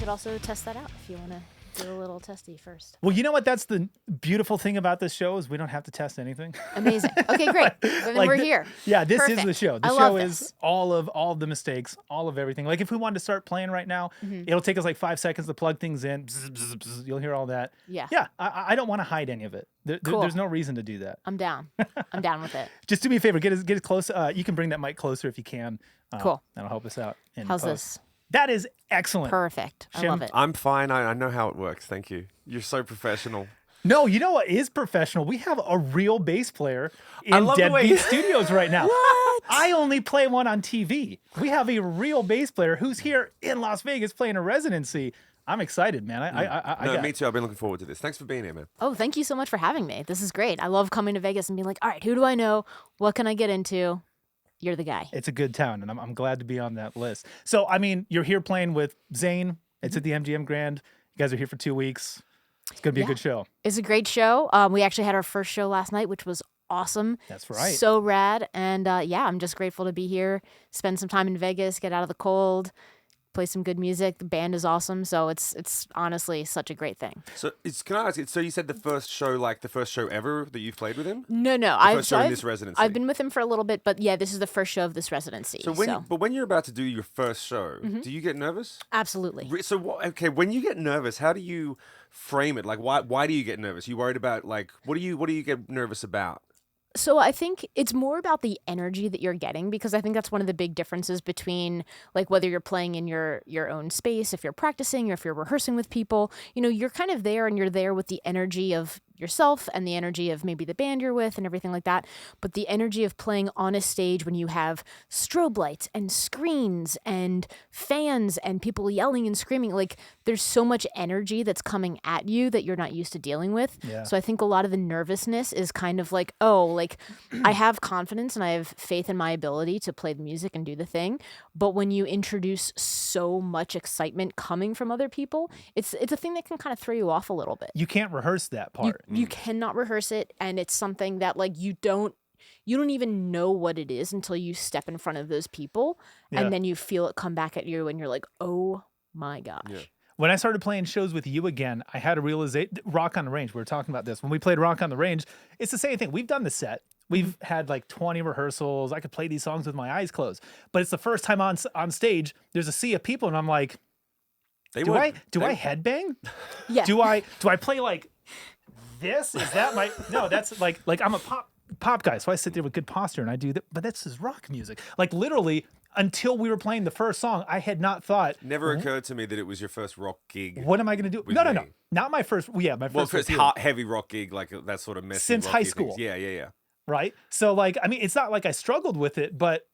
could also test that out if you want to do a little testy first. Well, you know what? That's the beautiful thing about this show is we don't have to test anything. Amazing. Okay, great. Then we're here. Yeah, this is Perfect. the show. The I show love is this. all of the mistakes, all of everything. Like if we wanted to start playing right now, it'll take us like 5 seconds to plug things in. Bzz, bzz, bzz, you'll hear all that. Yeah. Yeah, I don't want to hide any of it. Cool. There's no reason to do that. I'm down. I'm down with it. Just do me a favor, get as close. You can bring that mic closer if you can. Cool. That'll help us out. In How's post. this? That is excellent. Perfect. I Shim? love it. I'm fine. I know how it works. Thank you. You're so professional. No, you know what is professional? We have a real bass player I in love the way- Deadbeat Studios right now. What? I only play one on TV. We have a real bass player who's here in Las Vegas playing a residency. I'm excited, man. Me too. I've been looking forward to this. Thanks for being here, man. Oh, thank you so much for having me. This is great. I love coming to Vegas and being like, all right, who do I know? What can I get into? You're the guy. It's a good town, and I'm glad to be on that list. So, I mean, you're here playing with ZAYN. It's at the MGM Grand. You guys are here for 2 weeks. It's going to be a good show. It's a great show. We actually had our first show last night, which was awesome. That's right. So rad. And I'm just grateful to be here, spend some time in Vegas, get out of the cold, play some good music. The band is awesome. So it's honestly such a great thing. So can I ask you? So you said the first show ever that you've played with him? No. First show in this residency. I've been with him for a little bit, but yeah, this is the first show of this residency. So when you're about to do your first show, do you get nervous? Absolutely. So when you get nervous, how do you frame it? Like why do you get nervous? You worried about like what do you get nervous about? So I think it's more about the energy that you're getting, because I think that's one of the big differences between like whether you're playing in your own space, if you're practicing or if you're rehearsing with people, you're kind of there and you're there with the energy of yourself and the energy of maybe the band you're with and everything like that. But the energy of playing on a stage when you have strobe lights and screens and fans and people yelling and screaming, like there's so much energy that's coming at you that you're not used to dealing with. Yeah. So I think a lot of the nervousness is kind of like, I have confidence and I have faith in my ability to play the music and do the thing. But when you introduce so much excitement coming from other people, it's a thing that can kind of throw you off a little bit. You can't rehearse that part. You cannot rehearse it, and it's something that like you don't even know what it is until you step in front of those people, and then you feel it come back at you, and you're like, oh my gosh. Yeah. When I started playing shows with you again, I had a realization. Rock on the Range, we were talking about this. When we played Rock on the Range, it's the same thing. We've done the set. We've had like 20 rehearsals. I could play these songs with my eyes closed. But it's the first time on stage, there's a sea of people, and I'm like, do I headbang? Yeah. Do I play like this? Is that my no, that's like I'm a pop guy, so I sit there with good posture and I do that, but that's just rock music. Like literally until we were playing the first song, I had not thought. Never occurred to me that it was your first rock gig. What am I going to do? with No, me. not my first. Yeah, my first. Well, first was here, heavy rock gig, like that sort of messy Since rocky high school. things. Yeah. right? So like, I mean, it's not like I struggled with it, but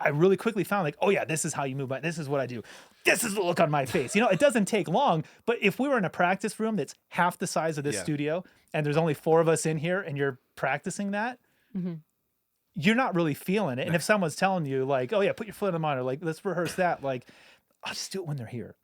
I really quickly found like, oh yeah, this is how you move. This is what I do. This is the look on my face. It doesn't take long. But if we were in a practice room that's half the size of this studio, and there's only 4 of us in here, and you're practicing that. You're not really feeling it. And if someone's telling you like, oh yeah, put your foot on the monitor, like let's rehearse that, like I'll just do it when they're here.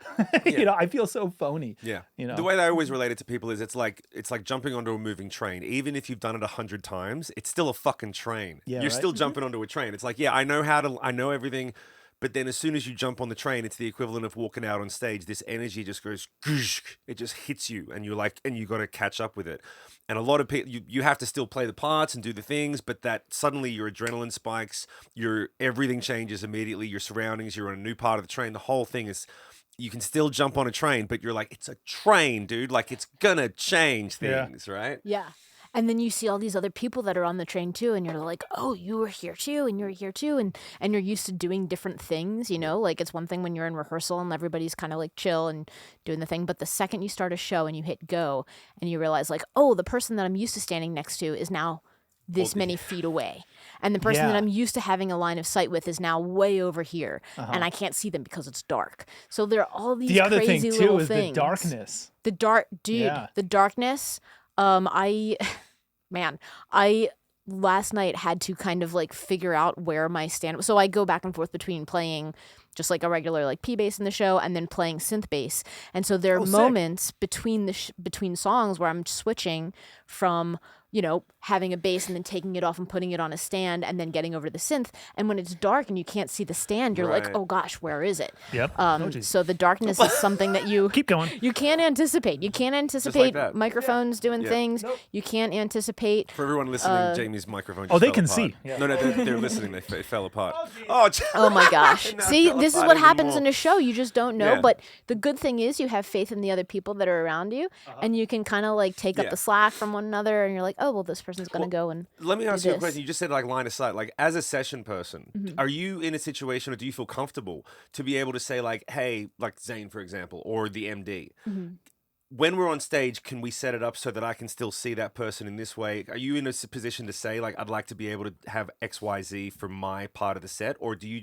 I feel so phony. Yeah. The way that I always relate it to people is it's like jumping onto a moving train. Even if you've done it 100 times, it's still a fucking train. Yeah, You're right? still jumping onto a train. It's like, yeah, I know everything. But then as soon as you jump on the train, it's the equivalent of walking out on stage. This energy just goes, it just hits you, and you're like, and you got to catch up with it. And a lot of people, you have to still play the parts and do the things, but that suddenly your adrenaline spikes, everything changes immediately, your surroundings, you're on a new part of the train. The whole thing is, you can still jump on a train, but you're like, it's a train, dude. Like it's gonna change things, right? Yeah. And then you see all these other people that are on the train too, and you're like, oh, you were here too, and you're here too, and you're used to doing different things, like it's one thing when you're in rehearsal and everybody's kind of like chill and doing the thing, but the second you start a show and you hit go and you realize like, oh, the person that I'm used to standing next to is now this many feet away, and the person that I'm used to having a line of sight with is now way over here, and I can't see them because it's dark. So there are all these the other crazy thing too little is things. the darkness. The darkness. I last night had to kind of like figure out where my stand. So I go back and forth between playing just like a regular like P bass in the show and then playing synth bass. And so there are moments between between songs where I'm switching from you know, having a bass and then taking it off and putting it on a stand and then getting over to the synth. And when it's dark and you can't see the stand, you're like, Right. oh gosh, where is it? Yep. Oh, geez. So the darkness is something that you Keep going. you can't anticipate. You can't anticipate that. microphones doing Yeah. things. You can't anticipate. For everyone listening, Jamie's microphone. Just Oh, they fell can apart. see. Yeah. No, they're listening. It fell apart. Oh, Oh my gosh. Now See, it fell this is apart what even happens more. in a show. You just don't know. Yeah. But the good thing is you have faith in the other people that are around you and you can kind of like take up Yeah. the slack from one another and you're like, oh, well, this person's going to go and Let me ask you a this. question. You just said like line of sight. Like as a session person, Mm-hmm. are you in a situation or do you feel comfortable to be able to say like, hey, like ZAYN, for example, or the MD, Mm-hmm. when we're on stage, can we set it up so that I can still see that person in this way? Are you in a position to say like, I'd like to be able to have X, Y, Z for my part of the set? Or do you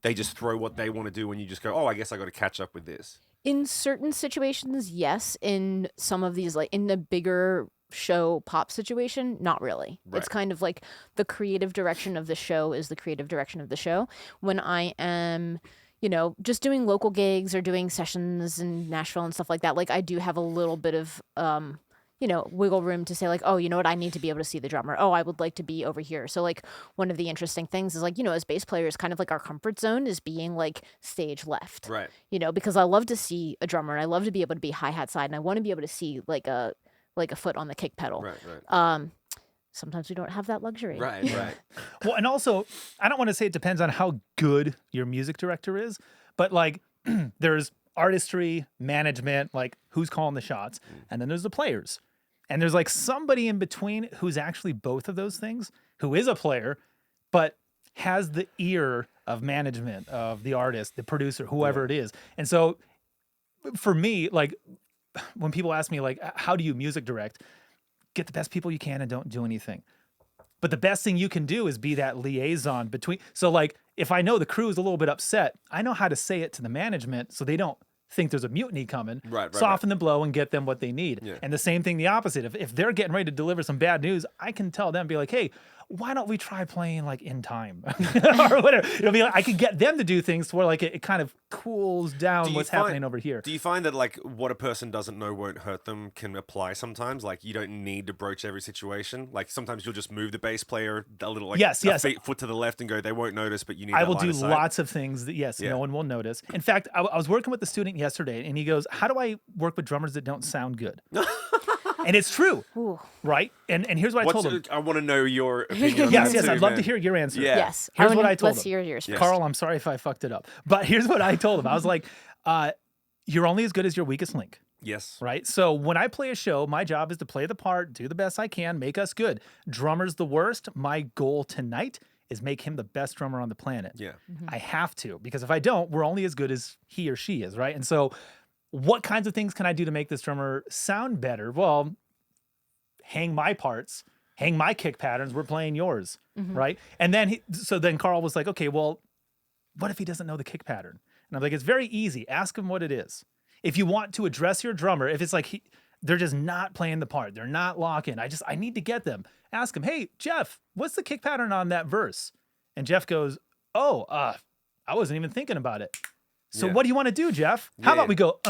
they just throw what they want to do and you just go, oh, I guess I got to catch up with this? In certain situations, yes. In some of these, like in the bigger show pop situation, not really. Right. It's kind of like the creative direction of the show is the creative direction of the show. When I am, you know, just doing local gigs or doing sessions in Nashville and stuff like that, like I do have a little bit of, you know, wiggle room to say like, oh, you know what, I need to be able to see the drummer. Oh, I would like to be over here. So like one of the interesting things is like, you know, as bass players, kind of like our comfort zone is being like stage left. Right. You know, because I love to see a drummer and I love to be able to be hi-hat side and I want to be able to see like a foot on the kick pedal. Right. Sometimes we don't have that luxury. Right. Right. Well, and also, I don't want to say it depends on how good your music director is, but like there's artistry, management, like who's calling the shots, and then there's the players. And there's like somebody in between who's actually both of those things, who is a player, but has the ear of management, of the artist, the producer, whoever it is. And so for me, like when people ask me like, how do you music direct? Get the best people you can and don't do anything. But the best thing you can do is be that liaison between. So like if I know the crew is a little bit upset, I know how to say it to the management so they don't think there's a mutiny coming. Right. Soften the blow and get them what they need. Yeah. And the same thing the opposite. If they're getting ready to deliver some bad news, I can tell them, be like, hey, why don't we try playing like In Time or whatever? It'll be like I could get them to do things where like it kind of cools down what's happening over here. Do you find that like what a person doesn't know won't hurt them can apply sometimes? Like you don't need to broach every situation. Like sometimes you'll just move the bass player a little, like Yes. foot to the left and go. They won't notice, but you need. I that will line do of sight. lots of things that, Yeah. no one will notice. In fact, I was working with the student yesterday and he goes, how do I work with drummers that don't sound good? And it's true, Ooh. right? And here's what I told him. I want to know your opinion. On Yes, that too, I'd love to man. hear your answer. Yeah. Yes. Here's I what wanna- I told Let's him. hear yours Yes. first. Carl, I'm sorry if I fucked it up. But here's what I told him. I was like, you're only as good as your weakest link, Yes. right? So when I play a show, my job is to play the part, do the best I can, make us good. Drummer's the worst. My goal tonight is make him the best drummer on the planet. Yeah. I have to, because if I don't, we're only as good as he or she is, right? And so what kinds of things can I do to make this drummer sound better? Well, hang my parts, hang my kick patterns, we're playing yours, right? And then then Carl was like, okay, well, what if he doesn't know the kick pattern? And I'm like, it's very easy. Ask him what it is. If you want to address your drummer, if it's like they're just not playing the part, they're not locking, I need to get them. Ask him, hey, Jeff, what's the kick pattern on that verse? And Jeff goes, oh, I wasn't even thinking about it. So Yeah. what do you want to do, Jeff? How Yeah. about we go,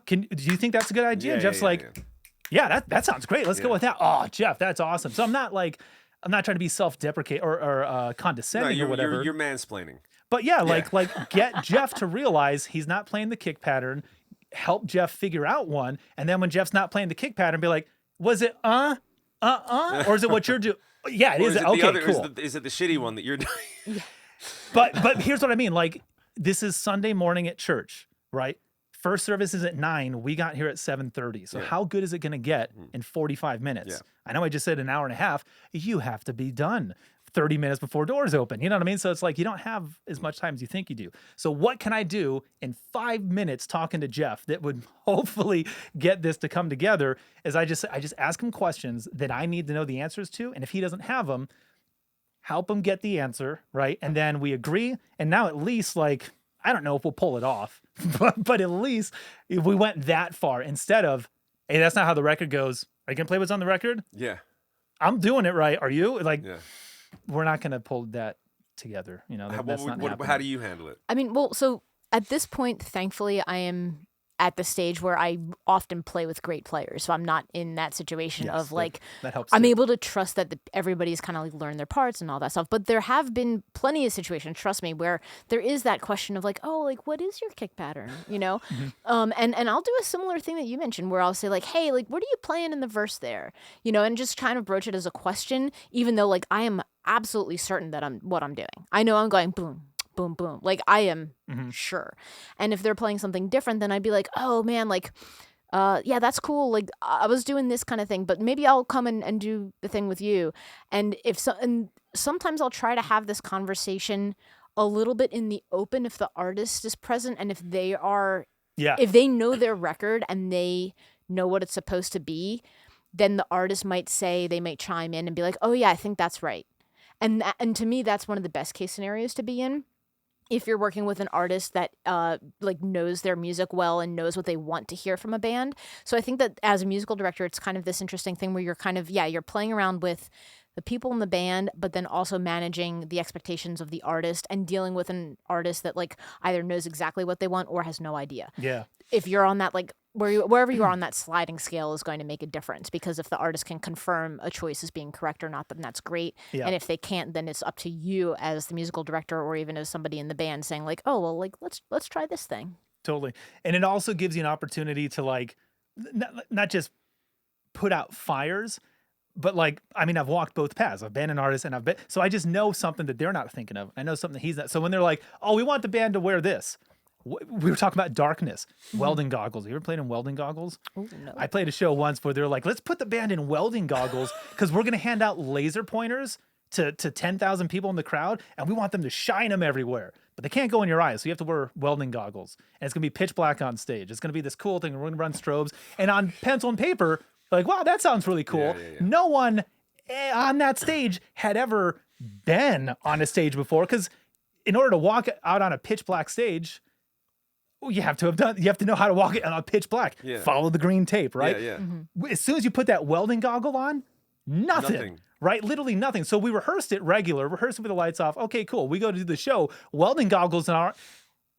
do you think that's a good idea? Yeah, Jeff's yeah, like, yeah, that sounds great. Let's go Yeah. with that. Oh, Jeff, that's awesome. So I'm not trying to be self-deprecate or No, condescending or whatever. you're mansplaining. But yeah, like get Jeff to realize he's not playing the kick pattern. Help Jeff figure out one, and then when Jeff's not playing the kick pattern, be like, was it or is it what you're doing? Yeah, it Or is. it Okay, the other, cool. Is it the shitty one that you're doing? But here's what I mean. Like this is Sunday morning at church, right? First service is at 9. We got here at 7:30. So Yeah. how good is it going to get in 45 minutes? Yeah. I know I just said an hour and a half. You have to be done 30 minutes before doors open. You know what I mean? So it's like you don't have as much time as you think you do. So what can I do in 5 minutes talking to Jeff that would hopefully get this to come together? Is I just ask him questions that I need to know the answers to, and if he doesn't have them, help him get the answer, right? And then we agree. And now at least like I don't know if we'll pull it off, but at least if we went that far instead of, hey, that's not how the record goes. Are you gonna play what's on the record? Yeah. I'm doing it right. Are you? Like, Yeah. we're not gonna pull that together. You know, that's not happening. How do you handle it? I mean, well, so at this point, thankfully, I am at the stage where I often play with great players. So I'm not in that situation Yes, of like, that helps I'm too. able to trust that everybody's kind of like learned their parts and all that stuff. But there have been plenty of situations, trust me, where there is that question of like, oh, like what is your kick pattern? You know? And I'll do a similar thing that you mentioned where I'll say like, hey, like what are you playing in the verse there? You know, and just kind of broach it as a question, even though like I am absolutely certain that what I'm doing. I know I'm going boom, boom, boom. Like I am sure. And if they're playing something different, then I'd be like, oh man, like, yeah, that's cool. Like I was doing this kind of thing, but maybe I'll come and do the thing with you. And and sometimes I'll try to have this conversation a little bit in the open if the artist is present and if they are, if they know their record and they know what it's supposed to be, then the artist might say, they might chime in and be like, oh yeah, I think that's right. And to me, that's one of the best case scenarios to be in. If you're working with an artist that like knows their music well and knows what they want to hear from a band. So I think that as a musical director, it's kind of this interesting thing where you're kind of, you're playing around with the people in the band, but then also managing the expectations of the artist and dealing with an artist that like either knows exactly what they want or has no idea. Yeah. If you're on that, like wherever you are on that sliding scale is going to make a difference, because if the artist can confirm a choice as being correct or not, then that's great. Yeah. And if they can't, then it's up to you as the musical director or even as somebody in the band saying like, oh, well, like let's try this thing. Totally. And it also gives you an opportunity to like, not just put out fires, but like, I mean, I've walked both paths. I've been an artist and so I just know something that they're not thinking of. I know something that he's not. So when they're like, oh, we want the band to wear this. We were talking about darkness, welding goggles. You ever played in welding goggles? Ooh, no. I played a show once where they're like, let's put the band in welding goggles because we're going to hand out laser pointers to 10,000 people in the crowd, and we want them to shine them everywhere. But they can't go in your eyes, so you have to wear welding goggles. And it's going to be pitch black on stage. It's going to be this cool thing. We're going to run strobes. And on pencil and paper, like, wow, that sounds really cool. Yeah. No one on that stage had ever been on a stage before, because in order to walk out on a pitch black stage, you have to know how to walk it on pitch black. Yeah. Follow the green tape, right? Yeah. As soon as you put that welding goggle on, nothing. Right? Literally nothing. So we rehearsed it rehearsed it with the lights off. Okay, cool. We go to do the show, welding goggles on.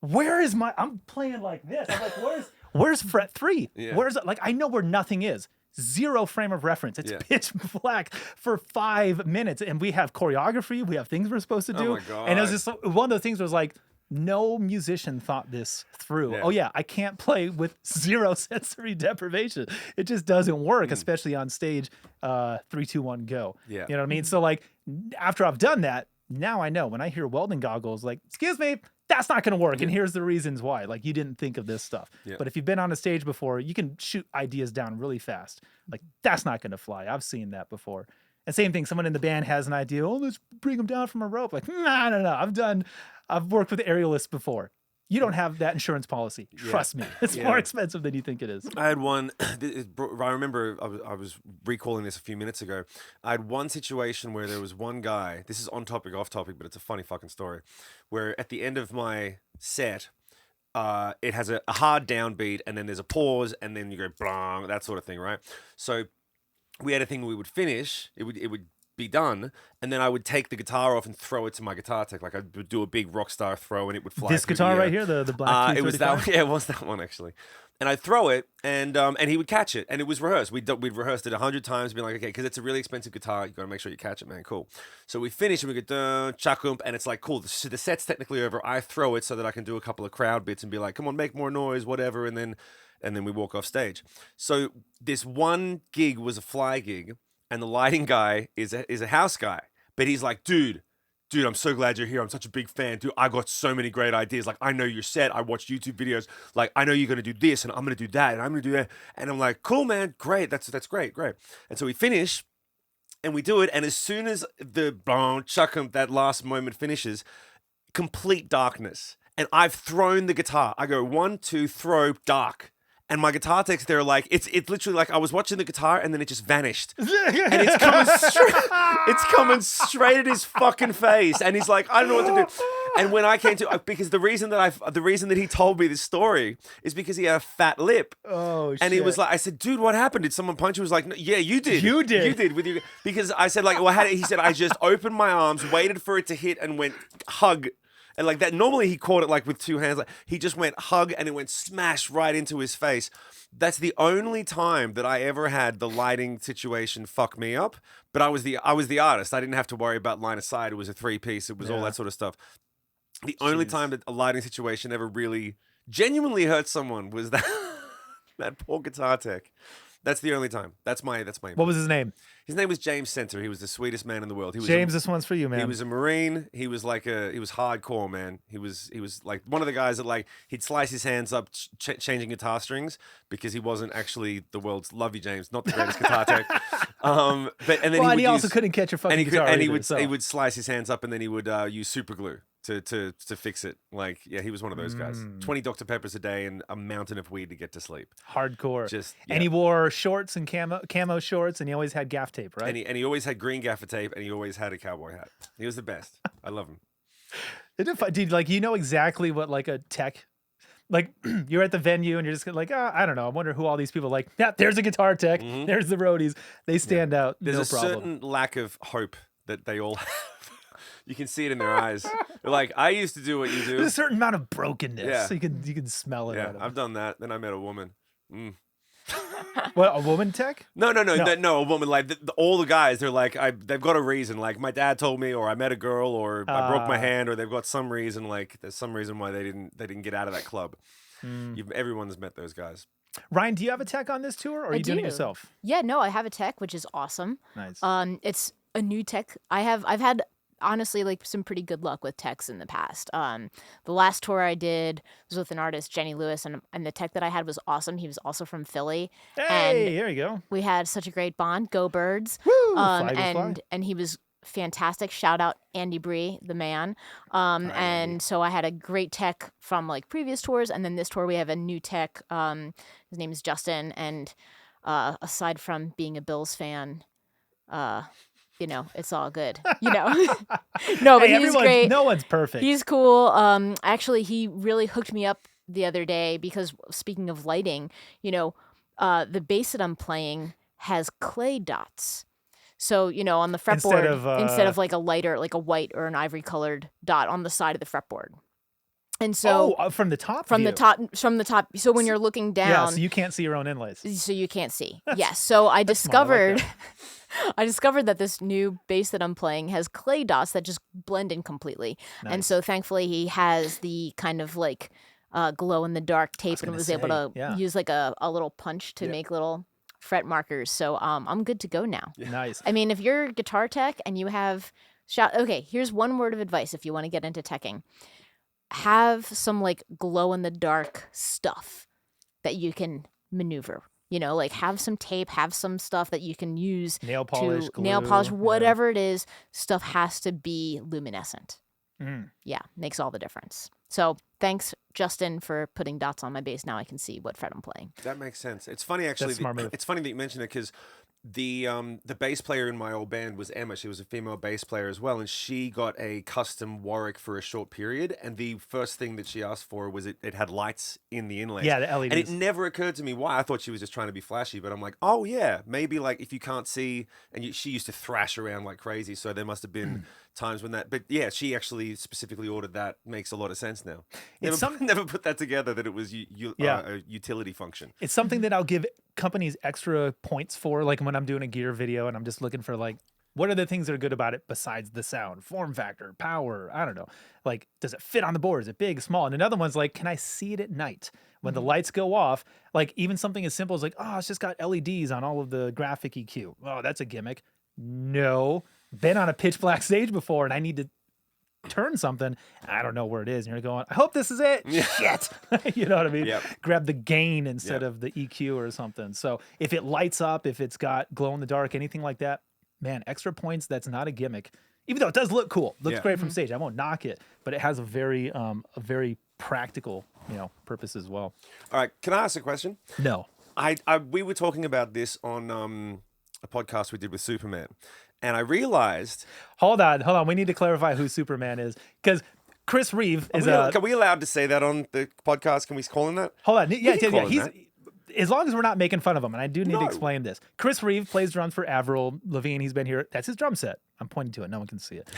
I'm playing like this. I'm like, where's fret 3? Yeah. Where's, like, I know where nothing is. Zero frame of reference. It's pitch black for 5 minutes. And we have choreography. We have things we're supposed to do. Oh my God. And it was just one of the things was like, no musician thought this through. Yeah. Oh yeah, I can't play with zero sensory deprivation. It just doesn't work, especially on stage. 3, 2, 1, go. Yeah. You know what I mean? So like, after I've done that, now I know when I hear welding goggles, like, excuse me, that's not going to work. And here's the reasons why. Like, you didn't think of this stuff. Yeah. But if you've been on a stage before, you can shoot ideas down really fast. Like, that's not going to fly. I've seen that before. And same thing, someone in the band has an idea. Oh, let's bring them down from a rope. Like, no. I've worked with aerialists before. You don't have that insurance policy. Trust me. It's more expensive than you think it is. I had one. I remember I was recalling this a few minutes ago. I had one situation where there was one guy. This is on topic, off topic, but it's a funny fucking story. Where at the end of my set, it has a hard downbeat, and then there's a pause, and then you go blang, that sort of thing, right? So we had a thing we would finish. It would be done, and then I would take the guitar off and throw it to my guitar tech. Like I would do a big rock star throw, and it would fly. This guitar right here, the black. It was that. Yeah, it was that one actually. And I'd throw it, and he would catch it, and it was rehearsed. We'd rehearsed it 100 times, being like, okay, because it's a really expensive guitar, you got to make sure you catch it, man. Cool. So we finish, and we go chakump, and it's like, cool. So the set's technically over. I throw it so that I can do a couple of crowd bits and be like, come on, make more noise, whatever, and then we walk off stage. So this one gig was a fly gig. And the lighting guy is a house guy. But he's like, dude, I'm so glad you're here. I'm such a big fan. Dude, I got so many great ideas. Like, I know your set. I watched YouTube videos. Like, I know you're going to do this, and I'm going to do that, and I'm going to do that. And I'm like, cool, man. Great. That's great. And so we finish, and we do it. And as soon as the chuckum, that last moment finishes, complete darkness. And I've thrown the guitar. I go, 1, 2, throw, dark. And my guitar techs, they're like, it's literally like I was watching the guitar and then it just vanished. And it's coming straight at his fucking face. And he's like, I don't know what to do. And when I came to, because the reason that he told me this story is because he had a fat lip. Oh, shit. And he was like, I said, dude, what happened? Did someone punch you? He was like, no, yeah, you did. You did. You did with you. Because I said like, well, he said, I just opened my arms, waited for it to hit and went hug. And like that, normally he caught it like with two hands. Like he just went hug and it went smash right into his face. That's the only time that I ever had the lighting situation fuck me up. But I was the artist. I didn't have to worry about line of sight. It was a 3-piece. It was all that sort of stuff. The only time that a lighting situation ever really genuinely hurt someone was that that poor guitar tech. That's the only time. That's my. What was his name? His name was Jayme Center. He was the sweetest man in the world. He was James, this one's for you, man. He was a Marine. He was hardcore, man. He was like one of the guys that like he'd slice his hands up changing guitar strings because he wasn't actually the world's love you, James, not the greatest guitar tech. But and then he also couldn't catch a fucking guitar. And he would slice his hands up and then he would use super glue to fix it. Like, yeah, he was one of those guys. 20 Dr. Peppers a day and a mountain of weed to get to sleep. Hardcore. Yeah. And he wore shorts and camo shorts, and he always had gaff tape, right? And he always had green gaffer tape, and he always had a cowboy hat. He was the best. I love him. Dude, like, you know exactly what like a tech, like you're at the venue and you're just like, I don't know. I wonder who all these people like. Yeah, there's a guitar tech. There's the roadies. They stand out. There's no a problem. certain lack of hope that they all have. You can see it in their eyes. They're like, I used to do what you do. There's a certain amount of brokenness. Yeah. You can smell it. Yeah, out of I've done that. Then I met a woman. What, a woman tech? No, a woman. Like all the guys, they're like, they've got a reason. Like my dad told me, or I met a girl, or I broke my hand, or they've got some reason. Like there's some reason why they didn't get out of that club. Everyone's met those guys. Ryan, do you have a tech on this tour, or are you doing it yourself? Yeah, no, I have a tech, which is awesome. Nice. It's a new tech. I've had honestly like some pretty good luck with techs in the past. The last tour I did was with an artist, Jenny Lewis, and the tech that I had was awesome. He was also from Philly. Hey, there you go. We had such a great bond. Go Birds. Woo! And he was fantastic. Shout out Andy Bree, the man. And so I had a great tech from like previous tours, and then this tour we have a new tech. His name is Justin, and aside from being a Bills fan, you know, it's all good. You know, no, but he's great. No one's perfect. He's cool. Actually, he really hooked me up the other day because speaking of lighting, you know, the bass that I'm playing has clay dots. So, you know, on the fretboard, instead of like a lighter, like a white or an ivory colored dot on the side of the fretboard. And so from the top, from the top. So when you're looking down, so you can't see your own inlays. So you can't see. Yes. So I discovered, I discovered that this new bass that I'm playing has clay dots that just blend in completely. Nice. And so thankfully he has the kind of like glow in the dark tape and was able to use like a little punch to make little fret markers. So I'm good to go now. Nice. I mean, if you're guitar tech and you have okay, here's one word of advice if you want to get into teching. Have some like glow in the dark stuff that you can maneuver. You know, like have some tape, have some stuff that you can use. Nail polish, whatever it is, stuff has to be luminescent. Yeah, makes all the difference. So thanks, Justin, for putting dots on my bass. Now I can see what fret I'm playing. That makes sense. It's funny, actually. It's funny that you mentioned it because the bass player in my old band was Emma. She was a female bass player as well, and she got a custom Warwick for a short period. And the first thing that she asked for was it had lights in the inlays. Yeah, the LEDs. And it never occurred to me why. I thought she was just trying to be flashy, but I'm like, oh yeah, maybe like if you can't see. And she used to thrash around like crazy, so there must have been times when that. But yeah, she actually specifically ordered that. Makes a lot of sense now. Never put that together that it was a utility function. It's something that I'll give companies extra points for, like when I'm doing a gear video and I'm just looking for like, what are the things that are good about it besides the sound, form factor, power? I don't know. Like, does it fit on the board? Is it big, small? And another one's like, can I see it at night when the lights go off? Like even something as simple as like, oh, it's just got LEDs on all of the graphic EQ. Oh, that's a gimmick. No, been on a pitch black stage before and I need to turn something, I don't know where it is, and you're going, I hope this is it. Shit. You know what I mean? Yep. Grab the gain instead of the EQ or something. So if it lights up, if it's got glow in the dark, anything like that, man, extra points. That's not a gimmick, even though it does look cool. Looks great from stage. I won't knock it, but it has a very practical, purpose as well. All right, can I ask a question? No. We were talking about this on a podcast we did with Superman. And I realized... Hold on. We need to clarify who Superman is. Because Chris Reeve is Are we allowed to say that on the podcast? Can we call him that? Hold on. Yeah. as long as we're not making fun of him, and I do need to No. explain this. Chris Reeve plays drums for Avril Lavigne. He's been here. That's his drum set. I'm pointing to it. No one can see it.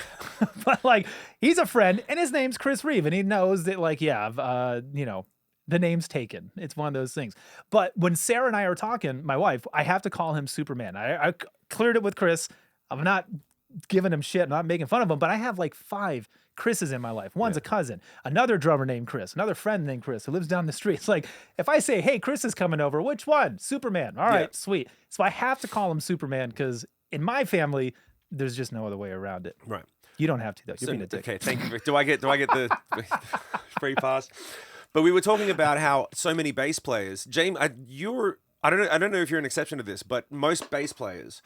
But like, he's a friend, and his name's Chris Reeve, and he knows that like, yeah, you know, the name's taken. It's one of those things. But when Sarah and I are talking, my wife, I have to call him Superman. I cleared it with Chris. I'm not giving him shit. I'm not making fun of him, but I have like 5 Chris's in my life. One's a cousin, another drummer named Chris, another friend named Chris who lives down the street. It's like, if I say, hey, Chris is coming over, which one? Superman. All right, sweet. So I have to call him Superman because in my family, there's just no other way around it. Right. You don't have to, though. You're being a dick. Okay, thank you. Do I get the free pass? But we were talking about how so many bass players, Jayme, I don't know if you're an exception to this, but most bass players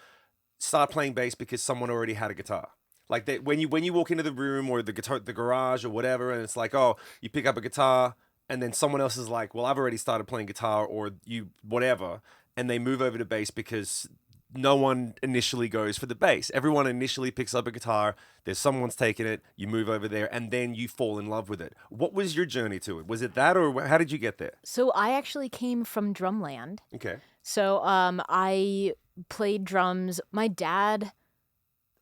start playing bass because someone already had a guitar. Like when you walk into the room or the garage or whatever, and it's like, oh, you pick up a guitar, and then someone else is like, well, I've already started playing guitar, or you whatever, and they move over to bass because no one initially goes for the bass. Everyone initially picks up a guitar. There's someone's taking it. You move over there, and then you fall in love with it. What was your journey to it? Was it that, or how did you get there? So I actually came from drumland. Okay. So I played drums. My dad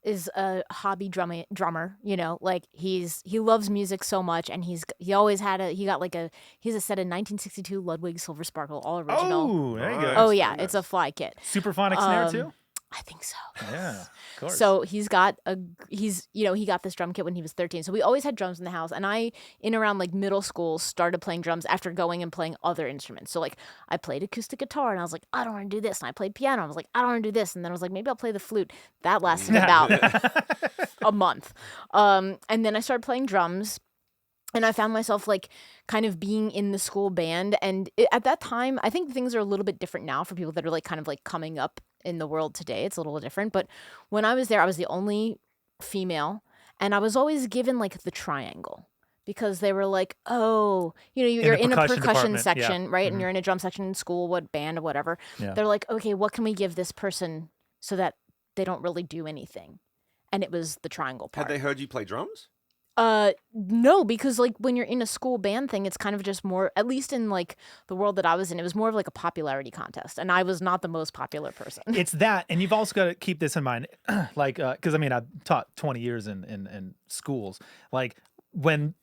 is a hobby drummer, you know, like he loves music so much, and he always had he has a set of 1962 Ludwig Silver Sparkle, all original. Oh, there you go. Oh yeah, it's a fly kit. Superphonic snare too? I think so. Yeah, of course. So he got this drum kit when he was 13. So we always had drums in the house. And I, in around like middle school, started playing drums after going and playing other instruments. So like I played acoustic guitar, and I was like, I don't want to do this. And I played piano. I was like, I don't want to do this. And then I was like, maybe I'll play the flute. That lasted about a month. And then I started playing drums. And I found myself like kind of being in the school band. And at that time, I think things are a little bit different now for people that are like kind of like coming up in the world today. It's a little different. But when I was there, I was the only female. And I was always given like the triangle, because they were like, oh, you know, you're in a percussion section, right? And you're in a drum section in school, what band or whatever. Yeah. They're like, okay, what can we give this person so that they don't really do anything? And it was the triangle part. Had they heard you play drums? No, because like when you're in a school band thing, it's kind of just more, at least in like the world that I was in, it was more of like a popularity contest, and I was not the most popular person. It's that, and you've also got to keep this in mind, like, because I mean, I've taught 20 years in schools. Like when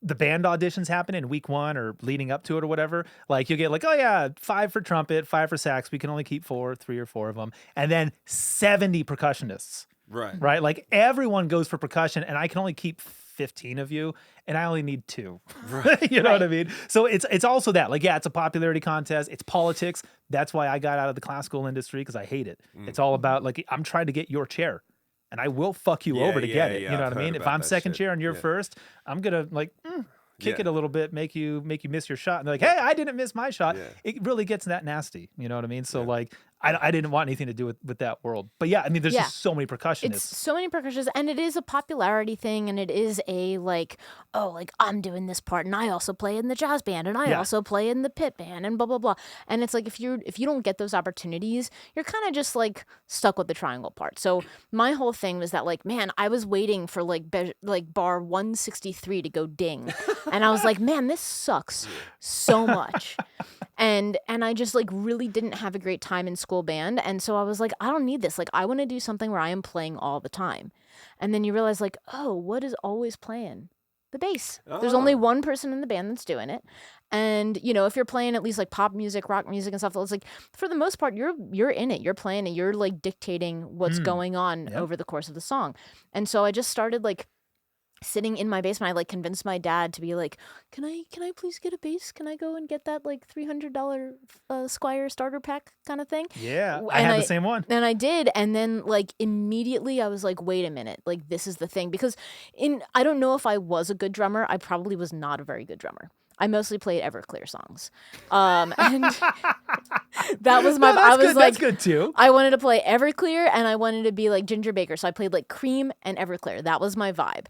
the band auditions happen in week 1 or leading up to it or whatever, like you get like, oh yeah, 5 for trumpet, 5 for sax. We can only keep 3 or 4 of them, and then 70 percussionists. Right. Like everyone goes for percussion, and I can only keep 15 of you, and I only need 2. Right. You know what I mean? So it's also that, like, yeah, it's a popularity contest. It's politics. That's why I got out of the classical industry, because I hate it. It's all about like, I'm trying to get your chair, and I will fuck you over to get it. You know what I mean? If I'm second chair and you're first, I'm gonna like kick it a little bit, make you miss your shot, and they're like, hey, I didn't miss my shot. It really gets that nasty. You know what I mean? So like, I didn't want anything to do with that world. But yeah, I mean, there's just so many percussionists. It's so many percussionists, and it is a popularity thing, and it is a like, oh, like I'm doing this part, and I also play in the jazz band, and I also play in the pit band, and blah blah blah. And it's like if you don't get those opportunities, you're kind of just like stuck with the triangle part. So my whole thing was that like, man, I was waiting for like bar 163 to go ding, and I was like, man, this sucks so much. And I just like really didn't have a great time in school band. And so I was like, I don't need this. Like, I want to do something where I am playing all the time. And then you realize like, oh, what is always playing? The bass. There's only one person in the band that's doing it. And, you know, if you're playing at least like pop music, rock music and stuff, it's like for the most part, you're in it. You're playing it. You're like dictating what's going on over the course of the song. And so I just started like sitting in my basement. I like convinced my dad to be like, can I please get a bass? Can I go and get that like $300 Squire starter pack kind of thing? Yeah, I had the same one. And I did. And then like immediately I was like, wait a minute, like this is the thing. Because I don't know if I was a good drummer. I probably was not a very good drummer. I mostly played Everclear songs. And that was my, I was good. like, that's good too. I wanted to play Everclear, and I wanted to be like Ginger Baker. So I played like Cream and Everclear. That was my vibe.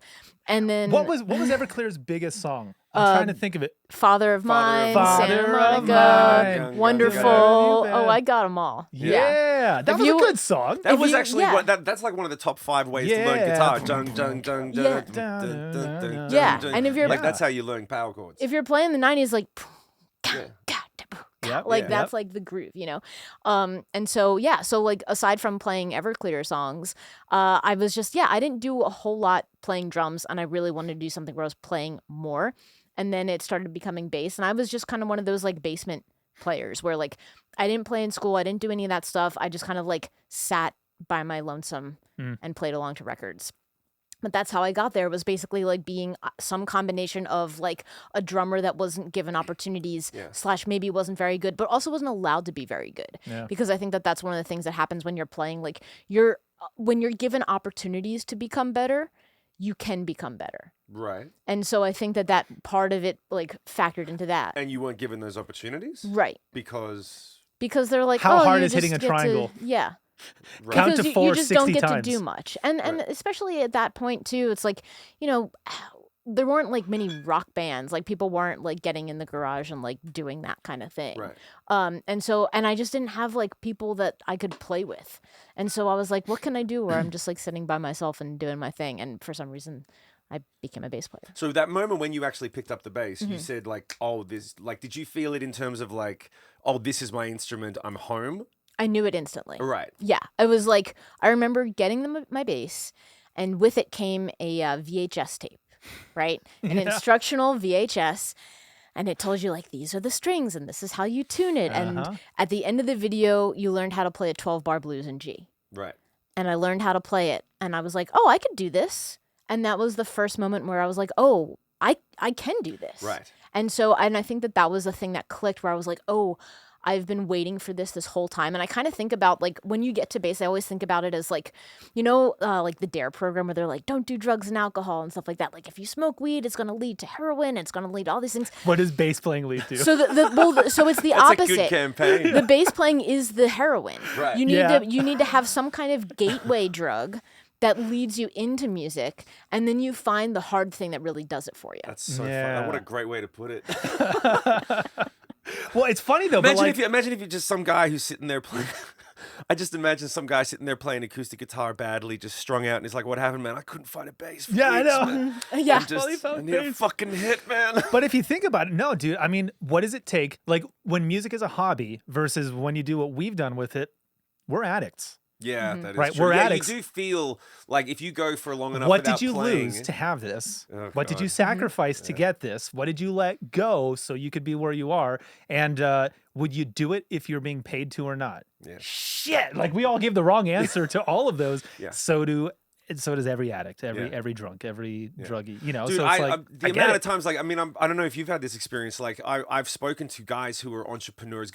And then what was Everclear's biggest song? I'm trying to think of it. Father of Mine, Santa Father of Monica, Mine, Wonderful. Young, Oh, I got them all. Yeah, that was a good song. That was actually that's like one of the top 5 ways to learn guitar. Jung, jung, jung, jung, yeah. And if you're like, that's how you learn power chords. If you're playing the 90s, like Yep. like Yeah. that's like the groove, you know. And so yeah, so like aside from playing Everclear songs, I was just I didn't do a whole lot playing drums, and I really wanted to do something where I was playing more. And then it started becoming bass, and I was just kind of one of those like basement players where like I didn't play in school, I didn't do any of that stuff. I just kind of like sat by my lonesome and played along to records. But that's how I got there, was basically like being some combination of like a drummer that wasn't given opportunities / maybe wasn't very good, but also wasn't allowed to be very good. Yeah. Because I think that that's one of the things that happens when you're playing. Like when you're given opportunities to become better, you can become better. Right. And so I think that that part of it like factored into that. And you weren't given those opportunities? Right. Because they're like, How oh, hard you is hitting just a get triangle? Yeah. Right. Count Because to you 4 just 60 don't get times. to do much. And especially at that point too, it's like, you know, there weren't like many rock bands. Like people weren't like getting in the garage and like doing that kind of thing. Right. And I just didn't have like people that I could play with. And so I was like, what can I do where I'm just like sitting by myself and doing my thing? And for some reason I became a bass player. So that moment when you actually picked up the bass, Mm-hmm. you said like, oh, this, like, did you feel it in terms of like, oh, this is my instrument, I'm home? I knew it instantly. Right. Yeah. I was like, I remember getting my bass, and with it came a VHS tape, right? An instructional VHS. And it tells you like, these are the strings and this is how you tune it. And at the end of the video, you learned how to play a 12-bar blues in G. Right. And I learned how to play it. And I was like, oh, I could do this. And that was the first moment where I was like, oh, I can do this. Right. And so, and I think that that was the thing that clicked, where I was like, oh, I've been waiting for this whole time. And I kind of think about like, when you get to bass, I always think about it as like, you know, like the DARE program where they're like, don't do drugs and alcohol and stuff like that. Like if you smoke weed, it's going to lead to heroin. It's going to lead to all these things. What does bass playing lead to? So so it's the That's opposite. a good campaign. The bass playing is the heroin. Right. You need to have some kind of gateway drug that leads you into music, and then you find the hard thing that really does it for you. That's so Yeah. fun. What a great way to put it. Well, it's funny though. Imagine but if you're just some guy who's sitting there playing. I just imagine some guy sitting there playing acoustic guitar badly, just strung out, and he's like, "What happened, man? I couldn't find a bass." For I weeks, know. man. Yeah. I need a fucking hit, man. But if you think about it, no, dude. I mean, what does it take? Like when music is a hobby versus when you do what we've done with it, we're addicts. Yeah, that is Right, true. we're Yeah, addicts. you do feel like if you go for long enough What without did you playing, lose to have this? Oh, What did God. you sacrifice to get this? What did you let go so you could be where you are? And would you do it if you're being paid to or not? Yeah. Shit! Like we all give the wrong answer to all of those. Yeah. So does every addict, every Yeah. every drunk, every druggie. You know, Dude, so it's like the I get amount it. of times, like, I mean, I don't know if you've had this experience. Like, I've spoken to guys who are entrepreneurs,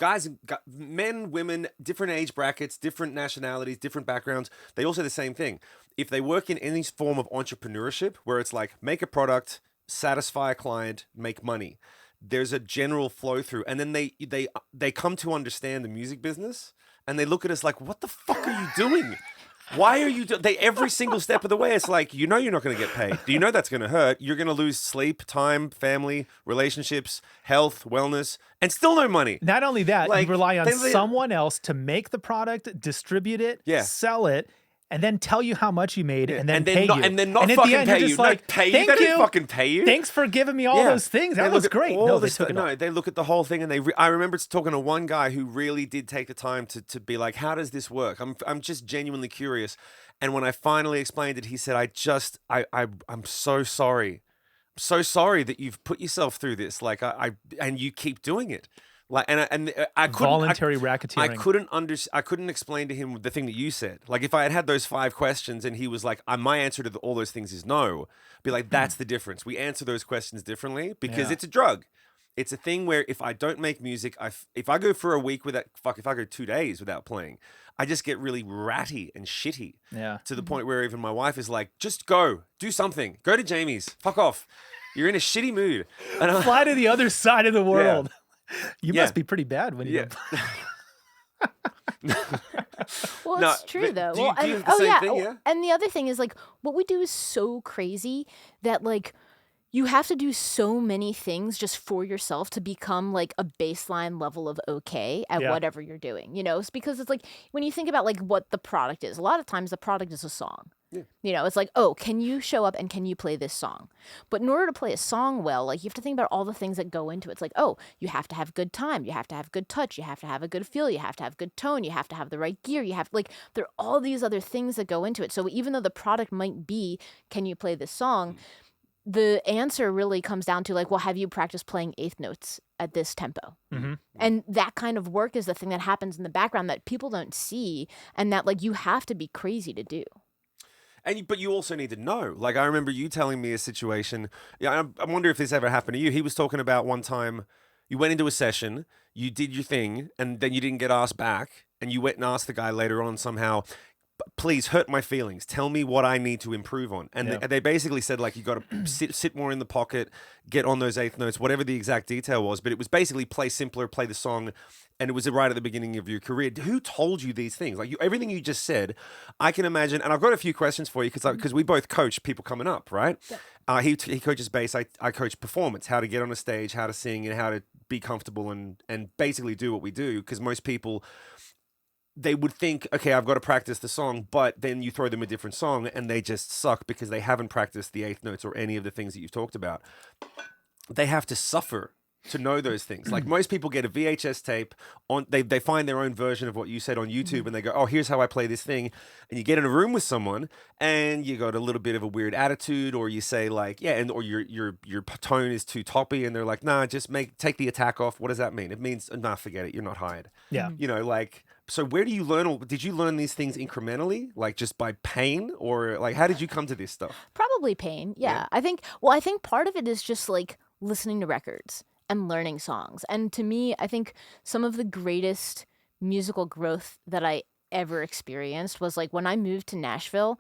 men, women, different age brackets, different nationalities, different backgrounds. They all say the same thing. If they work in any form of entrepreneurship, where it's like make a product, satisfy a client, make money, there's a general flow through, and then they come to understand the music business, and they look at us like, "What the fuck are you doing?" Why are you every single step of the way, it's like, you know you're not going to get paid. Do you know that's going to hurt? You're going to lose sleep, time, family, relationships, health, wellness, and still no money. Not only that, Like, you rely on they- someone else to make the product, distribute it, Yeah. sell it, and then tell you how much you made, and then and then pay not, you. and then not at the fucking end, you're pay you. just No, like, pay you. thank They you. didn't fucking pay you. Thanks for giving me all Yeah. those things. They That look was at great. all No, the they took stu- it all. No, they look at the whole thing, and I remember talking to one guy who really did take the time to be like, how does this work? I'm just genuinely curious. And when I finally explained it, he said, I'm so sorry. I'm so sorry that you've put yourself through this. Like and you keep doing it. Like, and I couldn't Voluntary racketeering. I couldn't explain to him the thing that you said. Like, if I had those 5 questions and he was like, my answer to all those things is no, be like, that's the difference. We answer those questions differently because Yeah. it's a drug. It's a thing where if I don't make music, if I go for a week without, if I go 2 days without playing, I just get really ratty and shitty. Yeah. To the point where even my wife is like, just go, do something. Go to Jamie's. Fuck off. You're in a shitty mood. And I'm Fly to the other side of the world. You Yeah. must be pretty bad when you Well, No, it's true but though. do you- Well, do you and, have the same yeah. thing, yeah? And the other thing is like what we do is so crazy that like you have to do so many things just for yourself to become like a baseline level of okay at Yeah. whatever you're doing. You know, it's because it's like when you think about like what the product is, a lot of times the product is a song. You know, it's like, oh, can you show up and can you play this song? But in order to play a song well, like you have to think about all the things that go into it. It's like, oh, you have to have good time, you have to have good touch, you have to have a good feel, you have to have good tone, you have to have the right gear, you have like there are all these other things that go into it. So even though the product might be, can you play this song? The answer really comes down to like, well, have you practiced playing eighth notes at this tempo? And that kind of work is the thing that happens in the background that people don't see and that like you have to be crazy to do. But you also need to know. Like I remember you telling me a situation. Yeah, I wonder if this ever happened to you. He was talking about one time you went into a session, you did your thing, and then you didn't get asked back, and you went and asked the guy later on somehow, please hurt my feelings. Tell me what I need to improve on. And they basically said like you got to sit more in the pocket, get on those eighth notes, whatever the exact detail was. But it was basically play simpler, play the song. And it was right at the beginning of your career. Who told you these things? Like everything you just said, I can imagine. And I've got a few questions for you because we both coach people coming up, right? Yeah. He coaches bass. I coach performance, how to get on a stage, how to sing, and how to be comfortable and basically do what we do. Because most people, they would think, okay, I've got to practice the song, but then you throw them a different song and they just suck because they haven't practiced the eighth notes or any of the things that you've talked about. They have to suffer to know those things. Like most people get a VHS tape on, they find their own version of what you said on YouTube and they go, oh, here's how I play this thing. And you get in a room with someone and you got a little bit of a weird attitude, or you say like, yeah, and or your tone is too toppy, and they're like, nah, just take the attack off. What does that mean? It means, nah, forget it. You're not hired. Yeah. You know, like, so where do you learn, or did you learn these things incrementally, like just by pain, or like how did you come to this stuff? Probably pain. Yeah. I think part of it is just like listening to records and learning songs. And to me, I think some of the greatest musical growth that I ever experienced was like when I moved to Nashville,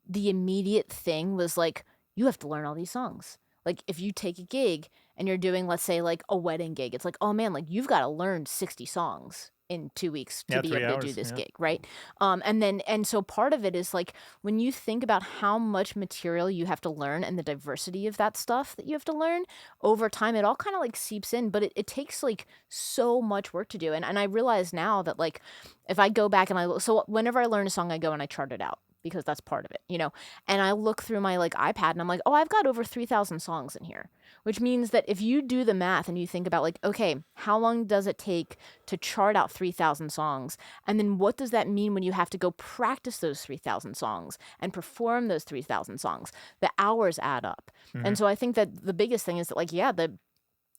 the immediate thing was like, you have to learn all these songs. Like if you take a gig and you're doing, let's say like a wedding gig, it's like, oh man, like you've got to learn 60 songs in 2 weeks to be able to do this gig, right? And so part of it is like when you think about how much material you have to learn and the diversity of that stuff that you have to learn over time, it all kind of like seeps in, but it takes like so much work to do. And I realize now that like if I go back and so whenever I learn a song, I go and I chart it out, because that's part of it, you know? And I look through my like iPad and I'm like, oh, I've got over 3,000 songs in here, which means that if you do the math and you think about like, okay, how long does it take to chart out 3,000 songs? And then what does that mean when you have to go practice those 3,000 songs and perform those 3,000 songs? The hours add up. And so I think that the biggest thing is that like, yeah,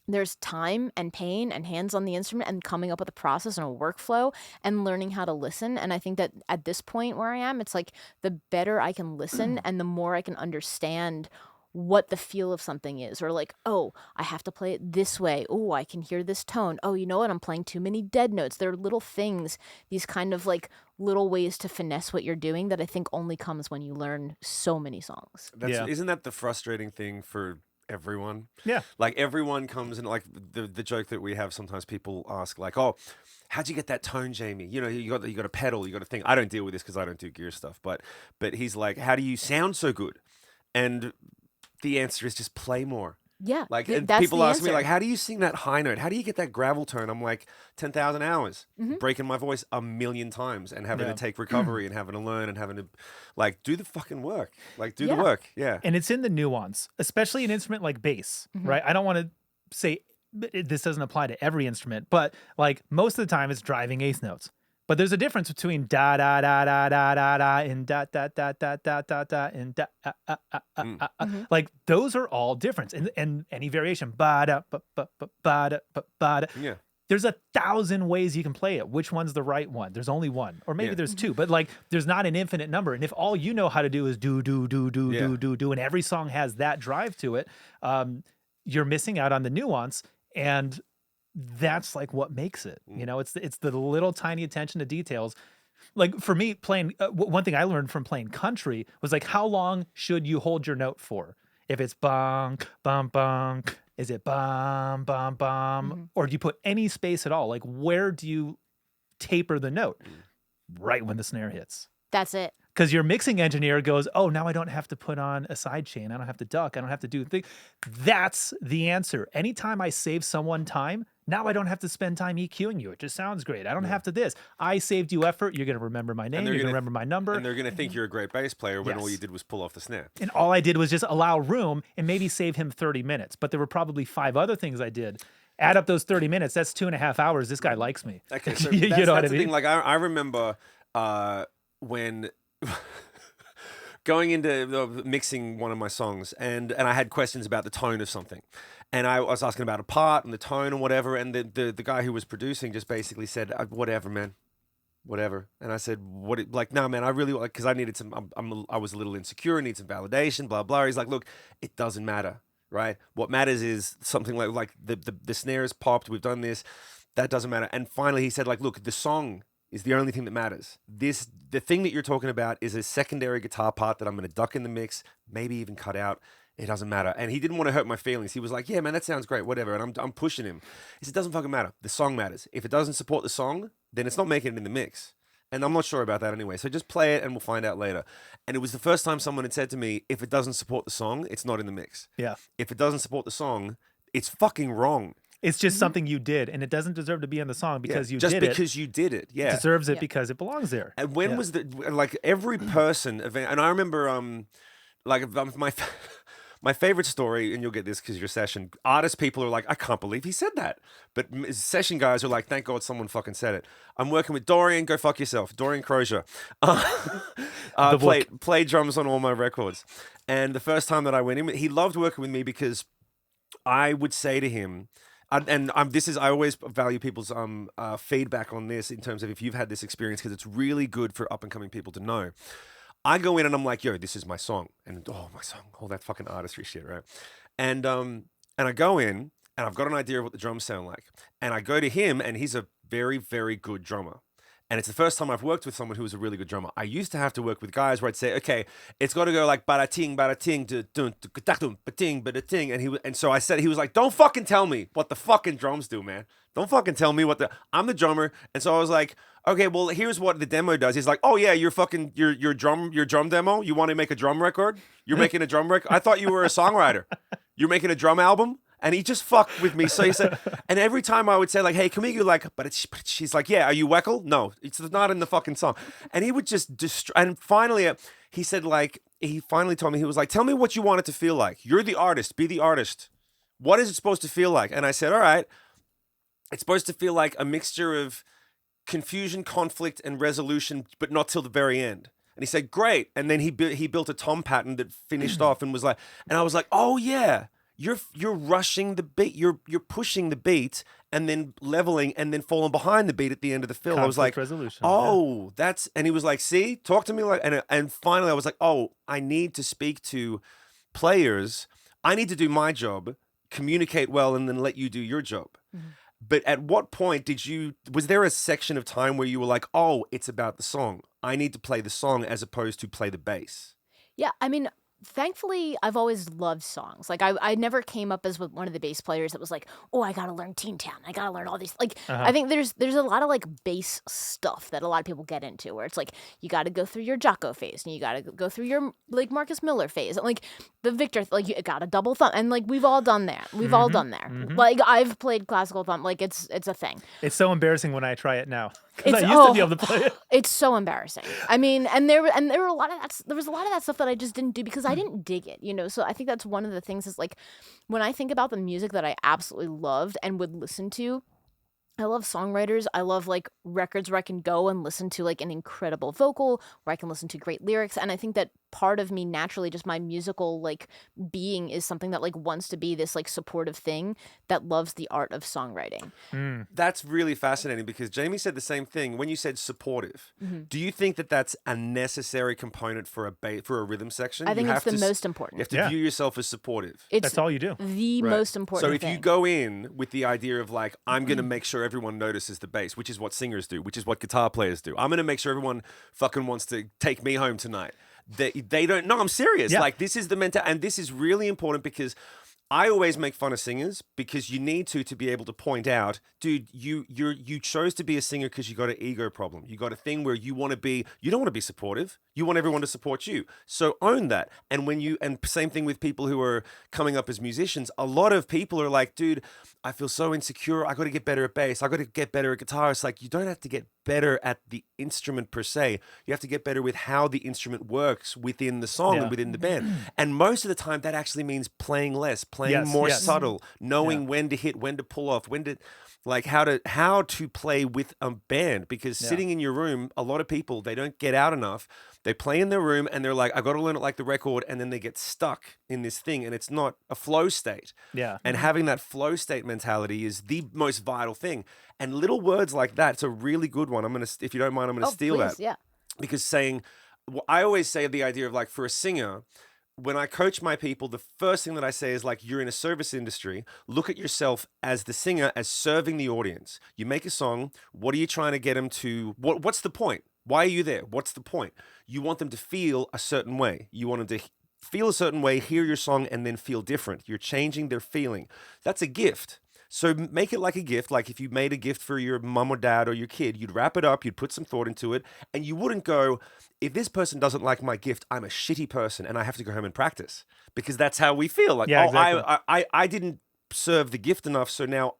there's time and pain and hands on the instrument and coming up with a process and a workflow and learning how to listen. And I think that at this point where I am, it's like the better I can listen and the more I can understand what the feel of something is, or like, oh, I have to play it this way. Oh, I can hear this tone. Oh, you know what? I'm playing too many dead notes. There are little things, these kind of like little ways to finesse what you're doing that I think only comes when you learn so many songs. Isn't that the frustrating thing for everyone? Yeah. Like everyone comes in, like the joke that we have sometimes, people ask like, oh, how'd you get that tone, Jayme? You know, you got a pedal, you got a thing. I don't deal with this because I don't do gear stuff, but he's like, how do you sound so good? And the answer is just play more. Yeah. Like, and people ask me like, how do you sing that high note? How do you get that gravel tone? I'm like, 10,000 hours, breaking my voice a million times and having to take recovery and having to learn and having to like do the fucking work, like do the work. Yeah. And it's in the nuance, especially an instrument like bass, right? I don't want to say this doesn't apply to every instrument, but like most of the time it's driving eighth notes. But there's a difference between da da da da da da da and da da da da da da da and da like those are all different, and any variation ba da ba ba ba ba da ba da. Yeah. There's 1,000 ways you can play it. Which one's the right one? There's only one, or maybe there's two, but like there's not an infinite number. And if all you know how to do is do do do do do do do, and every song has that drive to it, you're missing out on the nuance. And that's like what makes it, you know, it's the little tiny attention to details. Like for me playing, one thing I learned from playing country was like, how long should you hold your note for? If it's bong, bum, bong, is it bum, bum, bum, or do you put any space at all? Like where do you taper the note? Right when the snare hits. That's it. Because your mixing engineer goes, oh, now I don't have to put on a side chain. I don't have to duck. I don't have to do the thing. That's the answer. Anytime I save someone time, Now I don't have to spend time EQing you. It just sounds great. I don't have to this. I saved you effort. You're going to remember my name. You're going to remember my number. And they're going to think you're a great bass player when all Yes. you did was pull off the snare. And all I did was just allow room and maybe save him 30 minutes. But there were probably 5 other things I did. Add up those 30 minutes. That's 2.5 hours. This guy likes me. Okay, so you that's, know that's what I the mean? thing. Like I remember when going into mixing one of my songs, and I had questions about the tone of something, and I was asking about a part and the tone and whatever, and the guy who was producing just basically said, "Whatever, man, whatever." And I said, "What? Like, no, man, I really like because I needed some. I was a little insecure, need some validation, blah blah." He's like, "Look, it doesn't matter, right? What matters is something like the snare is popped. We've done this. That doesn't matter." And finally, he said, "Like, look, the song is the only thing that matters. The thing that you're talking about is a secondary guitar part that I'm going to duck in the mix, maybe even cut out. It doesn't matter." And he didn't want to hurt my feelings. He was like, "Yeah, man, that sounds great, whatever." And I'm pushing him. He said, "It doesn't fucking matter. The song matters. If it doesn't support the song, then it's not making it in the mix." And I'm not sure about that anyway. So just play it and we'll find out later. And it was the first time someone had said to me, if it doesn't support the song, it's not in the mix. Yeah. If it doesn't support the song, it's fucking wrong. It's just something you did, and it doesn't deserve to be in the song because you just did it. because you did it. Yeah. It deserves it because it belongs there. And when was the like every person event? And I remember like my favorite story, and you'll get this because your session artist people are like, I can't believe he said that, but session guys are like, thank God someone fucking said it. I'm working with Dorian. Go fuck yourself, Dorian Crozier. Played drums on all my records, and the first time that I went in, he loved working with me because I would say to him. I always value people's feedback on this in terms of if you've had this experience because it's really good for up and coming people to know. I go in and I'm like, yo, this is my song, and my song, all that fucking artistry shit, right? And I go in and I've got an idea of what the drums sound like, and I go to him and he's a very, very good drummer. And it's the first time I've worked with someone who was a really good drummer. I used to have to work with guys where I'd say, okay, it's got to go like ba-da-ting, ba-da-ting, ba-ting, ba-da-ting. And so I said, he was like, don't fucking tell me what the fucking drums do, man. Don't fucking tell me I'm the drummer. And so I was like, okay, well, here's what the demo does. He's like, oh yeah, your drum demo? You want to make a drum record? You're making a drum record? I thought you were a songwriter. You're making a drum album? And he just fucked with me. So he said, and every time I would say like, hey, can we go like, she's like, yeah, are you Weckl? No, it's not in the fucking song. And he would just and finally he said like, he finally told me, he was like, tell me what you want it to feel like. You're the artist, be the artist. What is it supposed to feel like? And I said, all right, it's supposed to feel like a mixture of confusion, conflict, and resolution, but not till the very end. And he said, great. And then he built a tom pattern that finished off and was like, and I was like, oh yeah. You're rushing the beat. You're pushing the beat and then leveling and then falling behind the beat at the end of the fill. I was like, resolution. oh, that's. And he was like, see, talk to me like. And finally, I was like, oh, I need to speak to players. I need to do my job, communicate well, and then let you do your job. Mm-hmm. But at what point was there a section of time where you were like, oh, it's about the song. I need to play the song as opposed to play the bass? Yeah, I mean, thankfully, I've always loved songs. Like, I never came up as one of the bass players that was like, oh, I gotta learn Teen Town. I gotta learn all these. Like, I think there's a lot of, like, bass stuff that a lot of people get into where it's like, you gotta go through your Jocko phase and you gotta go through your, like, Marcus Miller phase. And, like, the Victor, like, you gotta double thumb. And, like, we've all done that. We've all done there. Like, I've played classical thumb. Like, it's a thing. It's so embarrassing when I try it now. Because I used to be able to play it. It's so embarrassing. I mean, and there were a lot of that. There was a lot of that stuff that I just didn't do because I didn't dig it, you know. So I think that's one of the things is like when I think about the music that I absolutely loved and would listen to. I love songwriters. I love like records where I can go and listen to like an incredible vocal, where I can listen to great lyrics. And I think that part of me naturally, just my musical like being is something that like wants to be this like supportive thing that loves the art of songwriting. That's really fascinating because Jayme said the same thing when you said supportive. Do you think that that's a necessary component for a rhythm section? I think it's the most important. You have to view yourself as supportive. That's all you do. The most important thing. So if thing. you go in with the idea of like, I'm going to make sure everyone notices the bass, which is what singers do, which is what guitar players do. I'm going to make sure everyone fucking wants to take me home tonight. They don't. No, I'm serious. Yeah. Like this is the mental, and this is really important because I always make fun of singers because you need to be able to point out, dude, you chose to be a singer because you got an ego problem. You got a thing where you don't want to be supportive. You want everyone to support you. So own that. And same thing with people who are coming up as musicians. A lot of people are like, dude, I feel so insecure. I got to get better at bass. I got to get better at guitar. It's like, you don't have to get better at the instrument per se. You have to get better with how the instrument works within the song and within the band. And most of the time that actually means playing less, playing more subtle, knowing when to hit, when to pull off, like how to play with a band. Because sitting in your room, a lot of people, they don't get out enough. They play in their room and they're like, I got to learn it like the record, and then they get stuck in this thing, and it's not a flow state. Yeah. And having that flow state mentality is the most vital thing. And little words like that, it's a really good one. If you don't mind, I'm gonna steal please, that. Yeah. Because I always say the idea of like, for a singer, when I coach my people, the first thing that I say is like, you're in a service industry. Look at yourself as the singer, as serving the audience. You make a song. What are you trying to get them to? What's the point? Why are you there? What's the point? You want them to feel a certain way. You want them to feel a certain way, hear your song, and then feel different. You're changing their feeling. That's a gift. So make it like a gift. Like if you made a gift for your mom or dad or your kid, you'd wrap it up, you'd put some thought into it, and you wouldn't go, if this person doesn't like my gift, I'm a shitty person and I have to go home and practice. Because that's how we feel. Like, exactly. I didn't serve the gift enough, so now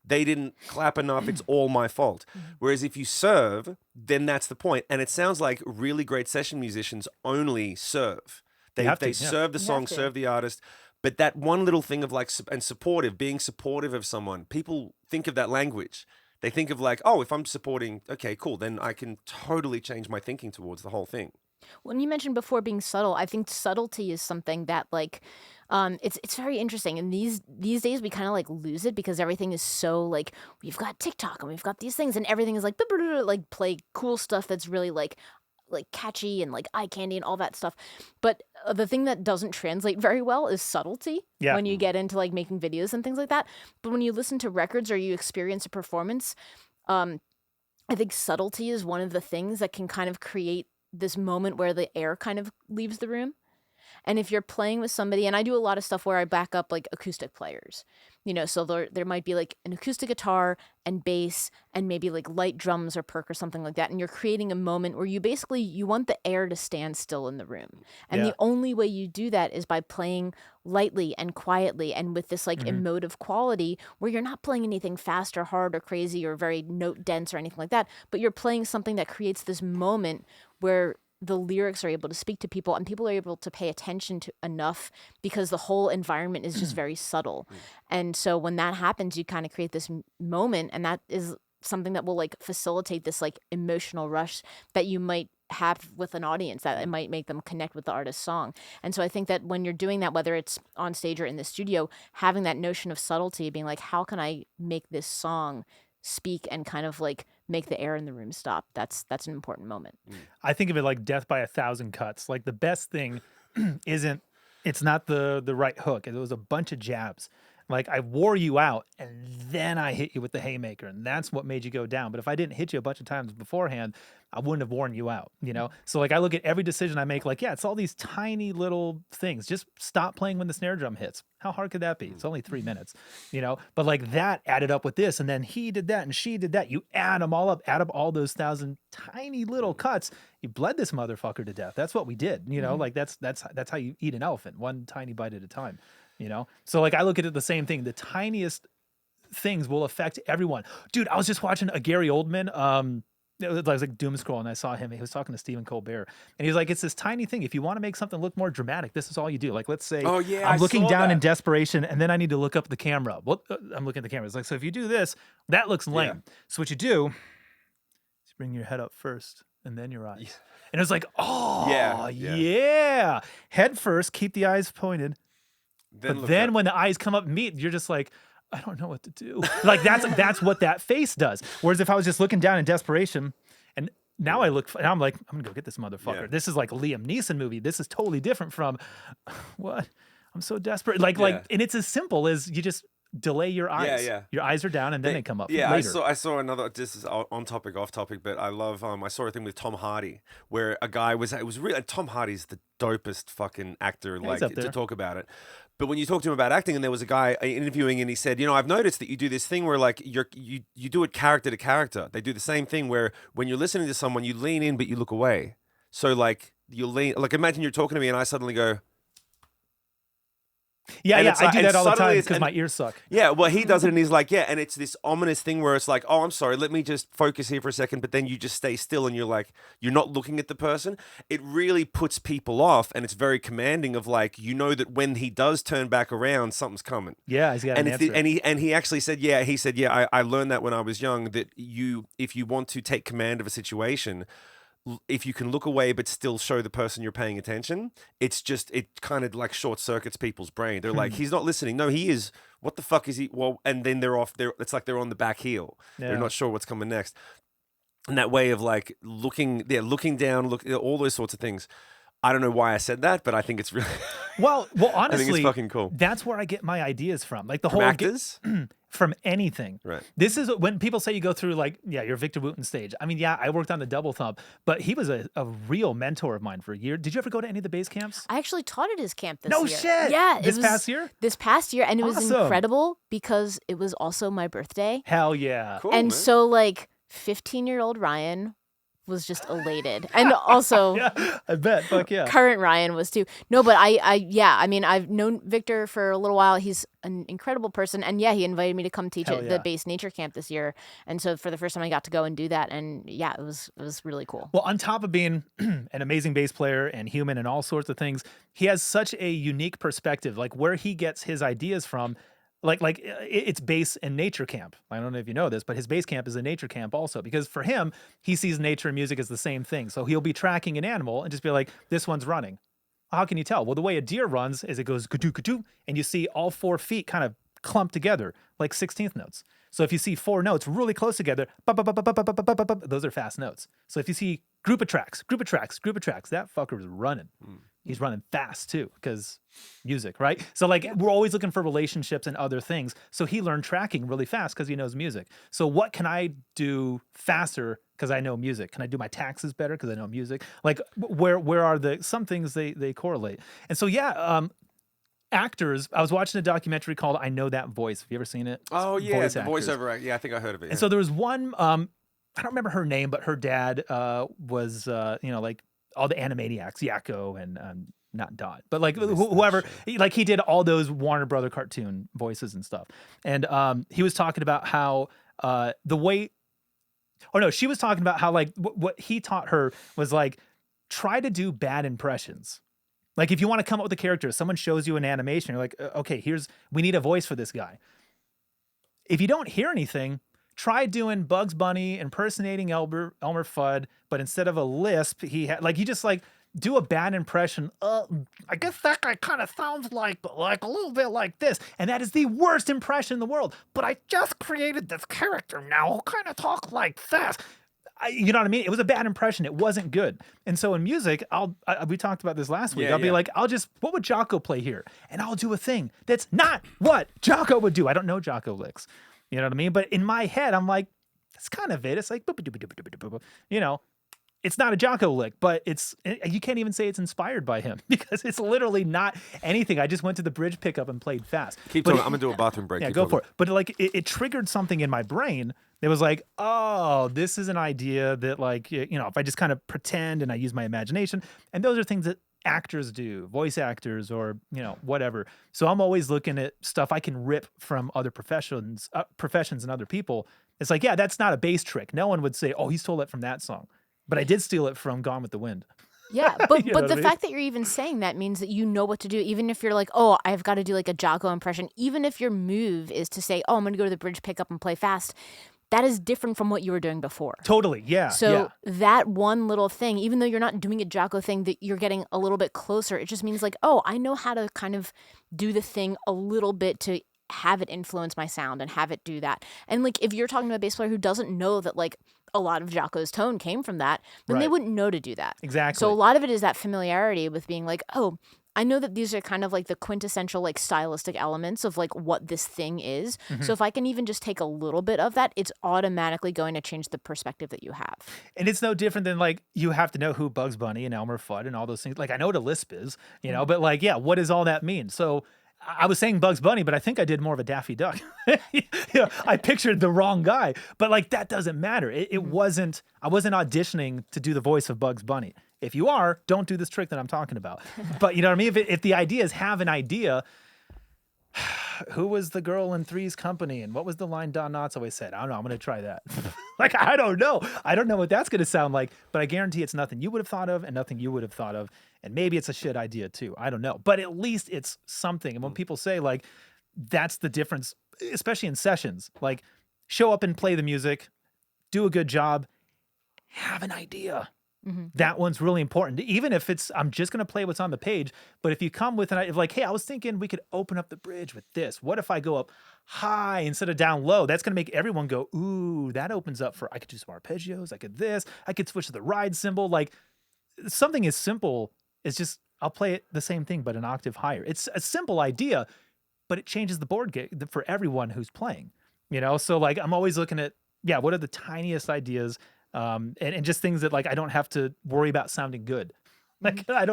they didn't clap enough, it's all my fault. Whereas if you serve, then that's the point. And it sounds like really great session musicians only serve. They serve the song, serve the artist. But that one little thing of like, and being supportive of someone, people think of that language. They think of like, oh, if I'm supporting, okay, cool, then I can totally change my thinking towards the whole thing. When you mentioned before being subtle, I think subtlety is something that like, it's very interesting. And these days we kind of like lose it because everything is so like, we've got TikTok and we've got these things and everything is like, like play cool stuff that's really like catchy and like eye candy and all that stuff. But the thing that doesn't translate very well is subtlety when you get into like making videos and things like that. But when you listen to records or you experience a performance, I think subtlety is one of the things that can kind of create this moment where the air kind of leaves the room. And if you're playing with somebody, and I do a lot of stuff where I back up like acoustic players, so there might be like an acoustic guitar and bass and maybe like light drums or perk or something like that. And you're creating a moment where you want the air to stand still in the room. And the only way you do that is by playing lightly and quietly and with this like emotive quality where you're not playing anything fast or hard or crazy or very note dense or anything like that, but you're playing something that creates this moment where the lyrics are able to speak to people and people are able to pay attention to enough because the whole environment is just very subtle. And so when that happens, you kind of create this moment, and that is something that will like facilitate this like emotional rush that you might have with an audience, that it might make them connect with the artist's song. And so I think that when you're doing that, whether it's on stage or in the studio, having that notion of subtlety, being like, how can I make this song speak and kind of like make the air in the room stop, that's an important moment. I think of it like death by 1,000 cuts. Like the best thing it's not the right hook. It was a bunch of jabs. Like I wore you out and then I hit you with the haymaker, and that's what made you go down. But if I didn't hit you a bunch of times beforehand, I wouldn't have worn you out, So like I look at every decision I make like, it's all these tiny little things. Just stop playing when the snare drum hits. How hard could that be? It's only 3 minutes, But like that added up with this, and then he did that and she did that. You add them all up, add up all those 1,000 tiny little cuts. You bled this motherfucker to death. That's what we did, Like that's how you eat an elephant, one tiny bite at a time. So like I look at it the same thing. The tiniest things will affect everyone. Dude, I was just watching a Gary Oldman. It was like doom scroll, and I saw him. He was talking to Stephen Colbert, and he's like, "It's this tiny thing. If you want to make something look more dramatic, this is all you do. Like, let's say, I'm looking down in desperation, and then I need to look up the camera. Well, I'm looking at the camera. It's like, so if you do this, that looks lame. So what you do is bring your head up first, and then your eyes. And it was like, yeah. Head first, keep the eyes pointed. But then when the eyes come up and meet, you're just like, I don't know what to do. Like that's what that face does. Whereas if I was just looking down in desperation, and now I'm like, I'm gonna go get this motherfucker. Yeah. This is like a Liam Neeson movie. This is totally different from what? I'm so desperate. Like, and it's as simple as you just delay your eyes. Yeah. Your eyes are down and then they come up. Yeah, later. I saw another. This is on topic, off topic, but I love. I saw a thing with Tom Hardy where a guy was. It was really. Tom Hardy's the dopest fucking actor. Like to talk about it. But when you talk to him about acting, and there was a guy interviewing, and he said, I've noticed that you do this thing where like you do it character to character. They do the same thing where when you're listening to someone, you lean in but you look away. So like you lean, like imagine you're talking to me and I suddenly go. Yeah, And yeah, it's I like- do and that all the suddenly time it's- because and- my ears suck. Yeah, well, he does it, and he's like, yeah, and it's this ominous thing where it's like, oh, I'm sorry, let me just focus here for a second, but then you just stay still, and you're like, you're not looking at the person. It really puts people off, and it's very commanding of like, that when he does turn back around, something's coming. Yeah, he's got an answer. And he actually said, I learned that when I was young, that if you want to take command of a situation, if you can look away but still show the person you're paying attention, it kind of like short circuits people's brain. They're like, he's not listening. No, he is. What the fuck is he? Well, and then they're off. It's like they're on the back heel. Yeah. They're not sure what's coming next. And that way of like looking down, all those sorts of things. I don't know why I said that, but I think it's really Well, I honestly, think it's fucking cool. That's where I get my ideas from. Like the From whole actors? from anything. Right. This is when people say you go through like, your Victor Wooten stage. I mean, yeah, I worked on the Double Thumb, but he was a real mentor of mine for a year. Did you ever go to any of the base camps? I actually taught at his camp this No year. shit! Yeah. it This was past year? This past year. And it was Awesome. incredible because it was also my birthday. Hell yeah. Cool, And man. so like 15-year-old Ryan was just elated. And also Yeah, I bet. Fuck yeah. current Ryan was too. No, but I mean, I've known Victor for a little while. He's an incredible person. And yeah, he invited me to come teach Hell at yeah. the base nature camp this year. And so for the first time I got to go and do that. And yeah, it was really cool. Well, on top of being an amazing bass player and human and all sorts of things, he has such a unique perspective. Like where he gets his ideas from, it's bass and nature camp. I don't know if you know this, but his bass camp is a nature camp also, because for him, he sees nature and music as the same thing. So he'll be tracking an animal and just be like, this one's running. How can you tell? Well, the way a deer runs is it goes ka-doo, ka-doo, and you see all 4 feet kind of clumped together like 16th notes. So if you see 4 notes really close together, those are fast notes. So if you see group of tracks, that fucker is running. He's running fast too, because music, right? So like we're always looking for relationships and other things. So he learned tracking really fast because he knows music. So what can I do faster because I know music? Can I do my taxes better because I know music? Like where are some things they correlate? And so actors. I was watching a documentary called "I Know That Voice." Have you ever seen it? Oh yeah, Voice the actors. voiceover act. Yeah, I think I heard of it. And so there was one. I don't remember her name, but her dad was like all the Animaniacs, Yakko and not Dot, but like whoever, like he did all those Warner Brother cartoon voices and stuff. And he was talking about how she was talking about how like what he taught her was like try to do bad impressions. Like if you want to come up with a character, someone shows you an animation, you're like, okay, we need a voice for this guy. If you don't hear anything, try doing Bugs Bunny impersonating Elmer Fudd, but instead of a lisp, he just like do a bad impression. I guess that guy kind of sounds like a little bit like this, and that is the worst impression in the world. But I just created this character now who kind of talk like this. You know what I mean? It was a bad impression. It wasn't good. And so in music, we talked about this last week. Yeah, I'll be like, what would Jocko play here? And I'll do a thing that's not what Jocko would do. I don't know Jocko licks. You know what I mean? But in my head, I'm like, that's kind of it. It's like, it's not a Jocko lick, but you can't even say it's inspired by him because it's literally not anything. I just went to the bridge pickup and played fast. Keep talking. I'm gonna do a bathroom break. Yeah, Keep go talking. for it. But like, it triggered something in my brain that was like, oh, this is an idea that like, if I just kind of pretend and I use my imagination, and those are things that actors do, voice actors or, whatever. So I'm always looking at stuff I can rip from other professions and other people. It's like, yeah, that's not a bass trick. No one would say, oh, he stole that from that song. But I did steal it from Gone with the Wind. Yeah, but You know but what the I mean? fact that you're even saying that means that you know what to do, even if you're like, oh, I've got to do like a Jocko impression. Even if your move is to say, oh, I'm going to go to the bridge pickup and play fast, that is different from what you were doing before. Totally, yeah. So that one little thing, even though you're not doing a Jocko thing, that you're getting a little bit closer, it just means like, oh, I know how to kind of do the thing a little bit to have it influence my sound and have it do that. And like if you're talking to a bass player who doesn't know that like a lot of Jocko's tone came from that, then they Right. wouldn't know to do that. Exactly. So a lot of it is that familiarity with being like, oh, I know that these are kind of like the quintessential like stylistic elements of like what this thing is. Mm-hmm. So if I can even just take a little bit of that, it's automatically going to change the perspective that you have. And it's no different than like you have to know who Bugs Bunny and Elmer Fudd and all those things. Like I know what a lisp is, but like, yeah, what does all that mean? So I was saying Bugs Bunny, but I think I did more of a Daffy Duck. I pictured the wrong guy, but like that doesn't matter. It wasn't. I wasn't auditioning to do the voice of Bugs Bunny. If you are, don't do this trick that I'm talking about. But you know what I mean. If the idea is have an idea. Who was the girl in Three's Company, and what was the line Don Knotts always said? I don't know. I'm going to try that. Like I don't know. I don't know what that's going to sound like, but I guarantee it's nothing you would have thought of, and nothing you would have thought of. And maybe it's a shit idea too. I don't know. But at least it's something. And when people say like, that's the difference, especially in sessions, like show up and play the music, do a good job, have an idea. That one's really important. Even if it's, I'm just going to play what's on the page. But if you come with an idea, like, hey, I was thinking we could open up the bridge with this. What if I go up high instead of down low? That's going to make everyone go, ooh, that opens up for, I could do some arpeggios. I could this. I could switch to the ride cymbal. Like something as simple as just, I'll play it the same thing, but an octave higher. It's a simple idea, but it changes the board game for everyone who's playing, you know? So like, I'm always looking at, yeah, what are the tiniest ideas? And just things that like I don't have to worry about sounding good. Like I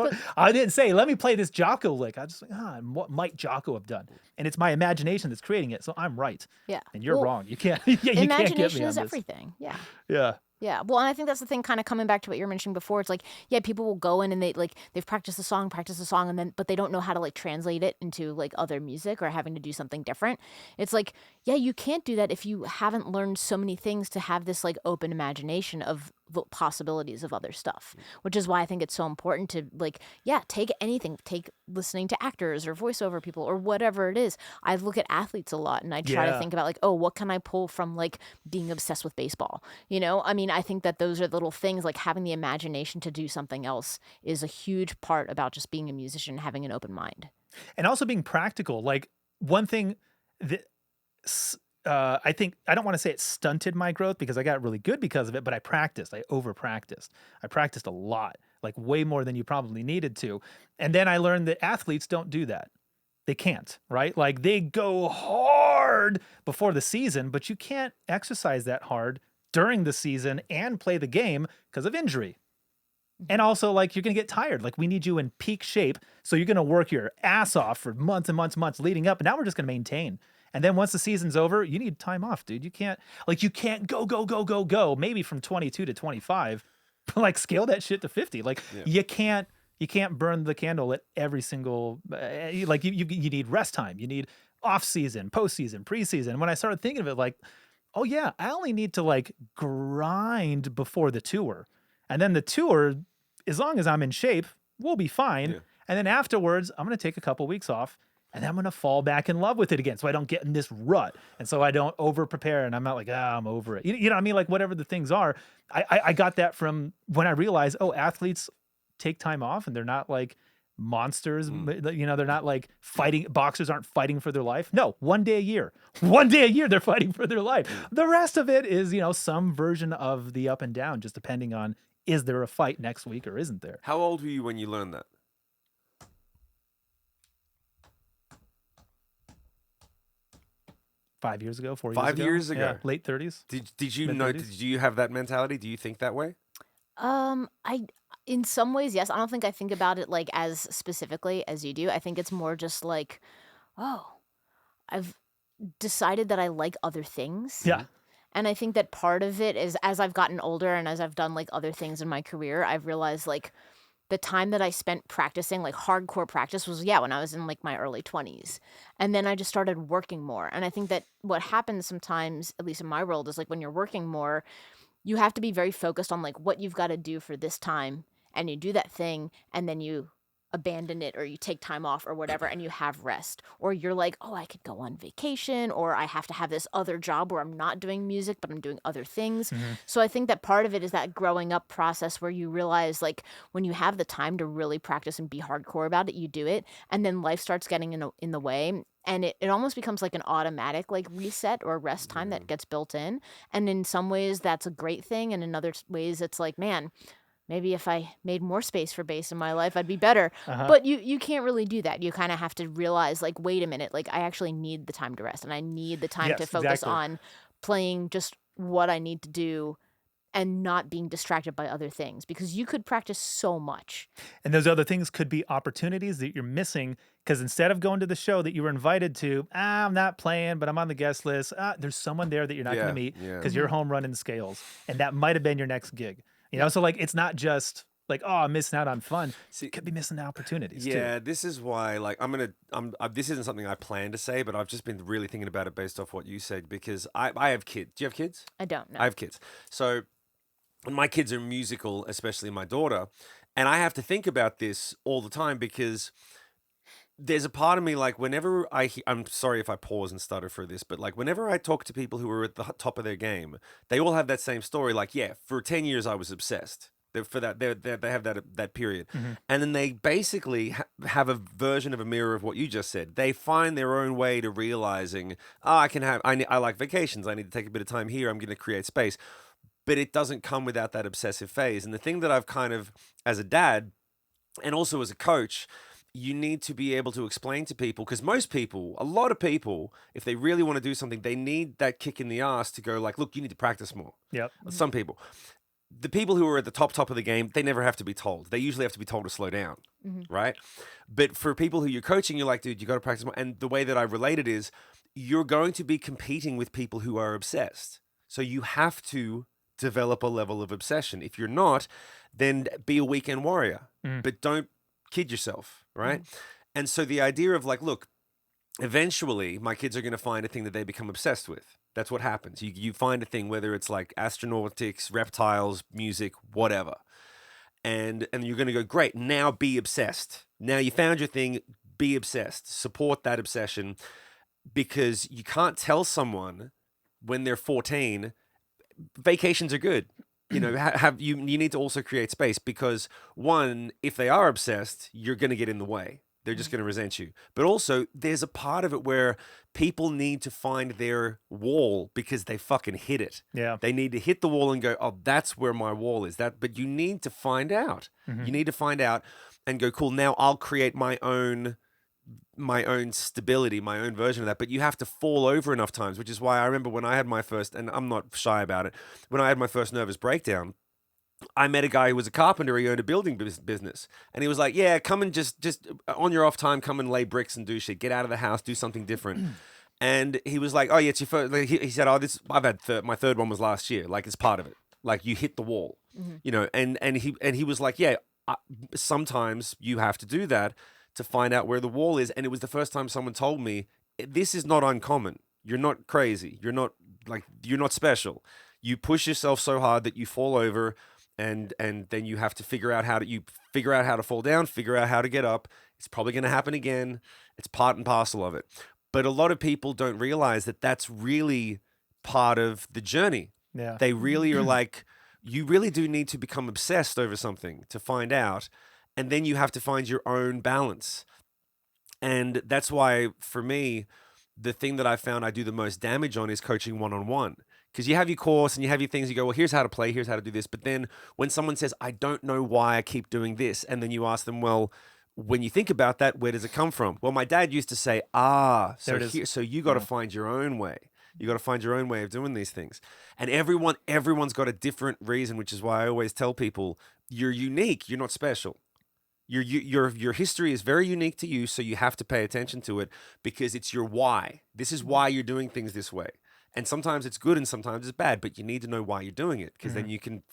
didn't say, let me play this Jocko lick. I just like, what might Jocko have done? And it's my imagination that's creating it. So I'm right. Yeah. And you're wrong. You can't, you can't get me on Imagination is this. everything. Yeah. Yeah. Yeah. Well, and I think that's the thing kind of coming back to what you were mentioning before. It's like, yeah, people will go in and they've practiced the song, and then, but they don't know how to like translate it into like other music or having to do something different. It's like, yeah, you can't do that if you haven't learned so many things to have this like open imagination of the possibilities of other stuff, which is why I think it's so important to like, yeah, take anything, take listening to actors or voiceover people or whatever it is. I look at athletes a lot and I try to think about like, oh, what can I pull from like being obsessed with baseball? You know, I mean, I think that those are little things like having the imagination to do something else is a huge part about just being a musician, having an open mind. And also being practical. Like one thing that I think, I don't want to say it stunted my growth because I got really good because of it, but I practiced. I over practiced. I practiced a lot, like way more than you probably needed to. And then I learned that athletes don't do that. They can't, right? Like they go hard before the season, but you can't exercise that hard during the season and play the game because of injury. And also, like, you're going to get tired. Like, we need you in peak shape. So you're going to work your ass off for months and months and months leading up. And now we're just going to maintain. And then once the season's over, you need time off, dude. You can't go, maybe from 22 to 25, but like scale that shit to 50. Like, you can't burn the candle at every single, like, you need rest time. You need off season, postseason, preseason. And when I started thinking of it, like, oh yeah, I only need to like grind before the tour. And then the tour, as long as I'm in shape, we'll be fine. Yeah. And then afterwards, I'm going to take a couple weeks off and then I'm going to fall back in love with it again. So I don't get in this rut. And so I don't over prepare and I'm not like, I'm over it. You know what I mean? Like whatever the things are, I got that from when I realized, oh, athletes take time off and they're not like monsters. You know, they're not like fighting. Boxers aren't fighting for their life. No, 1 day a year. 1 day a year, they're fighting for their life. The rest of it is, you know, some version of the up and down, just depending on, is there a fight next week or isn't there? How old were you when you learned that? 5 years ago, 4 years ago. 5 years ago. Yeah, late 30s. Did you know, did you have that mentality? Do you think that way? In some ways, yes. I don't think I think about it like as specifically as you do. I think it's more just like, oh, I've decided that I like other things. Yeah. And I think that part of it is as I've gotten older and as I've done like other things in my career, I've realized like the time that I spent practicing, like hardcore practice was, when I was in like my early 20s. And then I just started working more. And I think that what happens sometimes, at least in my world, is like when you're working more, you have to be very focused on like what you've got to do for this time. And you do that thing and then you abandon it or you take time off or whatever and you have rest, or you're like, oh, I could go on vacation, or I have to have this other job where I'm not doing music but I'm doing other things. So I think that part of it is that growing up process where you realize like when you have the time to really practice and be hardcore about it, you do it, and then life starts getting in the way, and it almost becomes like an automatic like reset or rest time that gets built in. And in some ways that's a great thing, and in other ways it's like, man, maybe if I made more space for bass in my life, I'd be better. But you can't really do that. You kind of have to realize, like, wait a minute, like I actually need the time to rest, and I need the time to focus on playing just what I need to do. and not being distracted by other things, because you could practice so much. And those other things could be opportunities that you're missing because instead of going to the show that you were invited to, I'm not playing, but I'm on the guest list. There's someone there that you're not going Yeah, to meet yeah. because you're home running scales. And that might have been your next gig. You know, so like it's not just like, oh, I'm missing out on fun. See, Could be missing opportunities yeah, too. this is why, like, this isn't something I plan to say, but I've just been really thinking about it based off what you said because I have kids. Do you have kids? I don't know. I have kids. So, and my kids are musical, especially my daughter. And I have to think about this all the time because there's a part of me, like, whenever I'm sorry if I pause and stutter for this, but like, whenever I talk to people who are at the top of their game, they all have that same story. Like, yeah, for 10 years, I was obsessed. For that, they have that period, and then they basically have a version of a mirror of what you just said. They find their own way to realizing, I like vacations. I need to take a bit of time here. I'm going to create space, but it doesn't come without that obsessive phase. And the thing that I've kind of, as a dad, and also as a coach, you need to be able to explain to people, because a lot of people, if they really want to do something, they need that kick in the ass to go like, look, you need to practice more. Yep. Some people. The people who are at the top of the game, they never have to be told. They usually have to be told to slow down, right? But for people who you're coaching, you're like, dude, you got to practice more. And the way that I relate it is you're going to be competing with people who are obsessed. So you have to develop a level of obsession. If you're not, then be a weekend warrior, but don't kid yourself, right? And so the idea of like, look, eventually my kids are going to find a thing that they become obsessed with. That's what happens. You find a thing, whether it's like astronautics, reptiles, music, whatever. And you're going to go, great, now be obsessed. Now you found your thing, be obsessed. Support that obsession, because you can't tell someone when they're 14, vacations are good. You know, you need to also create space, because one, if they are obsessed, you're going to get in the way. They're just going to resent you. But also, there's a part of it where people need to find their wall because they fucking hit it. Yeah. They need to hit the wall and go, oh, that's where my wall is. But you need to find out. You need to find out and go, cool, now I'll create my own stability, my own version of that. But you have to fall over enough times, which is why I remember when I had my first, and I'm not shy about it, when I had my first nervous breakdown, I met a guy who was a carpenter. He owned a building business. And he was like, yeah, come and just on your off time, come and lay bricks and do shit. Get out of the house, do something different. And he was like, oh, yeah, it's your first. He said, oh, I've had my third one was last year. Like, it's part of it. Like, you hit the wall, you know, and he was like, yeah, sometimes you have to do that to find out where the wall is. And it was the first time someone told me, this is not uncommon. You're not crazy. You're not special. You push yourself so hard that you fall over. And then you have to figure out how to fall down, figure out how to get up. It's probably going to happen again. It's part and parcel of it. But a lot of people don't realize that that's really part of the journey. Yeah. They really are like, you really do need to become obsessed over something to find out. And then you have to find your own balance. And that's why, for me, the thing that I found I do the most damage on is coaching one-on-one. Because you have your course and you have your things, you go, well, here's how to play, here's how to do this. But then when someone says, I don't know why I keep doing this, and then you ask them, well, when you think about that, where does it come from? Well, my dad used to say, so you got to find your own way. You got to find your own way of doing these things. And everyone's got a different reason, which is why I always tell people, you're unique, you're not special. Your history is very unique to you, so you have to pay attention to it because it's your why. This is why you're doing things this way. And sometimes it's good and sometimes it's bad, but you need to know why you're doing it, because then you can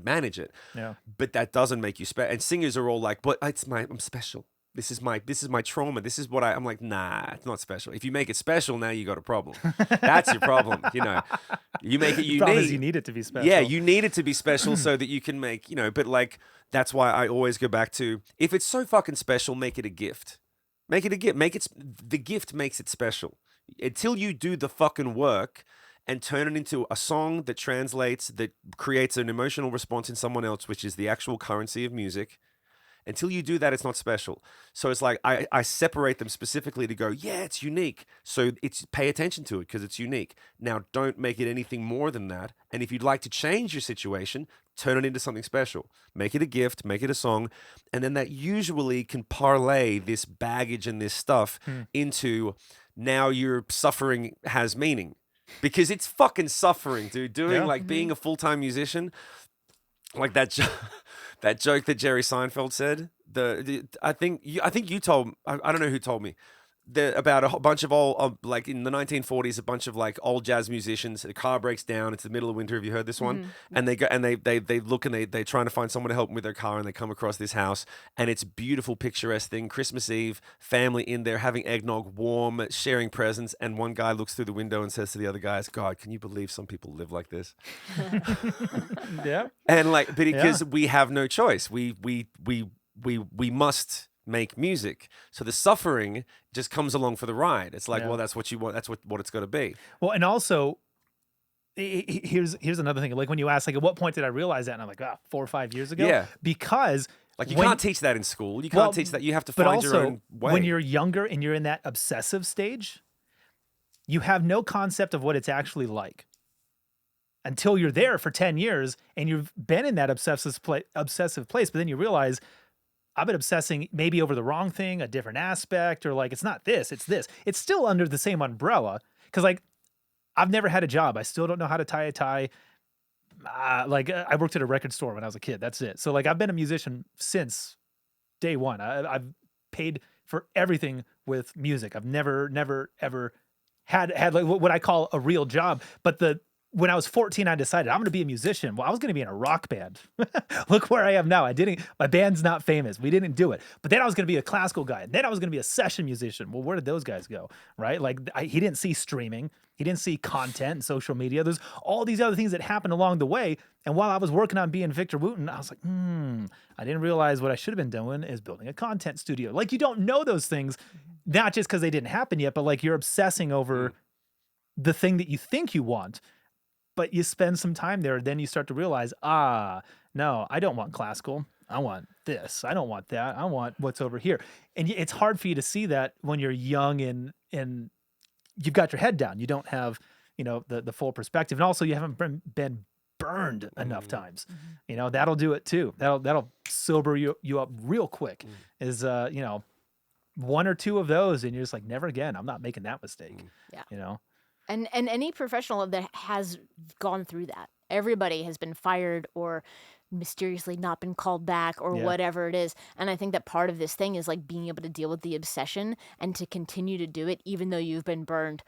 manage it. Yeah. But that doesn't make you special. And singers are all like, "But I'm special. This is my trauma. This is what I'm like." Nah, it's not special. If you make it special, now you got a problem. That's your problem. You know, you make it unique. The problem is you need it to be special. Yeah, you need it to be special so that you can make, But like, that's why I always go back to, if it's so fucking special, make it a gift. Make it a gift. The gift makes it special. Until you do the fucking work and turn it into a song that translates, that creates an emotional response in someone else, which is the actual currency of music. Until you do that, it's not special. So it's like I separate them specifically to go, yeah, it's unique. So pay attention to it because it's unique. Now, don't make it anything more than that. And if you'd like to change your situation, turn it into something special. Make it a gift, make it a song. And then that usually can parlay this baggage and this stuff into, now your suffering has meaning. because it's fucking suffering, dude. Doing Yeah. like being a full-time musician, like that that joke that Jerry Seinfeld said. I think you told, I don't know who told me. About a whole bunch of old like in the 1940s, a bunch of like old jazz musicians. The car breaks down. It's the middle of winter. Have you heard this one? And they go and they look and they're trying to find someone to help them with their car, and they come across this house, and it's beautiful, picturesque thing. Christmas Eve, family in there having eggnog, warm, sharing presents, and one guy looks through the window and says to the other guys, "God, can you believe some people live like this?" Yeah. And like, but because we have no choice, we must make music. So the suffering just comes along for the ride. It's like, well, that's what you want. That's what it's got to be. Well, and also, here's another thing. Like when you ask, like, at what point did I realize that? And I'm like, 4 or 5 years ago. Yeah. Because Like you can't teach that in school. You can't teach that. You have to but find your also, own way. when you're younger and you're in that obsessive stage, you have no concept of what it's actually like until you're there for 10 years and you've been in that obsessive place. But then you realize, I've been obsessing maybe over the wrong thing, a different aspect, or like, it's not this, it's this. It's still under the same umbrella. Cause like, I've never had a job. I still don't know how to tie a tie. I worked at a record store when I was a kid. That's it. So like, I've been a musician since day one. I've paid for everything with music. I've never ever had like what I call a real job. But when I was 14, I decided I'm going to be a musician. Well, I was going to be in a rock band. Look where I am now. My band's not famous. We didn't do it. But then I was going to be a classical guy. And then I was going to be a session musician. Well, where did those guys go? Right? Like he didn't see streaming. He didn't see content and social media. There's all these other things that happened along the way. And while I was working on being Victor Wooten, I was like, I didn't realize what I should have been doing is building a content studio. Like you don't know those things, not just because they didn't happen yet, but like you're obsessing over the thing that you think you want. But you spend some time there, then you start to realize, no, I don't want classical. I want this. I don't want that. I want what's over here. And it's hard for you to see that when you're young and you've got your head down. You don't have, the full perspective. And also you haven't been burned enough times. That'll do it too. That'll sober you up real quick is, one or two of those. And you're just like, never again. I'm not making that mistake. Yeah. And any professional that has gone through that, everybody has been fired or mysteriously not been called back or whatever it is. And I think that part of this thing is like being able to deal with the obsession and to continue to do it, even though you've been burned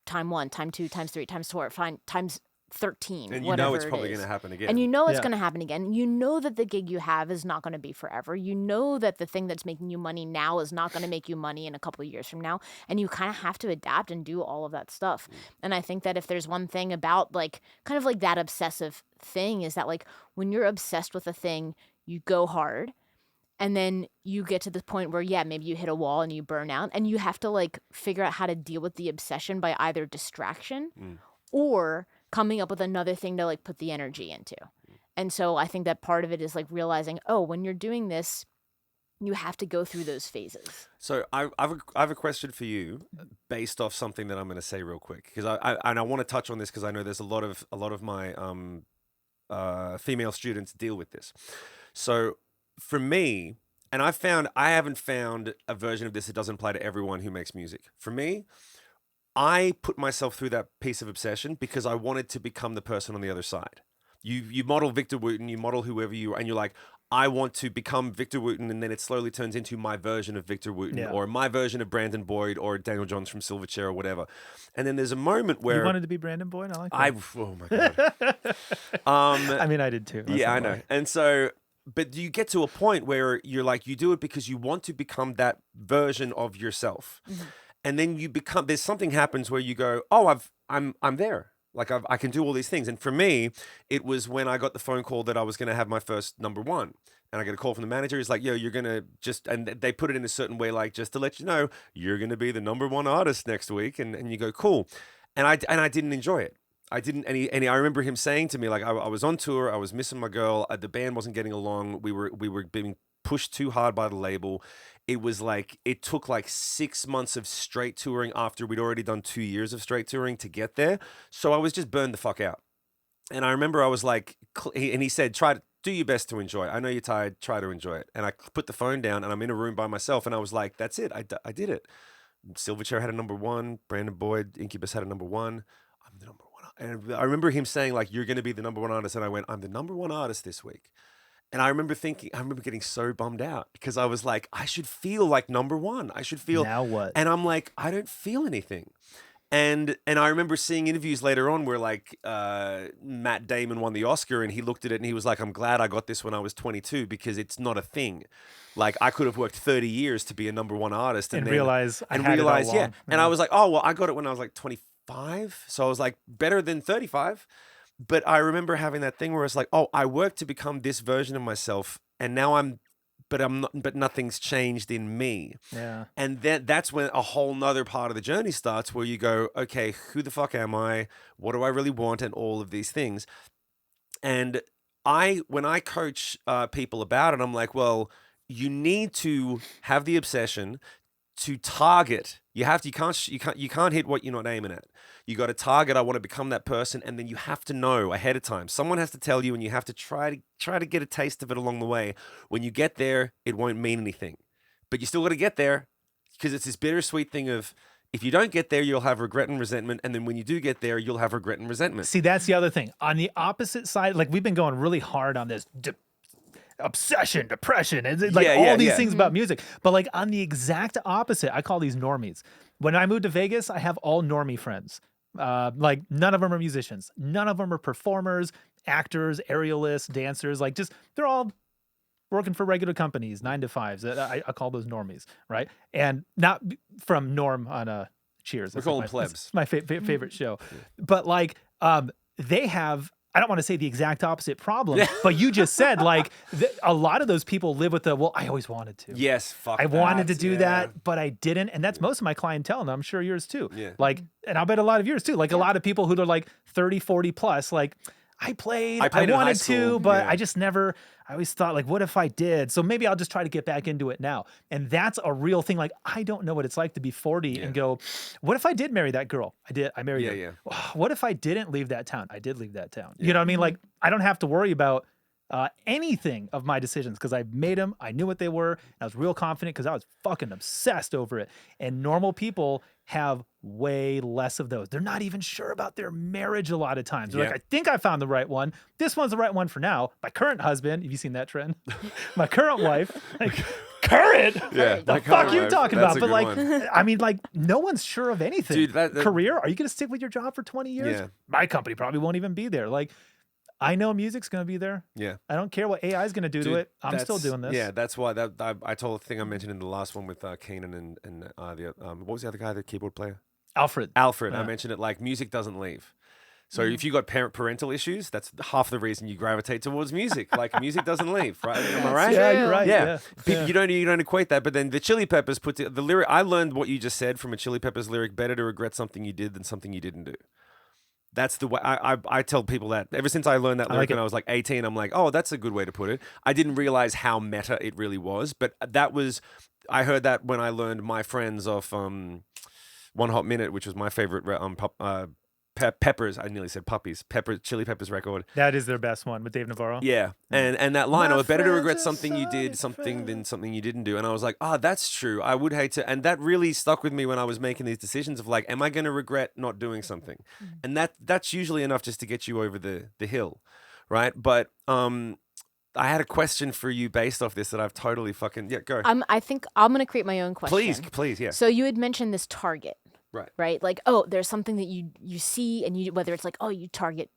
time 1, time 2, times 3, times 4, times 13, and whatever it's probably it is. going to happen again. And it's going to happen again. You know that the gig you have is not going to be forever. You know that the thing that's making you money now is not going to make you money in a couple of years from now. And you kind of have to adapt and do all of that stuff. And I think that if there's one thing about like kind of like that obsessive thing is that like when you're obsessed with a thing, you go hard. And then you get to the point where, maybe you hit a wall and you burn out. And you have to like figure out how to deal with the obsession by either distraction or coming up with another thing to like put the energy into. And so I think that part of it is like realizing, when you're doing this, you have to go through those phases. So I have a question for you based off something that I'm going to say real quick, because I want to touch on this because I know there's a lot of my female students deal with this. So for me, and I haven't found a version of this that doesn't apply to everyone who makes music. For me, I put myself through that piece of obsession because I wanted to become the person on the other side. You model Victor Wooten, you model whoever you are, and you're like, I want to become Victor Wooten, and then it slowly turns into my version of Victor Wooten, or my version of Brandon Boyd, or Daniel Johns from Silverchair, or whatever. And then there's a moment where you wanted to be Brandon Boyd. I like that. Oh my god. I mean, I did too. I know. And so, but you get to a point where you're like, you do it because you want to become that version of yourself. And then there's something happens where you go, I'm there. Like I can do all these things. And for me, it was when I got the phone call that I was going to have my first #1. And I get a call from the manager. He's like, yo, you're going to and they put it in a certain way, like, just to let you know, you're going to be the #1 artist next week. And you go, cool. And I didn't enjoy it. I didn't, and I remember him saying to me, like, I was on tour, I was missing my girl, the band wasn't getting along, we were being pushed too hard by the label. It was like, it took like 6 months of straight touring after we'd already done 2 years of straight touring to get there. So I was just burned the fuck out. And I remember I was like, and he said, try to do your best to enjoy it. I know you're tired, try to enjoy it. And I put the phone down and I'm in a room by myself and I was like, that's it, I did it. Silverchair had a #1, Brandon Boyd, Incubus had a #1. I'm I'm the number one. And I remember him saying, like, you're going to be the number one artist. And I went, I'm the number one artist this week. And I remember getting so bummed out because I was like, I should feel like number one. I should feel. Now what? And I'm like, I don't feel anything. And I remember seeing interviews later on where like Matt Damon won the Oscar and he looked at it and he was like, I'm glad I got this when I was 22 because it's not a thing. Like I could have worked 30 years to be a number one artist and realize and I had realize, it all yeah. along. And I was like, oh, well, I got it when I was like 25. So I was like better than 35. But I remember having that thing where it's like, oh, I worked to become this version of myself and now I'm not, but nothing's changed in me. Yeah. And then that's when a whole nother part of the journey starts where you go, okay, who the fuck am I? What do I really want? And all of these things. And when I coach people about it, I'm like, well, you need to have the obsession to target. You can't hit what you're not aiming at. You got to target, I want to become that person, and then you have to know ahead of time. Someone has to tell you, and you have to try to get a taste of it along the way. When you get there, it won't mean anything. But you still got to get there because it's this bittersweet thing of if you don't get there, you'll have regret and resentment, and then when you do get there, you'll have regret and resentment. See, that's the other thing. On the opposite side, like we've been going really hard on this obsession, depression, and like all these things about music. But like on the exact opposite, I call these normies. When I moved to Vegas, I have all normie friends. Like none of them are musicians. None of them are performers, actors, aerialists, dancers. Like just, they're all working for regular companies, 9 to 5s. I call those normies, right? And not from Norm on Cheers. We call them plebs. It's my favorite show. But like, they have, I don't want to say the exact opposite problem, but you just said like a lot of those people live with well, I always wanted to. Yes, fuck I wanted to that, do that, but I didn't. And that's most of my clientele, and I'm sure yours too. Yeah. Like, and I'll bet a lot of yours too. Like a lot of people who are like 30, 40 plus, like I wanted in high to, school, but yeah. I just never, I always thought like, what if I did? So maybe I'll just try to get back into it now. And that's a real thing. Like, I don't know what it's like to be 40 and go, what if I did marry that girl? I married her. Yeah. What if I didn't leave that town? I did leave that town. You know what I mean? Like, I don't have to worry about anything of my decisions because I made them. I knew what they were. And I was real confident because I was fucking obsessed over it. And normal people have way less of those. They're not even sure about their marriage a lot of times. They're like, I think I found the right one. This one's the right one for now. My current husband, have you seen that trend? My current wife, like, current? Yeah. The fuck you talking That's about? a But good like, one. I mean, like, no one's sure of anything. Dude, that- Career? Are you going to stick with your job for 20 years? Yeah. My company probably won't even be there. Like, I know music's going to be there. Yeah. I don't care what AI is going to do to Dude, it. I'm still that's- doing this. Yeah, that's why I told the thing I mentioned in the last one with Keenan and the what was the other guy, the keyboard player? Alfred. Alfred. I Yeah. mentioned it like music doesn't leave. So if you got parental issues, that's half the reason you gravitate towards music. Like music doesn't leave, right? Am I right? Yeah, you're right. Yeah. Yeah. You don't equate that, but then the Chili Peppers the lyric. I learned what you just said from a Chili Peppers lyric: "Better to regret something you did than something you didn't do." That's the way I tell people that. Ever since I learned that lyric when I was like 18, I'm like, oh, that's a good way to put it. I didn't realize how meta it really was, but I heard that when I learned My Friends off One Hot Minute, which was my favorite Peppers. I nearly said Puppies. Chili Peppers record. That is their best one with Dave Navarro. Yeah, and that line, My "Oh, better to friends regret are something you did, sorry something than friends." something you didn't do." And I was like, "Oh, that's true. I would hate to." And that really stuck with me when I was making these decisions of like, "Am I going to regret not doing something?" And that's usually enough just to get you over the hill, right? But I had a question for you based off this that I've totally fucking go. I think I'm gonna create my own question. Please, yeah. So you had mentioned this target. Right. Like, oh, there's something that you see and whether it's like, oh, you target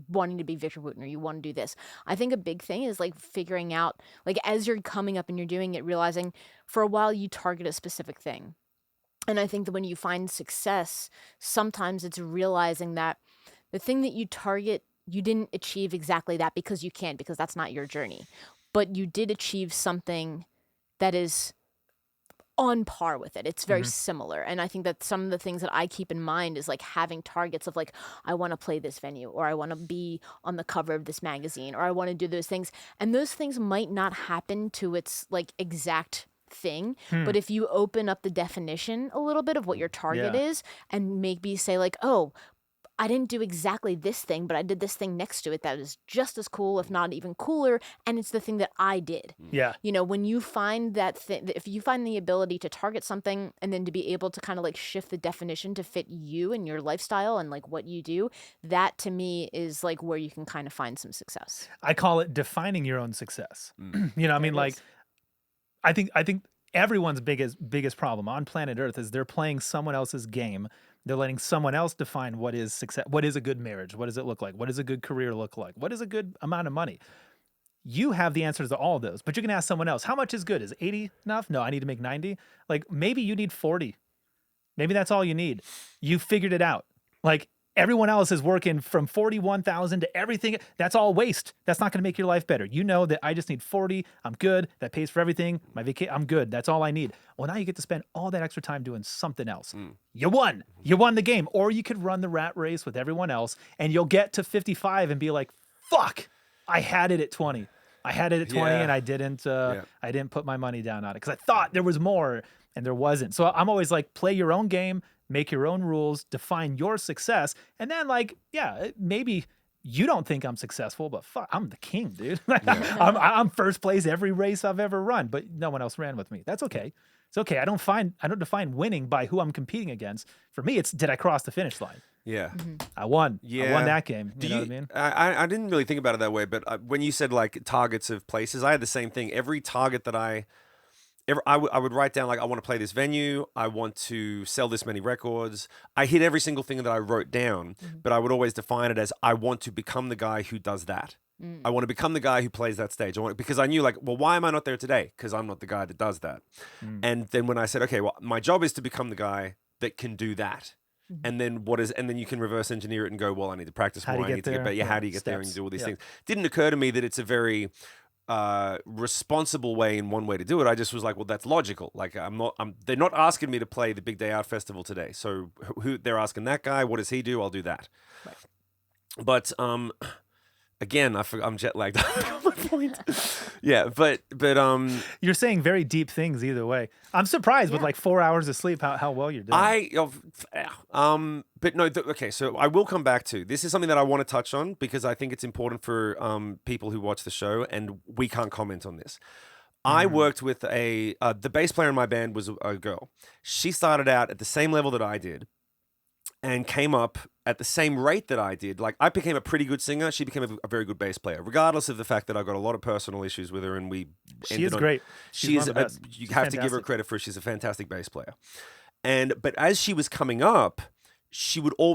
wanting to be Victor Wooten or you want to do this. I think a big thing is like figuring out, like as you're coming up and you're doing it, realizing for a while you target a specific thing. And I think that when you find success, sometimes it's realizing that the thing that you target, you didn't achieve exactly that because you can't, because that's not your journey. But you did achieve something that is on par with it. It's very similar. And I think that some of the things that I keep in mind is like having targets of like, I want to play this venue, or I want to be on the cover of this magazine, or I want to do those things. And those things might not happen to its like exact thing, but if you open up the definition a little bit of what your target is and maybe say like, oh, I didn't do exactly this thing, but I did this thing next to it that is just as cool, if not even cooler, and it's the thing that I did. Yeah. You know, when you find that thing, if you find the ability to target something and then to be able to kind of like shift the definition to fit you and your lifestyle and like what you do, that to me is like where you can kind of find some success. I call it defining your own success. You know, I There mean, it like, is. I think everyone's biggest problem on planet Earth is they're playing someone else's game. They're letting someone else define what is success. What is a good marriage? What does it look like? What does a good career look like? What is a good amount of money? You have the answers to all of those, but you can ask someone else, how much is good? Is 80 enough? No, I need to make 90. Like maybe you need 40. Maybe that's all you need. You figured it out. Like everyone else is working from 41,000 to everything. That's all waste. That's not going to make your life better. You know that I just need 40. I'm good. That pays for everything. My vacation, I'm good. That's all I need. Well, now you get to spend all that extra time doing something else. You won. You won the game. Or you could run the rat race with everyone else and you'll get to 55 and be like, fuck, I had it at 20. I had it at 20 Yeah. and I didn't put my money down on it because I thought there was more and there wasn't. So I'm always like, play your own game, make your own rules, define your success. And then like, yeah, maybe you don't think I'm successful, but fuck, I'm the king, dude. I'm first place every race I've ever run, but no one else ran with me. That's okay. It's okay. I don't define winning by who I'm competing against. For me, it's did I cross the finish line? Yeah. I won. I Yeah. won that game. Do You know what I mean? I didn't really think about it that way, but when you said like targets of places, I had the same thing. Every target that I would write down, like, I want to play this venue. I want to sell this many records. I hit every single thing that I wrote down, but I would always define it as I want to become the guy who does that. I want to become the guy who plays that stage. Because I knew like, well, why am I not there today? Because I'm not the guy that does that. And then when I said, okay, well, my job is to become the guy that can do that. And then and then you can reverse engineer it and go, well, I need to practice How do more. you I get need to get there? better. Yeah, Yeah, how do you get there and steps. do all these Yeah. things? Didn't occur to me that it's a very responsible way in one way to do it. I just was like, well, that's logical. Like they're not asking me to play the Big Day Out Festival today. So who they're asking that guy, what does he do? I'll do that. Right. But again, I'm jet lagged. I forgot my point. Yeah, but You're saying very deep things either way. I'm surprised with like 4 hours of sleep how well you're doing. but no, okay. So I will come back to this. Is something that I want to touch on because I think it's important for people who watch the show, and we can't comment on this. I worked with the bass player in my band was a girl. She started out at the same level that I did, and came up at the same rate that I did. Like I became a pretty good singer. She became a very good bass player, regardless of the fact that I got a lot of personal issues with her, and we. She is great. She's one of the best. you She's have to give her fantastic. credit for. She's a fantastic bass player, but as she was coming up,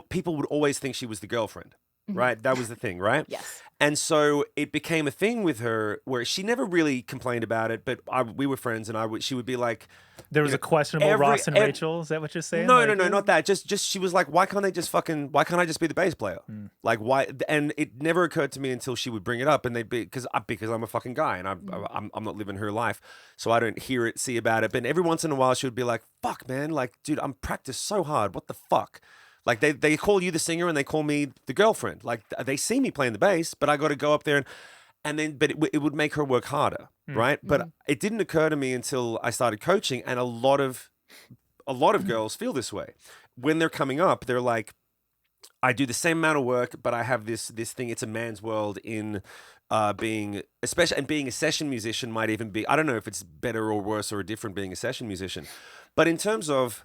people would always think she was the girlfriend. Right, that was the thing, right? Yes. And so it became a thing with her where she never really complained about it, but we were friends, and she would be like, There was you a know, questionable Ross and Rachel. Is that what you're saying? No, Like, no, not that. Just she was like, why can't I just be the bass player? Like why? And it never occurred to me until she would bring it up, and they'd be because I'm a fucking guy, and I'm not living her life, so I don't hear it, see about it. But every once in a while, she would be like, fuck, man, like, dude, I'm practiced so hard. What the fuck? Like they call you the singer and they call me the girlfriend. Like they see me playing the bass, but I got to go up there but it would make her work harder, right? But it didn't occur to me until I started coaching, and a lot of girls feel this way when they're coming up. They're like, I do the same amount of work, but I have this thing. It's a man's world in being, especially, and being a session musician might even be. I don't know if it's better or worse or different being a session musician, but in terms of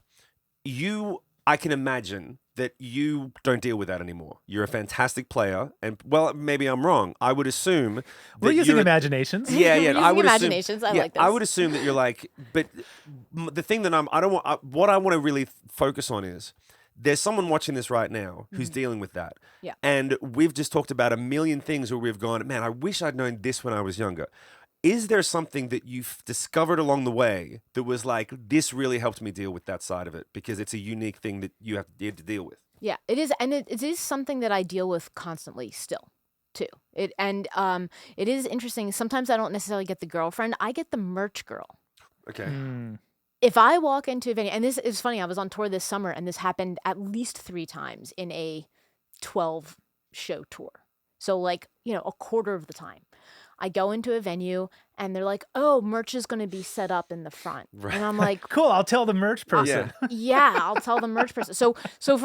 you, I can imagine that you don't deal with that anymore. You're a fantastic player, and well, maybe I'm wrong. I would assume that We're using you're- imaginations. Yeah, yeah. We're I using would imaginations. I assume, like this. I would assume that you're like, but the thing that what I want to really focus on is there's someone watching this right now who's dealing with that. Yeah. And we've just talked about a million things where we've gone, man, I wish I'd known this when I was younger. Is there something that you've discovered along the way that was like, this really helped me deal with that side of it because it's a unique thing that you have to deal with? Yeah, it is, and it is something that I deal with constantly still, too. It is interesting. Sometimes I don't necessarily get the girlfriend; I get the merch girl. Okay. If I walk into a venue, and this is funny, I was on tour this summer, and this happened at least 3 times in a 12-show tour. So, like, a quarter of the time. I go into a venue and they're like, oh, merch is going to be set up in the front. And I'm like, Cool, I'll tell the merch person. yeah, I'll tell the merch person. So so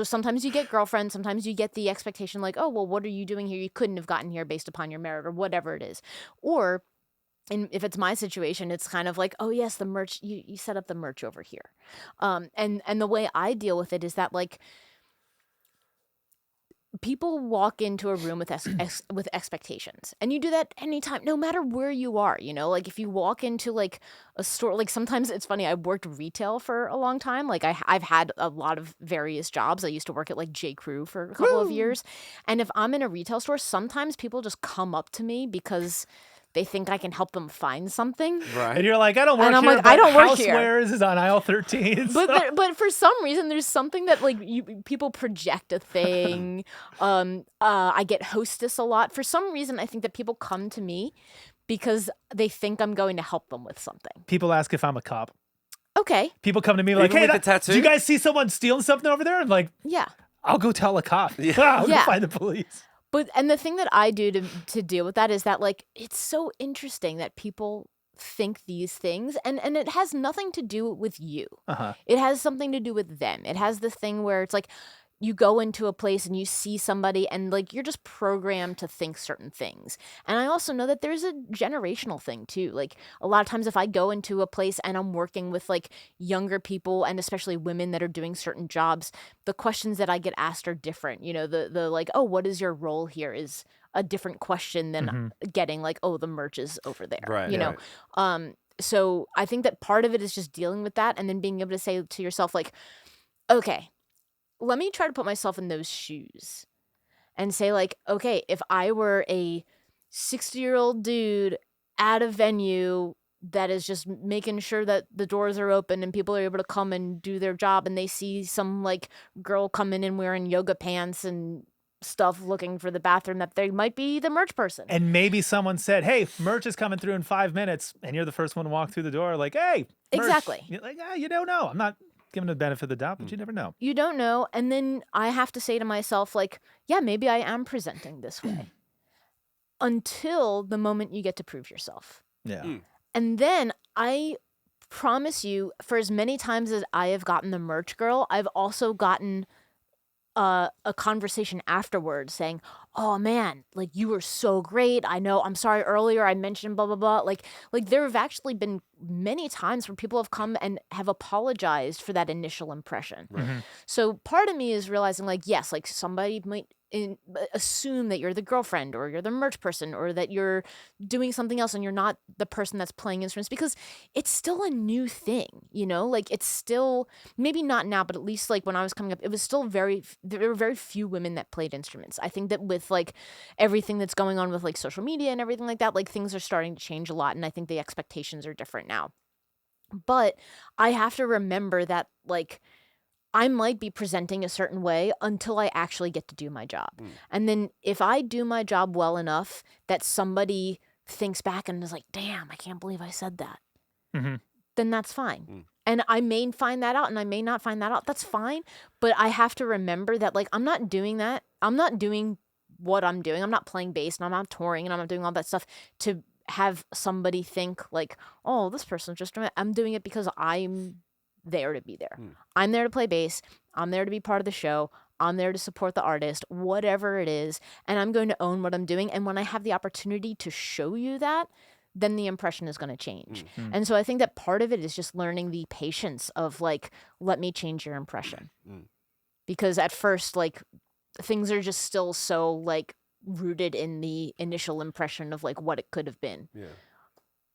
sometimes you get girlfriends, sometimes you get the expectation like, oh, well, what are you doing here? You couldn't have gotten here based upon your merit or whatever it is. Or and if it's my situation, it's kind of like, oh yes, the merch, you set up the merch over here. And the way I deal with it is that like people walk into a room with with expectations, and you do that anytime, no matter where you are. Like if you walk into like a store, like sometimes it's funny. I worked retail for a long time. Like I've had a lot of various jobs. I used to work at like J. Crew for a couple of years, and if I'm in a retail store, sometimes people just come up to me because they think I can help them find something. Right. And you're like, I don't work And I'm here, like, but I don't work here. Housewares is on aisle 13. But for some reason, there's something that like people project a thing. I get hostess a lot. For some reason, I think that people come to me because they think I'm going to help them with something. People ask if I'm a cop. Okay. People come to me like, Even hey, with the tattoo? do you guys see someone stealing something over there? I'm like, Yeah. I'll go tell a cop. Yeah. I'll go Yeah. find the police. And the thing that I do to deal with that is that like it's so interesting that people think these things, and it has nothing to do with you. Uh-huh. It has something to do with them. It has this thing where it's like you go into a place and you see somebody and like you're just programmed to think certain things. And I also know that there's a generational thing too. Like a lot of times if I go into a place and I'm working with like younger people and especially women that are doing certain jobs, the questions that I get asked are different. The like, oh, what is your role here is a different question than getting like, oh, the merch is over there. Right, Know. So I think that part of it is just dealing with that and then being able to say to yourself like, okay, let me try to put myself in those shoes and say like, okay, if I were a 60-year-old dude at a venue that is just making sure that the doors are open and people are able to come and do their job and they see some like girl coming in wearing yoga pants and stuff looking for the bathroom, that they might be the merch person. And maybe someone said, hey, merch is coming through in 5 minutes. And you're the first one to walk through the door like, hey, merch. Exactly. You're like, you don't know. I'm not giving the benefit of the doubt, but you never know. You don't know. And then I have to say to myself, like, yeah, maybe I am presenting this way until the moment you get to prove yourself. Yeah. And then I promise you, for as many times as I have gotten the merch girl, I've also gotten a conversation afterwards saying, oh man, like you were so great. I know, I'm sorry earlier I mentioned blah, blah, blah. Like there have actually been many times where people have come and have apologized for that initial impression. So part of me is realizing like, yes, like somebody might assume that you're the girlfriend or you're the merch person or that you're doing something else and you're not the person that's playing instruments, because it's still a new thing, like it's still, maybe not now, but at least like when I was coming up, it was still there were very few women that played instruments. I think that with like everything that's going on with like social media and everything like that, like things are starting to change a lot. And I think the expectations are different now, but I have to remember that like I might be presenting a certain way until I actually get to do my job. And then if I do my job well enough that somebody thinks back and is like, damn, I can't believe I said that, then that's fine. And I may find that out and I may not find that out. That's fine. But I have to remember that like, I'm not doing that. I'm not doing what I'm doing. I'm not playing bass and I'm not touring and I'm not doing all that stuff to have somebody think like, oh, this person's just doing it. I'm doing it because I'm there to be there. I'm there to play bass. I'm there to be part of the show. I'm there to support the artist, whatever it is. And I'm going to own what I'm doing. And when I have the opportunity to show you that, then the impression is going to change. And so I think that part of it is just learning the patience of like, let me change your impression. Because at first, like, things are just still so like rooted in the initial impression of like what it could have been. Yeah.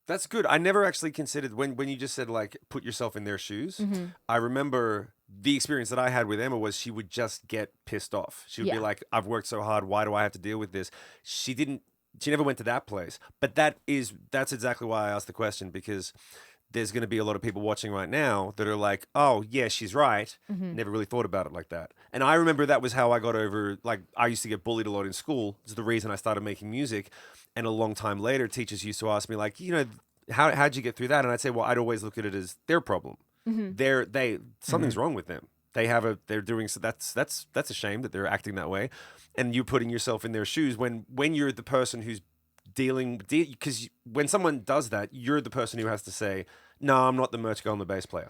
That's good. I never actually considered when you just said like put yourself in their shoes. I remember the experience that I had with Emma was she would just get pissed off. She would be like, I've worked so hard. Why do I have to deal with this? She never went to that place. But that's exactly why I asked the question, because there's going to be a lot of people watching right now that are like, oh, yeah, she's right. Never really thought about it like that. And I remember that was how I got over, like, I used to get bullied a lot in school. It's the reason I started making music. And a long time later, teachers used to ask me, like, how'd you get through that? And I'd say, well, I'd always look at it as their problem. Something's wrong with them. They're doing, so that's a shame that they're acting that way. And you're putting yourself in their shoes when you're the person who's because when someone does that, you're the person who has to say, no, I'm not the merch girl and the bass player.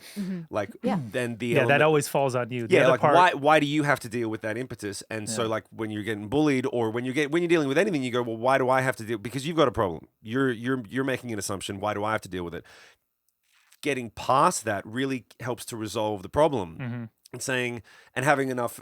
Like, Yeah. then the Yeah, element, that always falls on you. The yeah, other like part, why do you have to deal with that impetus? And so like when you're getting bullied or when you're dealing with anything, you go, well, why do I have to deal? Because you've got a problem. You're making an assumption. Why do I have to deal with it? Getting past that really helps to resolve the problem. And saying and having enough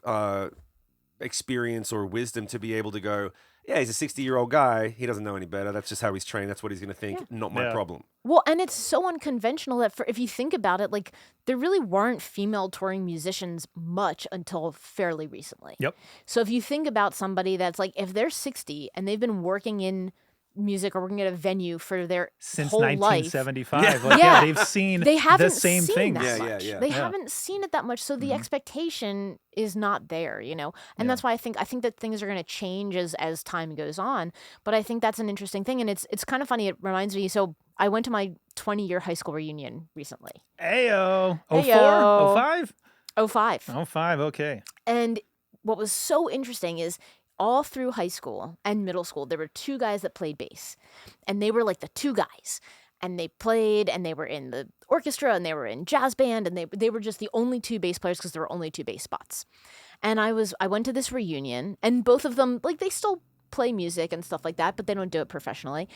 experience or wisdom to be able to go, yeah, he's a 60-year-old guy. He doesn't know any better. That's just how he's trained. That's what he's going to think. Not my problem. Well, and it's so unconventional that if you think about it, like there really weren't female touring musicians much until fairly recently. Yep. So if you think about somebody that's like, if they're 60 and they've been working in music or working at a venue for their since whole life. 1975. Like, yeah, they've seen They haven't the same seen things. that much. They haven't seen it that much, so the expectation is not there, you know? And that's why I think that things are going to change as time goes on, but I think that's an interesting thing, and it's kind of funny. It reminds me, so I went to my 20-year high school reunion recently. Ayo. 04? Ayo. 05? 05. 05, okay. And what was so interesting is all through high school and middle school, there were two guys that played bass. And they were like the two guys. And they played, and they were in the orchestra, and they were in jazz band, and they were just the only two bass players because there were only two bass spots. And I went to this reunion, and both of them, like, they still play music and stuff like that, but they don't do it professionally.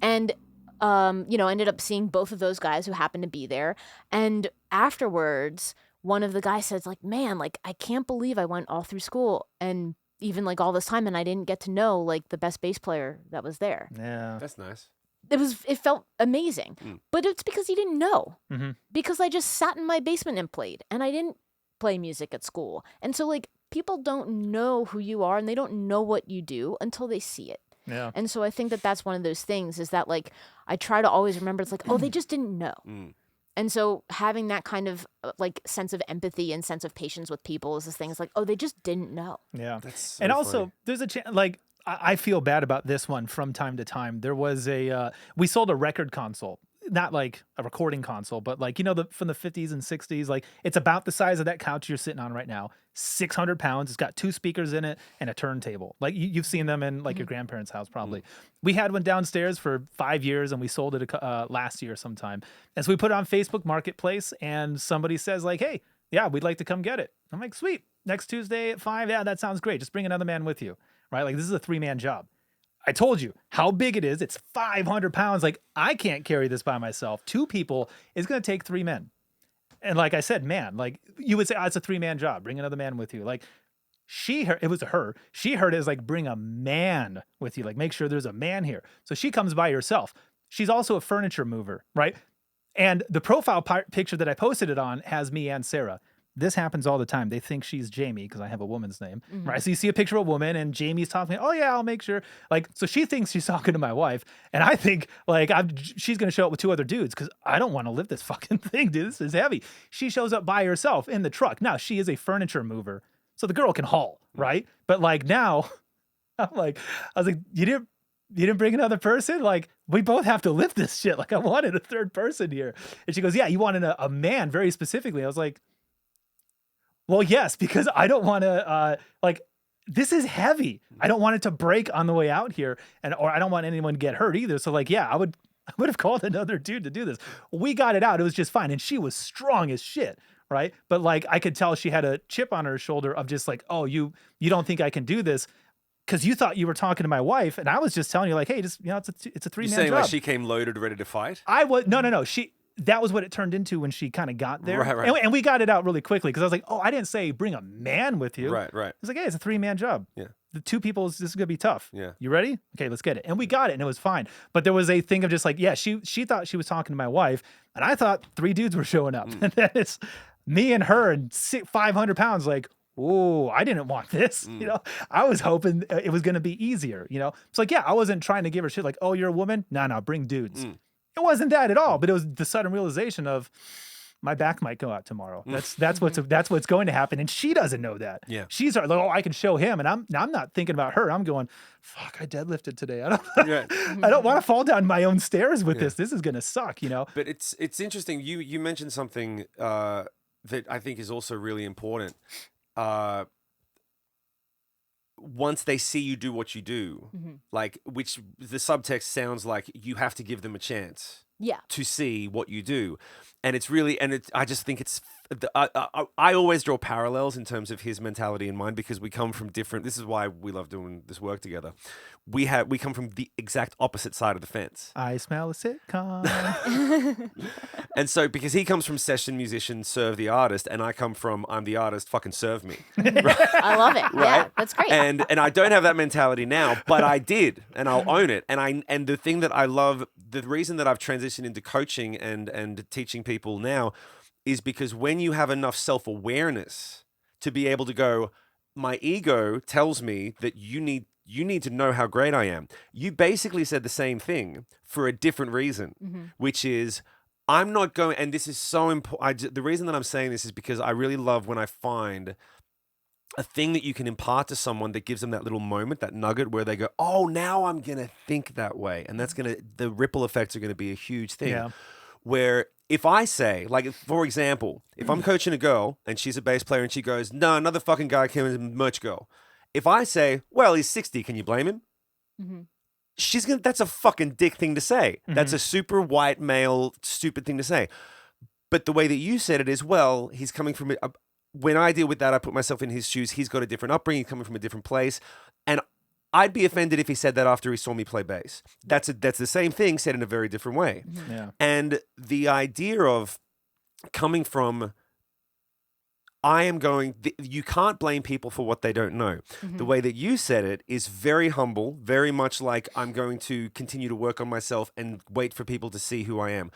And ended up seeing both of those guys who happened to be there. And afterwards, one of the guys says, like, man, like, I can't believe I went all through school and even like all this time and I didn't get to know like the best bass player that was there. Yeah. That's nice. It felt amazing. But it's because he didn't know. Because I just sat in my basement and played, and I didn't play music at school. And so like people don't know who you are and they don't know what you do until they see it. Yeah. And so I think that that's one of those things is that like I try to always remember it's like, oh, they just didn't know. And so having that kind of like sense of empathy and sense of patience with people is this thing. It's like, oh, they just didn't know. Yeah. That's so and also funny. there's a chance, like, I feel bad about this one from time to time. There was we sold a record console, not like a recording console, but like, from the 50s and 60s, like it's about the size of that couch you're sitting on right now, 600 pounds. It's got 2 speakers in it and a turntable. Like you've seen them in like your grandparents' house, probably. We had one downstairs for 5 years and we sold it last year sometime. And so we put it on Facebook Marketplace and somebody says like, hey, yeah, we'd like to come get it. I'm like, sweet. Next Tuesday at 5. Yeah, that sounds great. Just bring another man with you. Right? Like this is a 3-man job. I told you how big it is. It's 500 pounds. Like I can't carry this by myself. 2 people is going to take 3 men. And like I said, man, like you would say, oh, it's a 3-man job. Bring another man with you. Like it was her. She heard it as like, bring a man with you. Like make sure there's a man here. So she comes by herself. She's also a furniture mover, right? And the profile picture that I posted it on has me and Sarah. This happens all the time. They think she's Jayme because I have a woman's name, right? So you see a picture of a woman and Jamie's talking, oh yeah, I'll make sure. Like, so she thinks she's talking to my wife. And I think like she's going to show up with 2 other dudes because I don't want to lift this fucking thing, dude. This is heavy. She shows up by herself in the truck. Now she is a furniture mover. So the girl can haul, right? But like now, I was like, you didn't bring another person? Like, we both have to lift this shit. Like, I wanted a 3rd person here. And she goes, yeah, you wanted a man very specifically. I was like, well, yes, because I don't want to, this is heavy. I don't want it to break on the way out here, or I don't want anyone to get hurt either. So, like, yeah, I would have called another dude to do this. We got it out. It was just fine. And she was strong as shit, right? But, like, I could tell she had a chip on her shoulder of just like, oh, you don't think I can do this because you thought you were talking to my wife. And I was just telling you, like, hey, just, it's a 3-man You're saying job. like she came loaded, ready to fight? No. That was what it turned into when she kind of got there. Right. And we got it out really quickly because I was like, oh, I didn't say bring a man with you. Right. I was like, hey, it's a 3-man job. Yeah. The 2 people, this is going to be tough. Yeah. You ready? Okay, let's get it. And we got it and it was fine. But there was a thing of just like, yeah, she thought she was talking to my wife and I thought 3 dudes were showing up. And then it's me and her and 500 pounds like, oh, I didn't want this. I was hoping it was going to be easier, It's like, yeah, I wasn't trying to give her shit like, oh, you're a woman? No, bring dudes. It wasn't that at all, but it was the sudden realization of my back might go out tomorrow. That's what's going to happen, and she doesn't know that. Yeah, she's like, oh, I can show him, and I'm not thinking about her. I'm going, fuck, I deadlifted today. I don't want to fall down my own stairs with this. This is gonna suck, But it's interesting. You mentioned something that I think is also really important. once they see you do what you do, like, which the subtext sounds like you have to give them a chance Yeah. to see what you do. And it's really, I just think it's, I always draw parallels in terms of his mentality and mine, because we come from different, this is why we love doing this work together. We come from the exact opposite side of the fence. I smell a sitcom. And so, because he comes from session musician, serve the artist, and I come from, I'm the artist, fucking serve me. I love it. Yeah, that's great. And I don't have that mentality now, but I did, and I'll own it. And the thing that I love, the reason that I've transitioned into coaching and teaching people now is because when you have enough self-awareness to be able to go, my ego tells me that you need to know how great I am. You basically said the same thing for a different reason, which is, I'm not going, and this is so important. The reason that I'm saying this is because I really love when I find a thing that you can impart to someone that gives them that little moment, that nugget where they go, oh, now I'm going to think that way. And that's the ripple effects are going to be a huge thing. Yeah. Where if I say, like, for example, if I'm coaching a girl and she's a bass player and she goes, no, another fucking guy came in, merch girl. If I say, well, he's 60, can you blame him? That's a fucking dick thing to say. That's a super white male, stupid thing to say. But the way that you said it is, well, he's coming from when I deal with that, I put myself in his shoes. He's got a different upbringing, coming from a different place. And I'd be offended if he said that after he saw me play bass. That's the same thing said in a very different way. Yeah. And the idea of coming from, you can't blame people for what they don't know. The way that you said it is very humble, very much like, I'm going to continue to work on myself and wait for people to see who I am.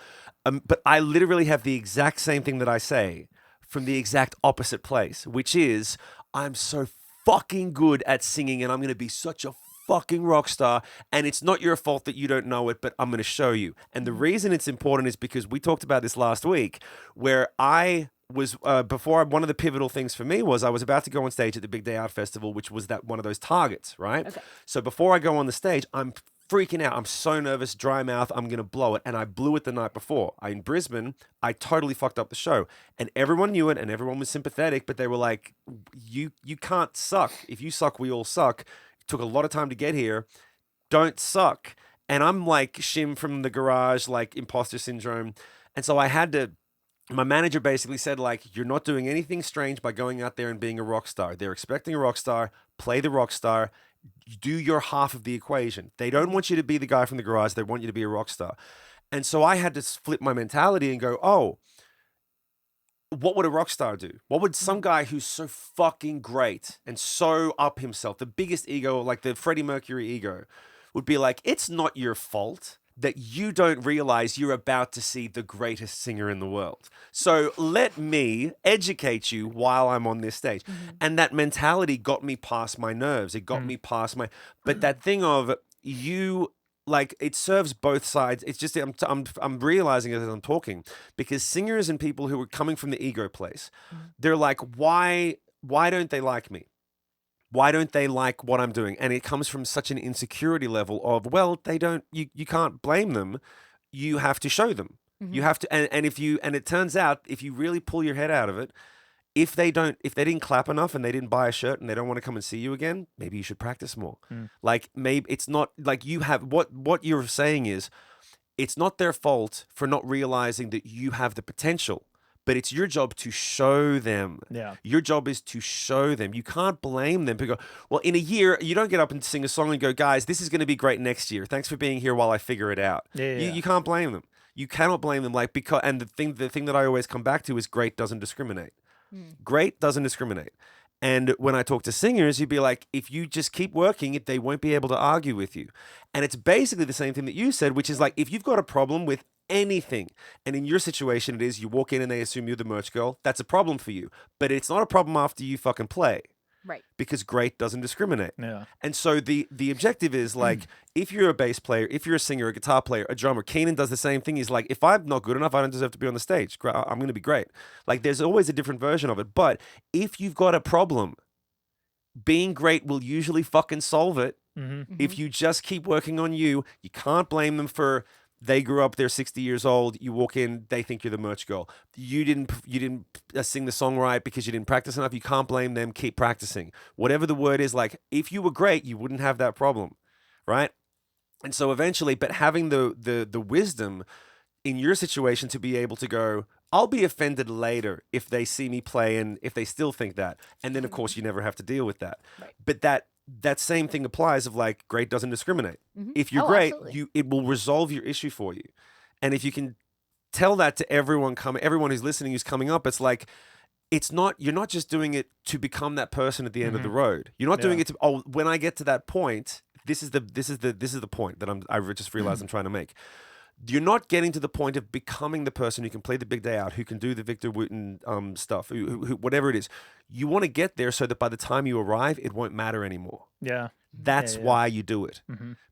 But I literally have the exact same thing that I say from the exact opposite place, which is, I'm so fucking good at singing and I'm going to be such a fucking rock star, and it's not your fault that you don't know it, but I'm going to show you. And the reason it's important is because we talked about this last week, where I was one of the pivotal things for me was I was about to go on stage at the Big Day Art Festival, which was that one of those targets, right? Okay. So before I go on the stage, I'm freaking out. I'm so nervous, dry mouth. I'm going to blow it. And I blew it the night before. In Brisbane, I totally fucked up the show. And everyone knew it and everyone was sympathetic, but they were like, you can't suck. If you suck, we all suck. It took a lot of time to get here. Don't suck. And I'm like Shim from the garage, like imposter syndrome. And so my manager basically said, like, you're not doing anything strange by going out there and being a rock star. They're expecting a rock star. Play the rock star. Do your half of the equation. They don't want you to be the guy from the garage. They want you to be a rock star. And so I had to flip my mentality and go, oh, what would a rock star do? What would some guy who's so fucking great and so up himself, the biggest ego, like the Freddie Mercury ego, would be like, it's not your fault that you don't realize you're about to see the greatest singer in the world. So let me educate you while I'm on this stage. And that mentality got me past my nerves. It got me past but that thing of like, it serves both sides. It's just, I'm realizing it as I'm talking, because singers and people who are coming from the ego place, they're like, why don't they like me? Why don't they like what I'm doing? And it comes from such an insecurity level of, well, they don't, you can't blame them. You have to show them. You have to, and it turns out, if you really pull your head out of it, if they didn't clap enough and they didn't buy a shirt and they don't want to come and see you again, maybe you should practice more. Like, maybe it's not like you have, what you're saying is, it's not their fault for not realizing that you have the potential. But it's your job to show them. Yeah. Your job is to show them. You can't blame them. People go, well, in a year, you don't get up and sing a song and go, guys, this is going to be great next year. Thanks for being here while I figure it out. You can't blame them. You cannot blame them. Like, because, and the thing that I always come back to is great doesn't discriminate. Great doesn't discriminate. And when I talk to singers, you'd be like, if you just keep working it, they won't be able to argue with you. And it's basically the same thing that you said, which is like, if you've got a problem with anything, and in your situation it is you walk in and they assume you're the merch girl, that's a problem for you. But it's not a problem after you fucking play. Right. Because great doesn't discriminate. Yeah. And so the objective is like, if you're a bass player, if you're a singer, a guitar player, a drummer, Keenan does the same thing. He's like, if I'm not good enough, I don't deserve to be on the stage. I'm going to be great. Like, there's always a different version of it. But if you've got a problem, being great will usually fucking solve it. If you just keep working on you. You can't blame them for They grew up, they're 60 years old. You walk in, they think you're the merch girl. You didn't sing the song right because you didn't practice enough. You can't blame them. Keep practicing. Whatever the word is, like, if you were great, you wouldn't have that problem, right? And so eventually, but having the wisdom in your situation to be able to go, I'll be offended later if they see me play and if they still think that. And then, of course, you never have to deal with that. Right. But that same thing applies of like, great doesn't discriminate. If you're Oh, great, absolutely. it will resolve your issue for you. And if you can tell that to everyone who's listening, who's coming up, it's like, you're not just doing it to become that person at the end of the road. You're not doing it to, when I get to that point, this is the point that I just realized I'm trying to make. You're not getting to the point of becoming the person who can play the big day out, who can do the Victor Wooten stuff, who whatever it is. You want to get there so that by the time you arrive, it won't matter anymore. Yeah. That's why you do it.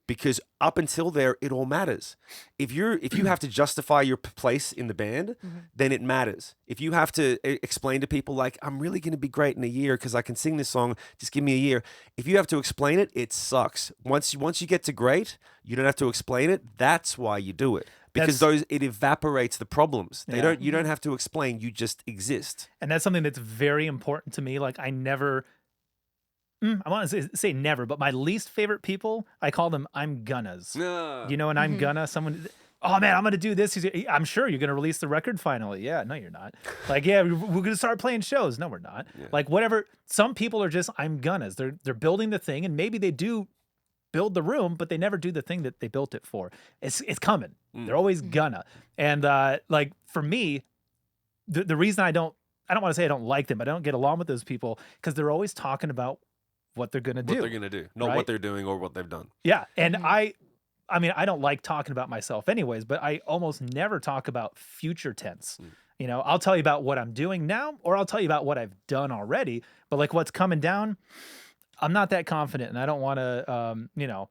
Because up until there, it all matters. If you have to justify your place in the band, then it matters. If you have to explain to people like, I'm really going to be great in a year because I can sing this song, just give me a year. If you have to explain it, it sucks. Once you get to great, you don't have to explain it. That's why you do it. Because it evaporates the problems. You don't have to explain, you just exist. And that's something that's very important to me. Like I never I want to say never, but my least favorite people, I call them I'm gonnas. You know, and I'm gonna, someone, oh man, I'm gonna do this. I'm sure you're gonna release the record finally. Yeah, no, you're not. Like, yeah, we're gonna start playing shows. No, we're not. Like, whatever. Some people are just I'm gonnas. They're building the thing, and maybe they do build the room, but they never do the thing that they built it for. It's coming. They're always gonna. And like for me, the reason I don't want to say I don't like them, but I don't get along with those people because they're always talking about what they're gonna do. What they're gonna do, not what they're doing or what they've done. Yeah, and I mean, I don't like talking about myself anyways, but I almost never talk about future tense. You know, I'll tell you about what I'm doing now, or I'll tell you about what I've done already. But like what's coming down, I'm not that confident, and I don't want to, you know,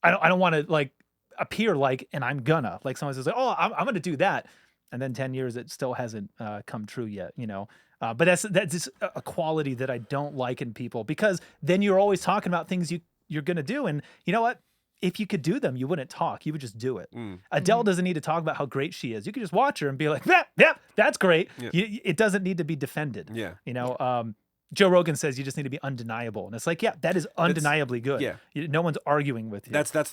I don't want to like appear like, and I'm gonna like someone says like, oh, I'm gonna do that, and then 10 years it still hasn't come true yet. You know. But that's just a quality that I don't like in people because then you're always talking about things you're going to do. And you know what? If you could do them, you wouldn't talk. You would just do it. Adele doesn't need to talk about how great she is. You can just watch her and be like, yeah, that's great. Yeah. It doesn't need to be defended. Yeah. You know, Joe Rogan says you just need to be undeniable. And it's like, yeah, that is undeniably good. Yeah. No one's arguing with you. That's I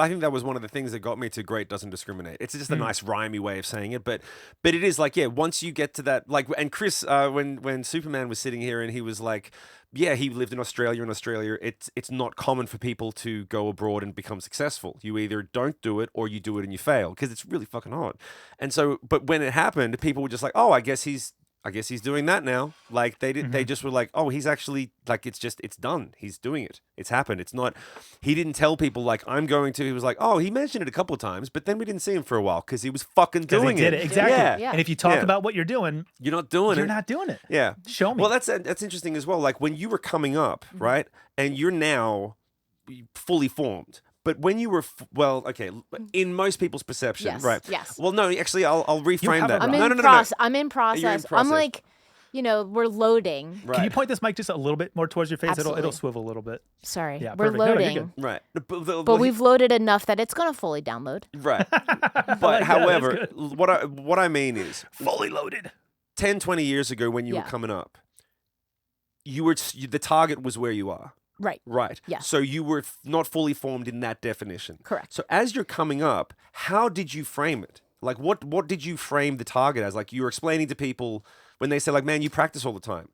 think that was one of the things that got me to great doesn't discriminate. It's just a nice rhymey way of saying it, but it is like, yeah, once you get to that, like, and Chris, when Superman was sitting here and he was like, yeah, he lived in Australia. In Australia, it's not common for people to go abroad and become successful. You either don't do it or you do it and you fail because it's really fucking hard. And so, but when it happened, people were just like, oh, I guess he's doing that now. Like they just were like, oh, he's actually like, it's done. He's doing it. It's happened. It's not, he didn't tell people like, I'm going to, he was like, oh, he mentioned it a couple of times, but then we didn't see him for a while because he was fucking doing he did it. Exactly. Yeah. And if you talk about what you're doing, you're not doing you're not doing it. Yeah. Show me. Well, that's interesting as well. Like when you were coming up, right? And you're now fully formed. But when you were, in most people's perception, Yes, right? yes. Well, no, actually, I'll reframe have that. a I'm No, in No. I'm in process. I'm like, you know, we're loading. Right. Can you point this mic just a little bit more towards your face? Absolutely. It'll swivel a little bit. Sorry, Yeah, we're perfect. No, you're loading. good. Right. But we've loaded enough that it's gonna fully download. Right. But like that, however, that's what I mean is Fully loaded. 10, 20 years ago when you were coming up, the target was where you are. Right. Right. Yeah. So you were not fully formed in that definition. Correct. So as you're coming up, how did you frame it? Like what did you frame the target as? Like you were explaining to people when they say like, man, you practice all the time.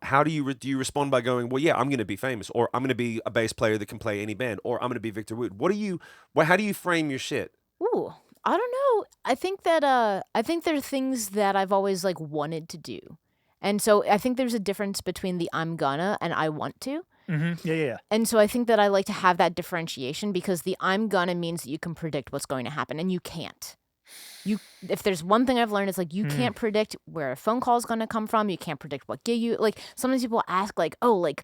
How do you respond by going, well, yeah, I'm going to be famous, or I'm going to be a bass player that can play any band, or I'm going to be Victor Wood. How do you frame your shit? Ooh, I don't know. I think that there are things that I've always like wanted to do. And so I think there's a difference between the I'm gonna and I want to. Mm-hmm. Yeah. And so I think that I like to have that differentiation because the I'm gonna means that you can predict what's going to happen and you can't. If there's one thing I've learned, it's like you can't predict where a phone call is going to come from. You can't predict what gig like sometimes people ask like, oh, like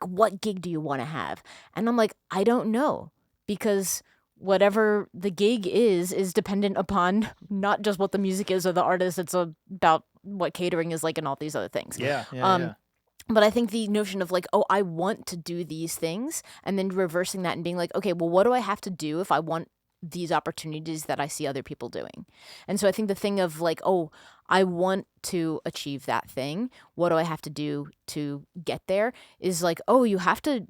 what gig do you want to have? And I'm like, I don't know, because whatever the gig is dependent upon not just what the music is or the artist. It's about what catering is like and all these other things. Yeah. But I think the notion of like, oh, I want to do these things and then reversing that and being like, okay, well, what do I have to do if I want these opportunities that I see other people doing. And so I think the thing of like, oh, I want to achieve that thing. What do I have to do to get there? Is like, oh, you have to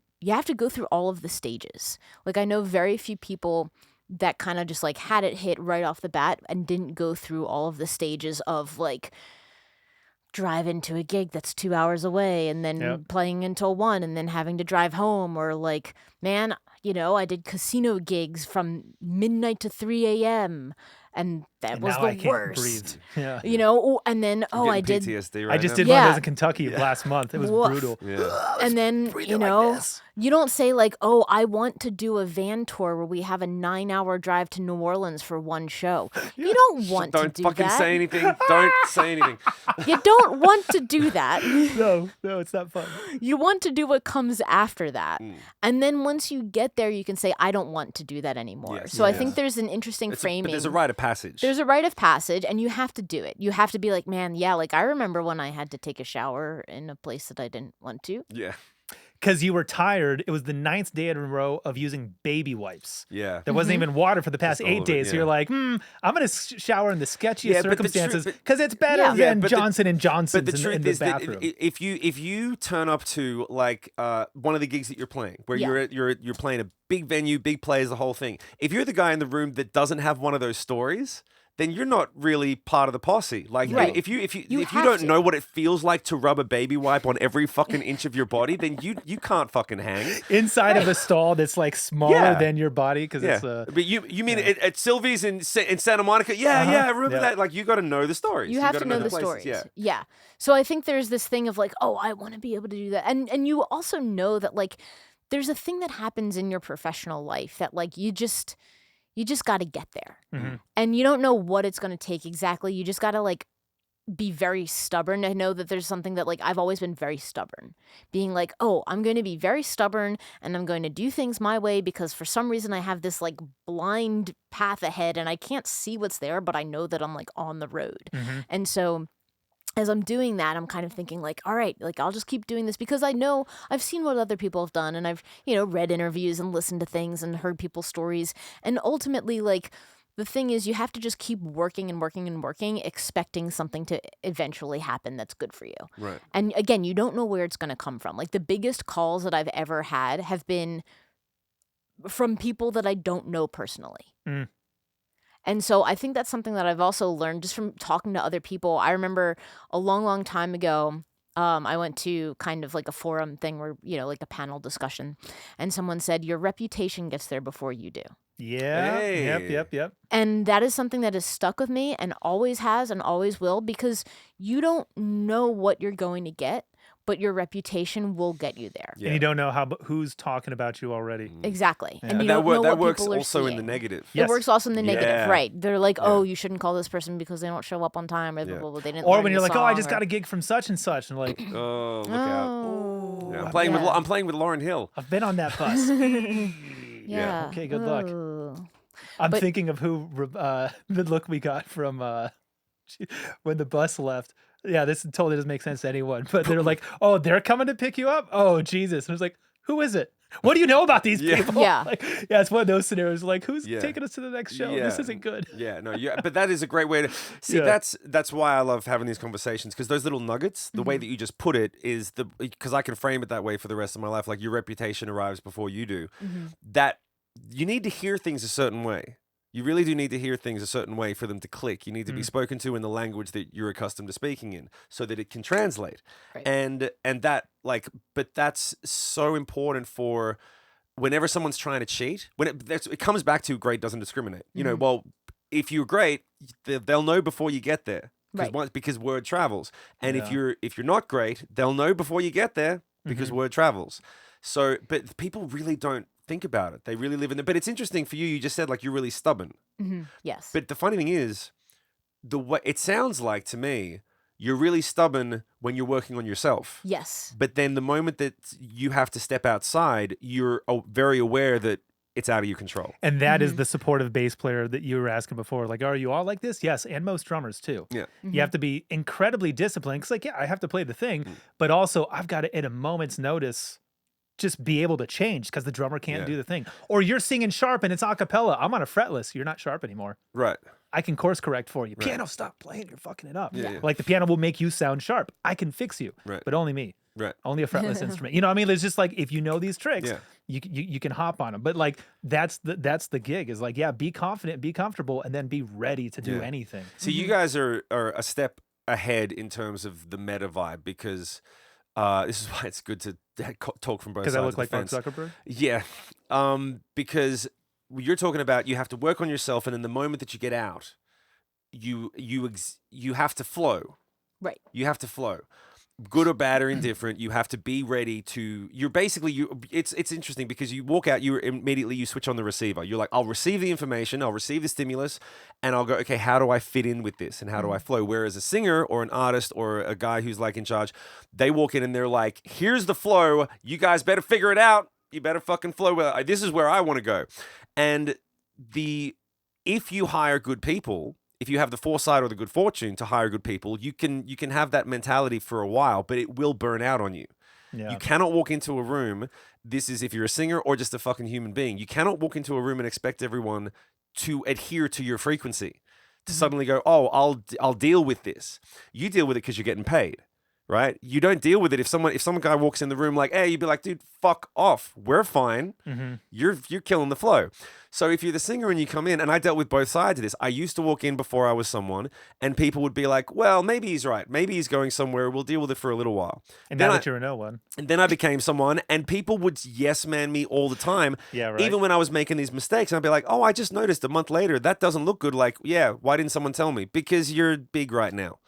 go through all of the stages. Like I know very few people that kind of just like had it hit right off the bat and didn't go through all of the stages of like drive into a gig that's 2 hours away and then Yep. playing until 1 and then having to drive home, or like, man, I did casino gigs from midnight to 3 a.m. and that And was now the I can't worst. breathe. Yeah. And then I'm I getting did PTSD right I just now. did one of Yeah. those in Kentucky last month. It was Woof. brutal. Yeah. and then breathing like this. you don't say like, oh, I want to do a van tour where we have a 9-hour drive to New Orleans for one show. You don't want Don't to do fucking that. say anything. Don't say anything. You don't want to do that. No, it's not fun. You want to do what comes after that. Mm. And then once you get there, you can say, I don't want to do that anymore. Yes. So I Yeah. think there's an interesting But framing. there's a rite of passage. There's a rite of passage, and you have to do it. You have to be like, man, yeah, like I remember when I had to take a shower in a place that I didn't want to. Yeah. Because you were tired. It was the 9th day in a row of using baby wipes. Yeah. There wasn't even water for the past Just all 8 of it, days. So yeah. you're like, I'm going to shower in the sketchiest Yeah, but the circumstances truth- because it's better Yeah. Yeah, than but the- Johnson and But Johnson's the in truth the is that bathroom. if you turn up to like one of the gigs that you're playing, where Yeah. you're playing a big venue, big players, the whole thing. If you're the guy in the room that doesn't have one of those stories, then you're not really part of the posse. Like Right. if you You have don't to. know what it feels like to rub a baby wipe on every fucking inch of your body, then you can't fucking hang. Inside of a stall that's like smaller Yeah. than your body because Yeah, it's but you mean at Sylvie's in Santa Monica? Yeah, Uh-huh. yeah, I remember Yeah. that. Like you got to know the stories. You have gotta to know the places, stories. Yeah. Yeah. So I think there's this thing of like, oh, I want to be able to do that. And you also know that like there's a thing that happens in your professional life that like you just got to get there. Mhm. And you don't know what it's going to take exactly. You just got to like be very stubborn. I know that there's something that like I've always been very stubborn. Being like, "Oh, I'm going to be very stubborn and I'm going to do things my way because for some reason I have this like blind path ahead and I can't see what's there, but I know that I'm like on the road." Mhm. And so as I'm doing that, I'm kind of thinking like, all right, like I'll just keep doing this because I know I've seen what other people have done and I've, read interviews and listened to things and heard people's stories. And ultimately, like the thing is you have to just keep working and working and working, expecting something to eventually happen that's good for you. Right. And again, you don't know where it's going to come from. Like the biggest calls that I've ever had have been from people that I don't know personally. Mm. And so I think that's something that I've also learned just from talking to other people. I remember a long, long time ago, I went to kind of like a forum thing where, like a panel discussion. And someone said, your reputation gets there before you do. Yeah. Hey. Yep. And that is something that has stuck with me and always has and always will because you don't know what you're going to get, but your reputation will get you there. Yeah. And you don't know who's talking about you already. Exactly. Yeah. And you that don't wor- know that what works people are also in the seeing. negative. Yes. It works also in the negative, Yeah. right? They're like, Yeah. oh, you shouldn't call this person because they don't show up on time, or Yeah. blah, blah, they didn't. Or learn when the you're like, oh, I just song, got a gig from such and such, and like, Oh, look out! Oh, Yeah, yeah. I'm playing with Lauryn Hill. I've been on that bus. Yeah. Okay, good luck. Ooh. I'm But- thinking of who the look we got from when the bus left. Yeah, this totally doesn't make sense to anyone. But they're like, "Oh, they're coming to pick you up." Oh, Jesus! And I was like, "Who is it? What do you know about these Yeah. people?" Yeah. Like, yeah, it's one of those scenarios. Like, who's Yeah. taking us to the next show? Yeah. This isn't good. Yeah, no, yeah, but that is a great way to see. Yeah. That's why I love having these conversations because those little nuggets, the way that you just put it is because I can frame it that way for the rest of my life. Like your reputation arrives before you do. That you need to hear things a certain way. You really do need to hear things a certain way for them to click. You need to be spoken to in the language that you're accustomed to speaking in so that it can translate. Right. And that but that's so important for whenever someone's trying to cheat. When it comes back to great doesn't discriminate. You know, well, if you're great, they'll know before you get there. Right. Because word travels. And Yeah. if you're not great, they'll know before you get there because word travels. So, but people really don't think about it. They really live in it. But it's interesting for you. You just said like you're really stubborn. Yes. But the funny thing is, the way it sounds like to me, you're really stubborn when you're working on yourself. yes. But then the moment that you have to step outside, you're very aware that it's out of your control. And that is the supportive bass player that you were asking before. Like, are you all like this? Yes, and most drummers too. Yeah. You have to be incredibly disciplined because, like, yeah, I have to play the thing, but also I've got to, at a moment's notice, just be able to change because the drummer can't Yeah. do the thing. Or you're singing sharp and it's a cappella. I'm on a fretless. You're not sharp anymore. Right. I can course correct for you. Right. Piano, stop playing. You're fucking it up. Yeah, yeah. Like the piano will make you sound sharp. I can fix you, Right. but only me. Right. Only a fretless instrument. You know what I mean? There's just like, if you know these tricks, Yeah. you can hop on them. But like, that's the gig is like, yeah, be confident, be comfortable, and then be ready to do Yeah. anything. So you guys are a step ahead in terms of the meta vibe because this is why it's good to talk from both sides. Because I look of like the Mark fence. Zuckerberg? Yeah. Because you're talking about you have to work on yourself, and in the moment that you get out, you have to flow. Right. You have to flow. Good or bad or indifferent, you have to be ready to. You're basically It's interesting because you walk out, you immediately switch on the receiver. You're like, I'll receive the information, I'll receive the stimulus, and I'll go, okay, how do I fit in with this, and how do I flow? Whereas a singer or an artist or a guy who's like in charge, they walk in and they're like, here's the flow. You guys better figure it out. You better fucking flow. This is where I want to go. And if you hire good people, if you have the foresight or the good fortune to hire good people, you can have that mentality for a while, but it will burn out on you. Yeah. You cannot walk into a room. This is if you're a singer or just a fucking human being. You cannot walk into a room and expect everyone to adhere to your frequency. To suddenly go, oh, I'll deal with this. You deal with it because you're getting paid, right? You don't deal with it if some guy walks in the room like, hey, you'd be like, dude, fuck off. We're fine. You're killing the flow. So if you're the singer and you come in, and I dealt with both sides of this. I used to walk in before I was someone, and people would be like, well, maybe he's right. Maybe he's going somewhere. We'll deal with it for a little while. And now that you're no one. And then I became someone, and people would yes man me all the time. Yeah, right. Even when I was making these mistakes, and I'd be like, oh, I just noticed a month later, that doesn't look good. Like, yeah, why didn't someone tell me? Because you're big right now.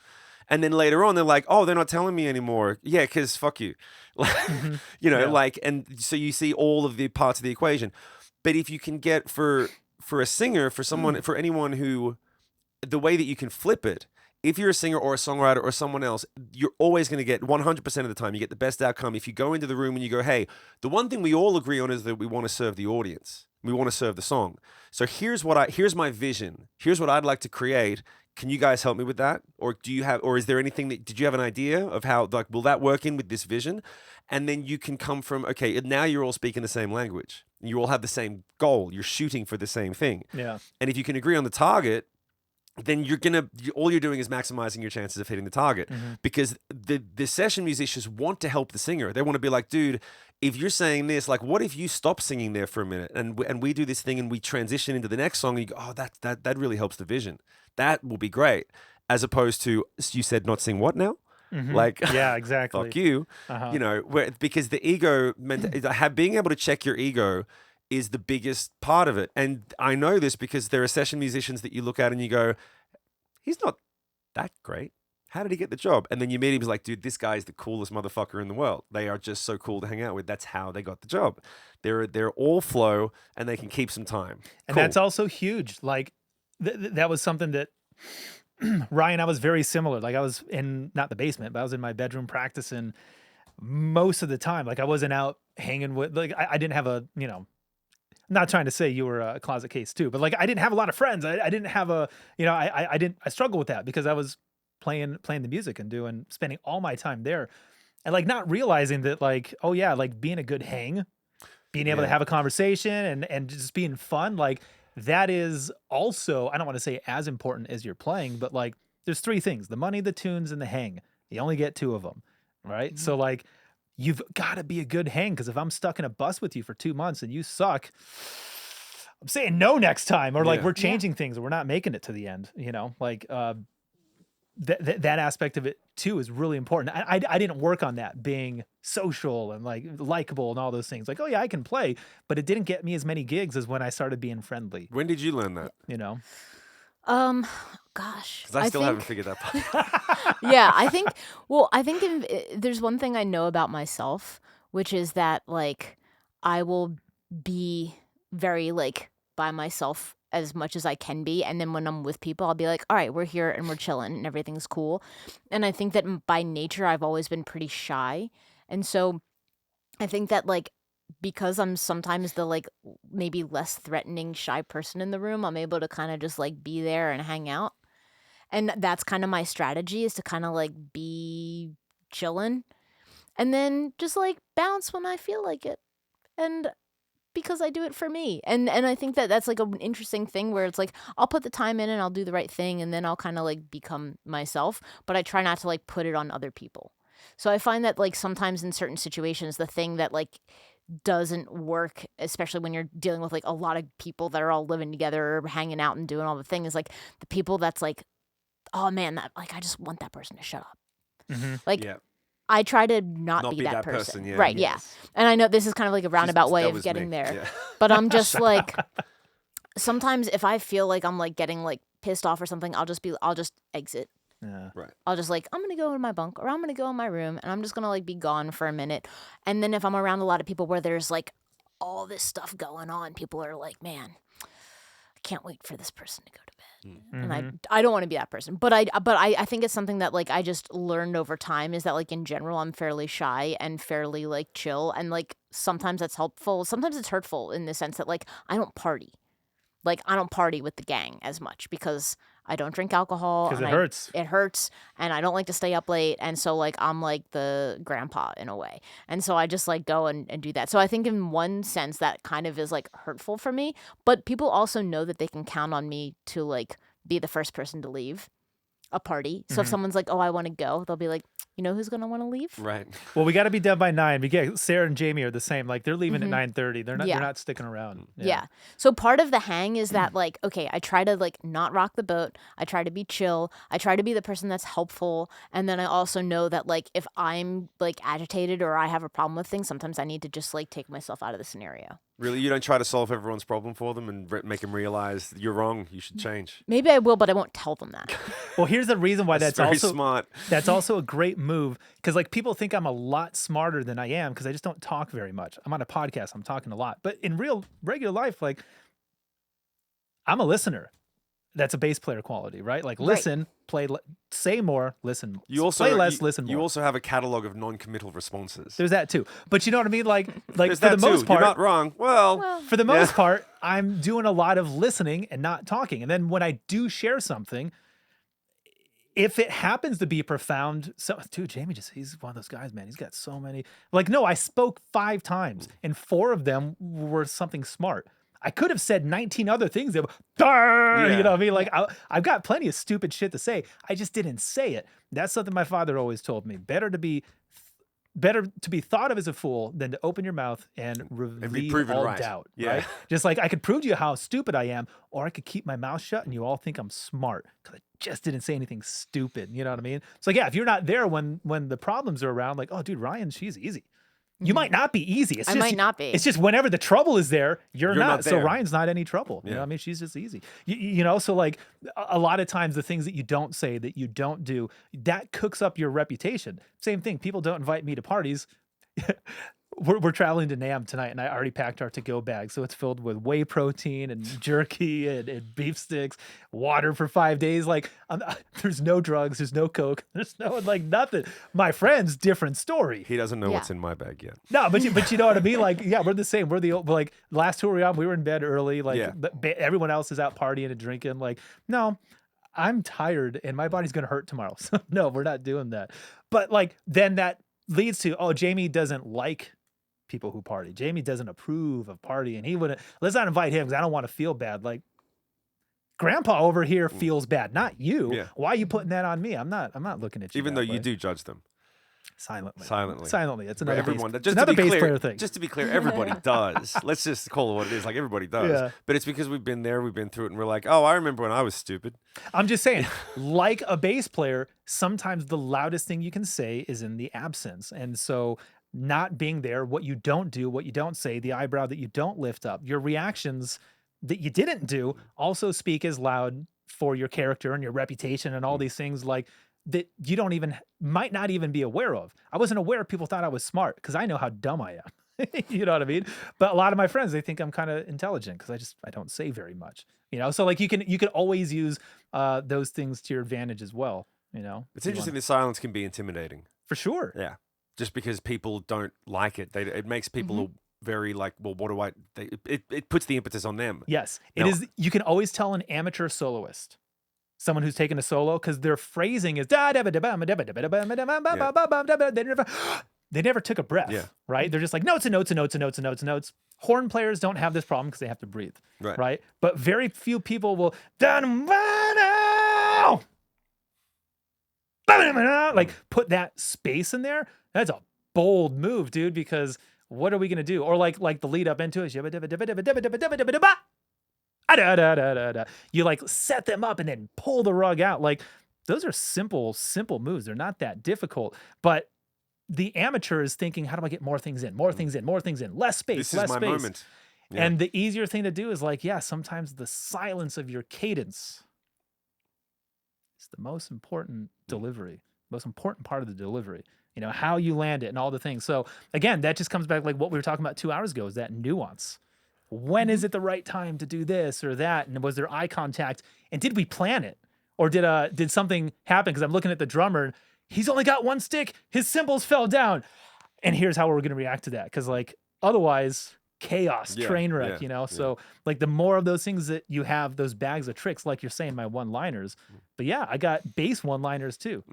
And then later on, they're like, oh, they're not telling me anymore. Yeah, because fuck you. You know, like, and so you see all of the parts of the equation. But if you can get for a singer, for someone, for anyone who, the way that you can flip it, if you're a singer or a songwriter or someone else, you're always going to get 100% of the time, you get the best outcome. If you go into the room and you go, hey, the one thing we all agree on is that we want to serve the audience. We want to serve the song. So here's my vision. Here's what I'd like to create. Can you guys help me with that? Or is there anything did you have an idea of how, like, will that work in with this vision? And then you can come from, okay, now you're all speaking the same language. You all have the same goal. You're shooting for the same thing. Yeah. And if you can agree on the target, then all you're doing is maximizing your chances of hitting the target. Because the session musicians want to help the singer. They want to be like, dude, if you're saying this, like, what if you stop singing there for a minute and we do this thing and we transition into the next song and you go, oh, that really helps the vision. That will be great. As opposed to, you said not sing what now? Like, yeah, exactly. fuck you. You know, because the ego, being able to check your ego is the biggest part of it. And I know this because there are session musicians that you look at and you go, he's not that great. How did he get the job? And then you meet him, he's like, dude, this guy is the coolest motherfucker in the world. They are just so cool to hang out with. That's how they got the job. They're all flow and they can keep some time. And Cool. that's also huge. Like that was something that Ryan, I was very similar. Like I was in, not the basement, but I was in my bedroom practicing most of the time. Like I wasn't out hanging with, like I didn't have not trying to say you were a closet case too, but like I didn't have a lot of friends. I didn't have I struggled with that because I was playing the music and spending all my time there, and like not realizing that, like, oh yeah, like being a good hang, being able to have a conversation and just being fun, like that is also, I don't want to say as important as you're playing, but like there's three things: the money, the tunes, and the hang. You only get two of them, right? So like you've got to be a good hang, because if I'm stuck in a bus with you for 2 months and you suck, I'm saying no next time, or like we're changing things or we're not making it to the end, like that aspect of it too is really important. I didn't work on that, being social and like likable and all those things. Like, oh yeah, I can play, but it didn't get me as many gigs as when I started being friendly. When did you learn that? Gosh, Because I still haven't figured that part. Yeah, I think if there's one thing I know about myself, which is that like I will be very like by myself as much as I can be, and then when I'm with people, I'll be like, all right, we're here and we're chilling and everything's cool. And I think that by nature I've always been pretty shy, and so I think that like because I'm sometimes the like maybe less threatening shy person in the room, I'm able to kind of just like be there and hang out. And that's kind of my strategy, is to kind of like be chilling. and then just like bounce when I feel like it. And because I do it for me. And I think that that's like an interesting thing where it's like I'll put the time in and I'll do the right thing and then I'll kind of like become myself, but I try not to like put it on other people. So I find that like sometimes in certain situations the thing that like doesn't work, especially when you're dealing with like a lot of people that are all living together or hanging out and doing all the thing, is like the people that's like, oh man, that like I just want that person to shut up. Like Yeah. I try to not Not be be that that person. person, yeah. Right, yeah. Yes. And I know this is kind of like a roundabout way that of was getting me. there. Yeah. But I'm just like sometimes if I feel like I'm like getting like pissed off or something, I'll just exit. Yeah. Right. I'll just like, I'm going to go in my bunk or I'm going to go in my room and I'm just going to like be gone for a minute. And then if I'm around a lot of people where there's like all this stuff going on, people are like, man, I can't wait for this person to go to bed. And I don't want to be that person. But I think it's something that like I just learned over time is that like in general I'm fairly shy and fairly like chill, and like sometimes that's helpful. Sometimes it's hurtful in the sense that like I don't party. Like I don't party with the gang as much because I don't drink alcohol. Because and it hurts. It hurts, and I don't like to stay up late, and so like I'm like the grandpa in a way, and so I just like go and do that. So I think in one sense that kind of is like hurtful for me, but people also know that they can count on me to like be the first person to leave a party. So if someone's like, oh, I want to go, they'll be like, you know who's gonna want to leave? Right. Well, we got to be done by 9. We get Sarah and Jayme are the same. Like they're leaving at 9:30. They're Yeah. not sticking around. Yeah. So part of the hang is that like, okay, I try to like not rock the boat. I try to be chill. I try to be the person that's helpful. And then I also know that like if I'm like agitated or I have a problem with things, sometimes I need to just like take myself out of the scenario. Really, you don't try to solve everyone's problem for them and make them realize you're wrong. You should change. Maybe I will, but I won't tell them that. Well, here's the reason why that's very also smart. That's also a great move because like people think I'm a lot smarter than I am because I just don't talk very much. I'm on a podcast. I'm talking a lot, but in regular life, like I'm a listener. That's a bass player quality, right? Like listen, play, say more, listen. You also play less, listen more. You also have a catalog of non-committal responses. There's that too. But you know what I mean? Like There's for that the most too. part, You're not wrong. Well, for the most part, I'm doing a lot of listening and not talking. And then when I do share something, if it happens to be profound, so dude, Jayme he's one of those guys, man. He's got so many. Like, no, I spoke 5 times and 4 of them were something smart. I could have said 19 other things that, you know what I mean? Like, I've got plenty of stupid shit to say. I just didn't say it. That's something my father always told me. Better to be thought of as a fool than to open your mouth and be relieve proven all right. doubt. Yeah. Right? Just like I could prove to you how stupid I am, or I could keep my mouth shut and you all think I'm smart because I just didn't say anything stupid. You know what I mean? So yeah, if you're not there when the problems are around, like, oh, dude, Ryan, she's easy. You might not be easy. It's I just, might not be. It's just whenever the trouble is there, you're not. So there. Ryan's not any trouble. You know what I mean? She's just easy. You know, so like a lot of times the things that you don't say, that you don't do, that cooks up your reputation. Same thing. People don't invite me to parties. We're traveling to Nam tonight, and I already packed our to-go bag. So it's filled with whey protein and jerky and beef sticks, water for 5 days. Like, there's no drugs, there's no coke, there's no like nothing. My friend's different story. he doesn't know what's in my bag yet. No, but you know what I mean. Like, yeah, we're the same. We're like last tour we on, we were in bed early. Like, everyone else is out partying and drinking. Like, no, I'm tired and my body's gonna hurt tomorrow. So no, we're not doing that. But like, then that leads to, oh, Jayme doesn't like people who party. Jayme doesn't approve of partying. He wouldn't. Let's not invite him because I don't want to feel bad. Like, Grandpa over here feels bad, not you. Yeah. Why are you putting that on me? I'm not looking at you. Even though you do judge them. Silently. It's another Everyone. bass, Just another to be bass clear, player thing. Just to be clear, everybody does. Let's just call it what it is. Like, everybody does. Yeah. But it's because we've been there, we've been through it, and we're like, oh, I remember when I was stupid. I'm just saying, like a bass player, sometimes the loudest thing you can say is in the absence. And so not being there, what you don't do, what you don't say, the eyebrow that you don't lift up, your reactions that you didn't do also speak as loud for your character and your reputation and all these things like that you might not even be aware of. I wasn't aware people thought I was smart because I know how dumb I am. You know what I mean? But a lot of my friends, they think I'm kind of intelligent because I don't say very much, you know? So like you can always use those things to your advantage as well, you know? It's interesting that silence can be intimidating. For sure. Yeah. Just because people don't like it. It makes people very like, well, what do it puts the impetus on them. Yes. It is. You can always tell an amateur soloist, someone who's taken a solo, because their phrasing is they never took a breath, Yeah. right? They're just like notes and notes and notes and notes and notes and notes. Horn players don't have this problem because they have to breathe, right? But very few people will like put that space in there. That's a bold move, dude, because what are we gonna do? Or like the lead up into it, you like set them up and then pull the rug out. Like those are simple moves. They're not that difficult. But the amateur is thinking, how do I get more things in, more things in, more things in, less space, This less is my space. moment. Yeah. And the easier thing to do is like, yeah, sometimes the silence of your cadence is the most important delivery, most important part of the delivery. You know, how you land it and all the things. So again, that just comes back like what we were talking about 2 hours ago, is that nuance. When is it the right time to do this or that? And was there eye contact? And did we plan it? Or did something happen? Because I'm looking at the drummer, he's only got one stick, his cymbals fell down. And here's how we're gonna react to that. Because like otherwise, chaos, train wreck, you know? So like the more of those things that you have, those bags of tricks, like you're saying, my one-liners. But yeah, I got bass one-liners too.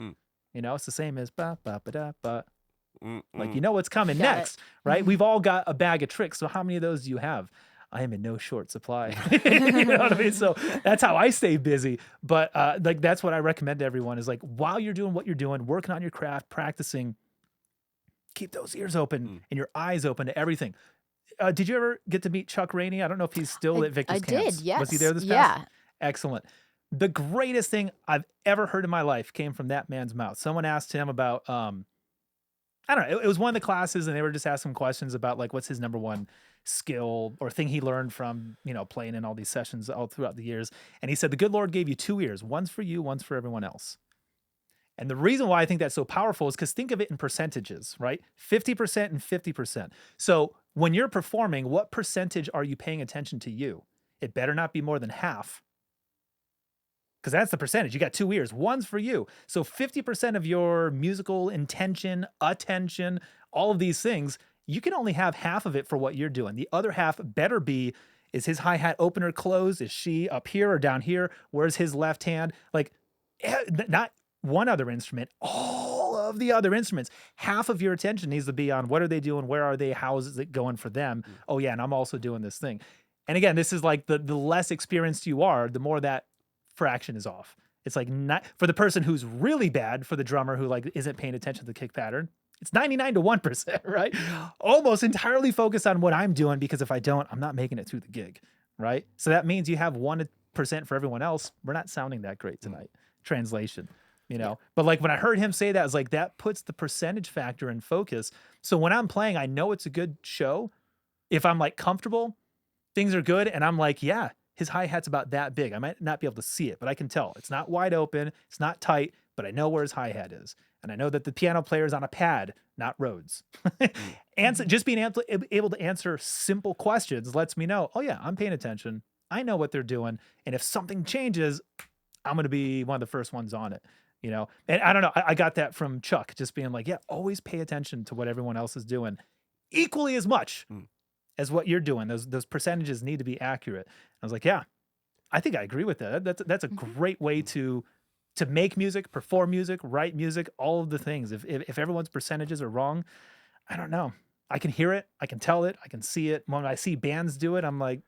You know, it's the same as ba ba ba da ba. Like you know what's coming next, right? We've all got a bag of tricks. So how many of those do you have? I am in no short supply. You know what I mean? So that's how I stay busy. But like that's what I recommend to everyone is like while you're doing what you're doing, working on your craft, practicing, keep those ears open and your eyes open to everything. Did you ever get to meet Chuck Rainey? I don't know if he's still at Victor's camps. I did, yes. Was he there this past? Excellent. The greatest thing I've ever heard in my life came from that man's mouth. Someone asked him about, I don't know, it was one of the classes and they were just asking questions about like, what's his number one skill or thing he learned from, you know, playing in all these sessions all throughout the years. And he said, the good Lord gave you 2 ears. One's for you, one's for everyone else. And the reason why I think that's so powerful is because think of it in percentages, right? 50% and 50%. So when you're performing, what percentage are you paying attention to you? It better not be more than half. Because that's the percentage. You got 2 ears. One's for you. So 50% of your musical intention, attention, all of these things, you can only have half of it for what you're doing. The other half better be, is his hi-hat open or closed? Is she up here or down here? Where's his left hand? Like, not one other instrument, all of the other instruments. Half of your attention needs to be on what are they doing? Where are they? How is it going for them? Oh yeah, and I'm also doing this thing. And again, this is like the less experienced you are, the more that fraction is off. It's like not for the person who's really bad, for the drummer who like isn't paying attention to the kick pattern. It's 99 to 1%, right? Almost entirely focused on what I'm doing, because if I don't, I'm not making it through the gig, right? So that means you have 1% for everyone else. We're not sounding that great tonight. Translation, you know? But like when I heard him say that, I was like, that puts the percentage factor in focus. So when I'm playing, I know it's a good show. If I'm like comfortable, things are good, and I'm like, yeah, his hi-hat's about that big. I might not be able to see it, but I can tell. It's not wide open, it's not tight, but I know where his hi-hat is. And I know that the piano player is on a pad, not Rhodes. And just being able to answer simple questions lets me know, oh yeah, I'm paying attention. I know what they're doing. And if something changes, I'm going to be one of the first ones on it, you know? And I don't know, I got that from Chuck, just being like, yeah, always pay attention to what everyone else is doing equally as much as what you're doing. Those percentages need to be accurate. I was like, yeah, I think I agree with that. That's a great way to make music, perform music, write music, all of the things. If everyone's percentages are wrong, I don't know. I can hear it, I can tell it, I can see it. When I see bands do it, I'm like,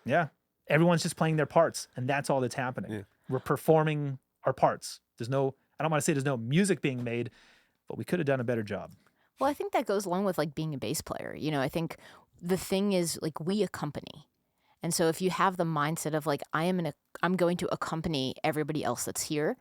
yeah, everyone's just playing their parts, and that's all that's happening. Yeah. We're performing our parts. I don't want to say there's no music being made, but we could have done a better job. Well, I think that goes along with like being a bass player. You know, I think the thing is like we accompany. And so if you have the mindset of like, I'm going to accompany everybody else that's here,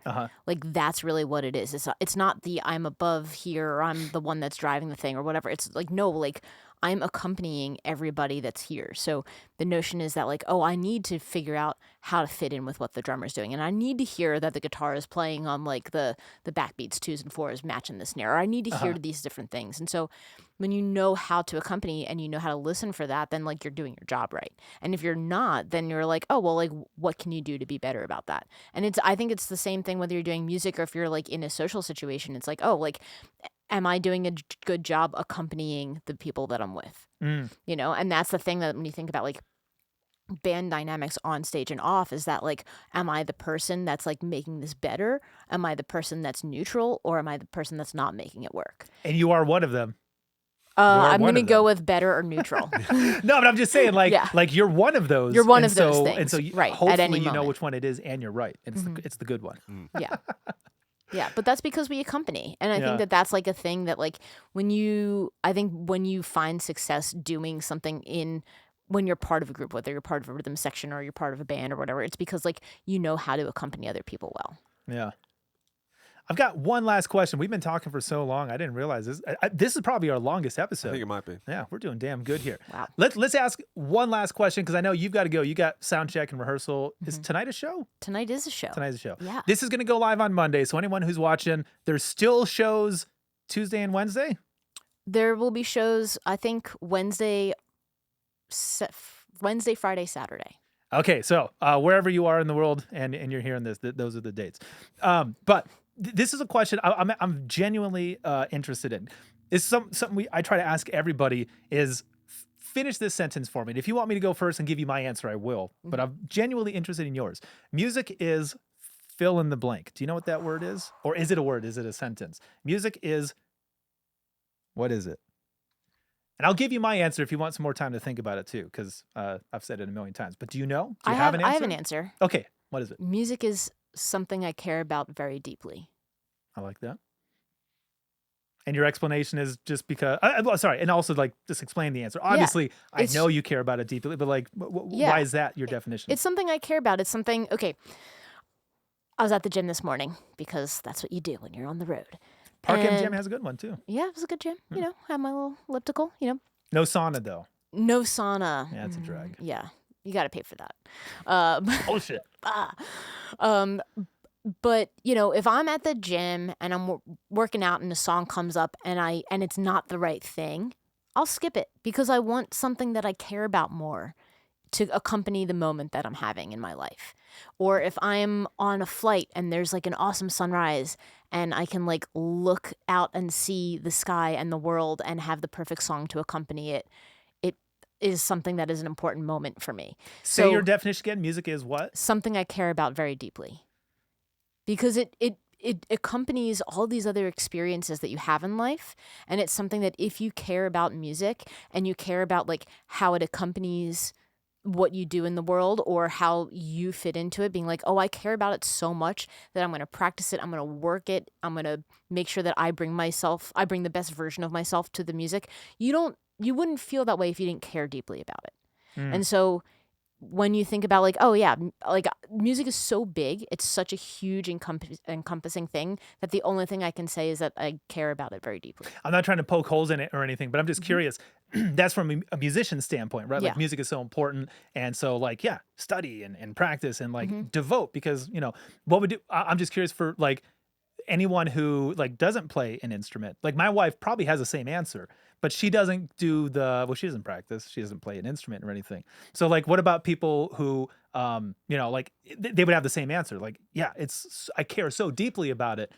like that's really what it is. It's not the I'm above here, or I'm the one that's driving the thing or whatever. It's like, no, like I'm accompanying everybody that's here. So the notion is that like, oh, I need to figure out how to fit in with what the drummer's doing. And I need to hear that the guitar is playing on like the backbeats 2s and 4s matching the snare. Or I need to hear these different things. And so when you know how to accompany and you know how to listen for that, then like you're doing your job right. And if you're not, then you're like, oh, well, like what can you do to be better about that? And I think it's the same thing whether you're doing music or if you're like in a social situation. It's like, oh, like, am I doing a good job accompanying the people that I'm with? You know, and that's the thing that when you think about like band dynamics on stage and off is that like, am I the person that's like making this better? Am I the person that's neutral, or am I the person that's not making it work? And you are one of them. You're I'm one gonna of go them. with better or neutral. No, but I'm just saying, like, Yeah. like you're one of those. You're one and of those so, things, and so right, at hopefully any you know moment. which one it is, and you're right. It's the good one. Yeah. Yeah, but that's because we accompany. And I Yeah. think that that's like a thing that like when you find success doing something when you're part of a group, whether you're part of a rhythm section or you're part of a band or whatever, it's because like you know how to accompany other people well. Yeah. I've got one last question. We've been talking for so long. I didn't realize this. This is probably our longest I episode. think it might be. Yeah, we're doing damn good here. Wow. Let's ask one last question because I know you've got to go. You got sound check and rehearsal. Is tonight a show? Tonight is a show. Tonight's a show. Yeah. This is going to go live on Monday. So anyone who's watching, there's still shows Tuesday and Wednesday. There will be shows, I think, Wednesday, Friday, Saturday. Okay, so wherever you are in the world and you're hearing this, those are the dates. But this is a question I'm genuinely interested in. It's something I try to ask everybody is finish this sentence for me. And if you want me to go first and give you my answer, I will. But I'm genuinely interested in yours. Music is fill in the blank. Do you know what that word is? Or is it a word? Is it a sentence? Music is, what is it? And I'll give you my answer if you want some more time to think about it too, because I've said it a million times. But do you know? Do you have an answer? I have an answer. Okay, what is it? Music is something I care about very deeply. I like that. And your explanation is just because, sorry, and also like just explain the answer. Obviously, I know you care about it deeply, but like, why is that your definition? It's something I care about. It's something, okay. I was at the gym this morning because that's what you do when you're on the road. Park M Gym has a good one too. Yeah, it was a good gym. You know, had my little elliptical, you know. No sauna though. No sauna. Yeah, it's a drag. Yeah, you got to pay for that. Oh shit. But you know, if I'm at the gym and I'm working out and a song comes up and it's not the right thing, I'll skip it because I want something that I care about more to accompany the moment that I'm having in my life. Or if I'm on a flight and there's like an awesome sunrise and I can like look out and see the sky and the world and have the perfect song to accompany it, it is something that is an important moment for me. Say your definition again. Music is what? Something I care about very deeply. Because it accompanies all these other experiences that you have in life. And it's something that if you care about music and you care about like how it accompanies what you do in the world or how you fit into it, being like, oh, I care about it so much that I'm going to practice it. I'm going to work it. I'm going to make sure that I bring the best version of myself to the music. You wouldn't feel that way if you didn't care deeply about it. And so when you think about like, oh yeah, like music is so big, it's such a huge encompassing thing that the only thing I can say is that I care about it very deeply. I'm not trying to poke holes in it or anything, but I'm just curious. That's from a musician's standpoint, right? Like music is so important. And so like, yeah, study and practice and like devote because, you know, I'm just curious for like anyone who like doesn't play an instrument. Like my wife probably has the same answer, but she doesn't she doesn't practice. She doesn't play an instrument or anything. So like, what about people who, you know, like they would have the same answer. Like, yeah, I care so deeply about it,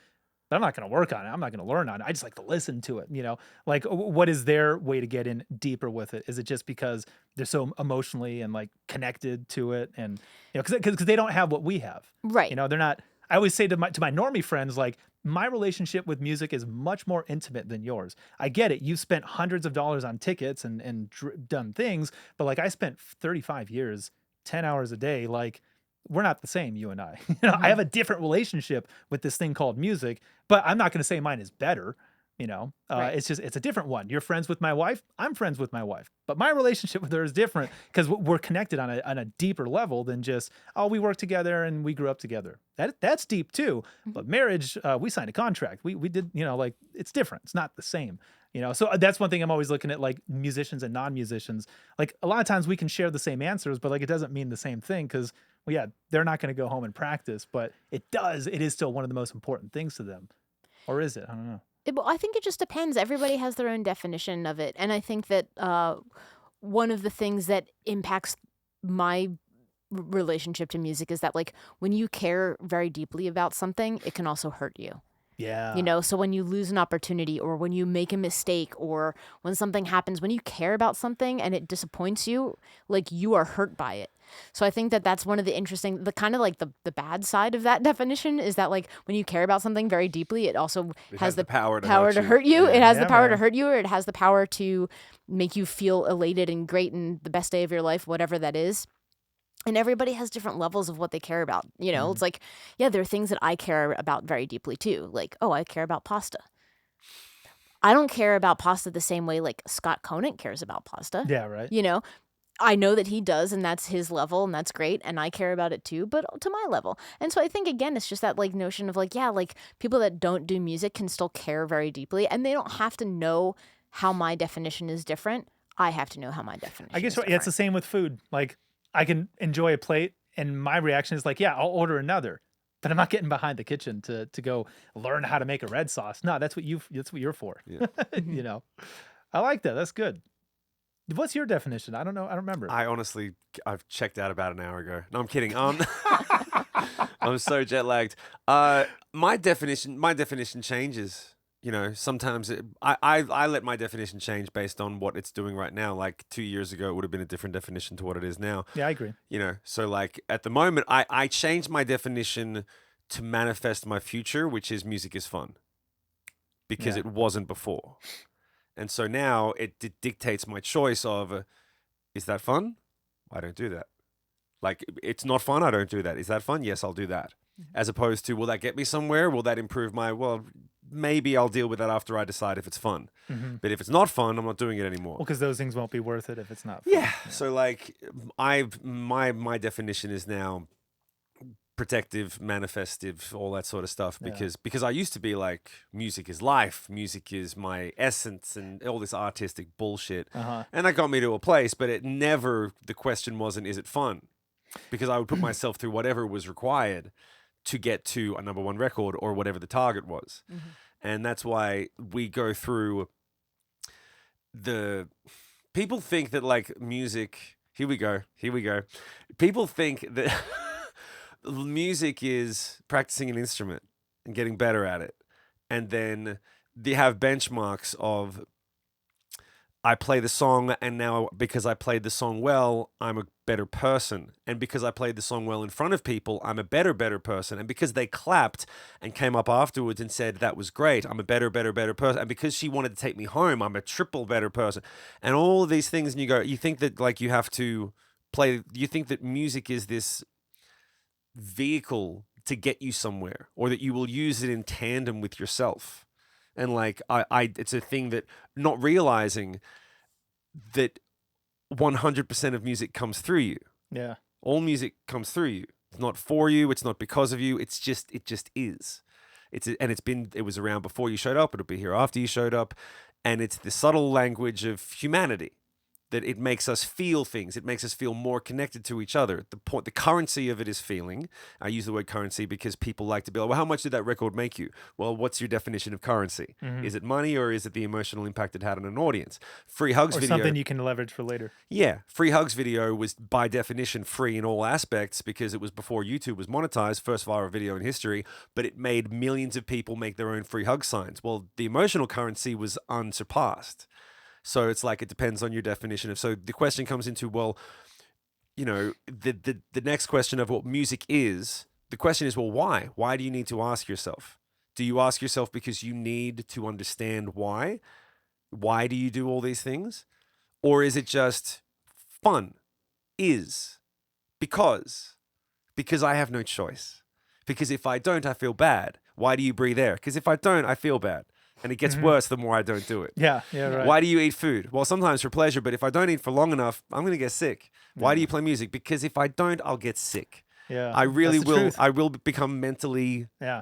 but I'm not going to work on it. I'm not going to learn on it. I just like to listen to it, you know, like what is their way to get in deeper with it? Is it just because they're so emotionally and like connected to it? And, you know, cause they don't have what we have, right? You know, they're not, I always say to my normie friends, like my relationship with music is much more intimate than yours. I get it. You've spent hundreds of dollars on tickets and done things, but like I spent 35 years, 10 hours a day. Like we're not the same, you and I. You know, I have a different relationship with this thing called music, but I'm not going to say mine is better. You know, it's a different one. You're friends with my wife. I'm friends with my wife, but my relationship with her is different because we're connected on a deeper level than just, oh, we work together and we grew up together. That's deep too. But marriage, we signed a contract. We did, you know, like it's different. It's not the same, you know? So that's one thing I'm always looking at, like musicians and non-musicians. Like a lot of times we can share the same answers, but like, it doesn't mean the same thing. Cause well, yeah, they're not going to go home and practice, but it is still one of the most important things to them. Or is it? I don't know. I think it just depends. Everybody has their own definition of it. And I think that one of the things that impacts my relationship to music is that, like, when you care very deeply about something, it can also hurt you. Yeah. You know, so when you lose an opportunity or when you make a mistake or when something happens, when you care about something and it disappoints you, like you are hurt by it. So I think that that's one of the interesting, the kind of like the bad side of that definition is that like when you care about something very deeply, it also It has the power to power hurt to you. hurt you. Yeah. It has the Yeah, power to man. hurt you, or it has the power to make you feel elated and great and the best day of your life, whatever that is. And everybody has different levels of what they care about. You know, it's like, yeah, there are things that I care about very deeply too. Like, oh, I care about pasta. I don't care about pasta the same way like Scott Conant cares about pasta. Yeah, right. You know, I know that he does, and that's his level, and that's great, and I care about it too, but to my level. And so I think again, it's just that like notion of like, yeah, like people that don't do music can still care very deeply, and they don't have to know how my definition is different. I have to know how my definition I guess is yeah, it's the different. same with food. Like I can enjoy a plate, and my reaction is like, yeah, I'll order another. But I'm not getting behind the kitchen to go learn how to make a red sauce. No, that's what you're for. Yeah. Mhm. You know, I like that. That's good. What's your definition? I don't know. I don't remember. I honestly, I've checked out about an hour ago. No, I'm kidding. I'm so jet lagged. My definition changes. You know, sometimes I let my definition change based on what it's doing right now. Like 2 years ago, it would have been a different definition to what it is now. Yeah, I agree. You know, so like at the moment, I changed my definition to manifest my future, which is music is fun, because Yeah. it wasn't before. And so now it dictates my choice of, is that fun? I don't do that. Like, it's not fun. I don't do that. Is that fun? Yes, I'll do that. As opposed to, will that get me somewhere? Will that improve well, maybe I'll deal with that after I decide if it's fun. But if it's not fun, I'm not doing it anymore. Well, because those things won't be worth it if it's not fun. Yeah. So like my definition is now protective, manifestive, all that sort of stuff, because I used to be like, music is life, music is my essence, and all this artistic bullshit. And that got me to a place, but the question wasn't, is it fun? Because I would put myself through whatever was required to get to a #1 record or whatever the target was. And that's why we go through people think that like music, here we go. People think that music is practicing an instrument and getting better at it. And then they have benchmarks of, I play the song, and now because I played the song well, I'm a better person. And because I played the song well in front of people, I'm a better person. And because they clapped and came up afterwards and said, that was great, I'm a better person. And because she wanted to take me home, I'm a triple better person. And all of these things, and you think that like you have to you think that music is this vehicle to get you somewhere, or that you will use it in tandem with yourself. And like it's a thing that, not realizing that 100% of music comes through you. Yeah. All music comes through you. It's not for you, it's not because of you, it just is. It was around before you showed up, it'll be here after you showed up, and it's the subtle language of humanity. That it makes us feel things. It makes us feel more connected to each other. The currency of it is feeling. I use the word currency because people like to be like, well, how much did that record make you? Well, what's your definition of currency? Is it money, or is it the emotional impact it had on an audience? Free Hugs Or video. something you can leverage for later. Yeah. Free Hugs video was by definition free in all aspects because it was before YouTube was monetized, first viral video in history, but it made millions of people make their own free hug signs. Well, the emotional currency was unsurpassed. So it's like, it depends on your definition of. So the question comes into, well, you know, the next question of what music is. The question is, well, why? Why do you need to ask yourself? Do you ask yourself because you need to understand why? Why do you do all these things? Or is it just fun? Because I have no choice. Because if I don't, I feel bad. Why do you breathe air? Because if I don't, I feel bad. And it gets worse the more I don't do it. Yeah, right. Why do you eat food? Well, sometimes for pleasure, but if I don't eat for long enough, I'm going to get sick. Why do you play music? Because if I don't, I'll get sick. Yeah. I really that's the will. truth. I will become mentally Yeah.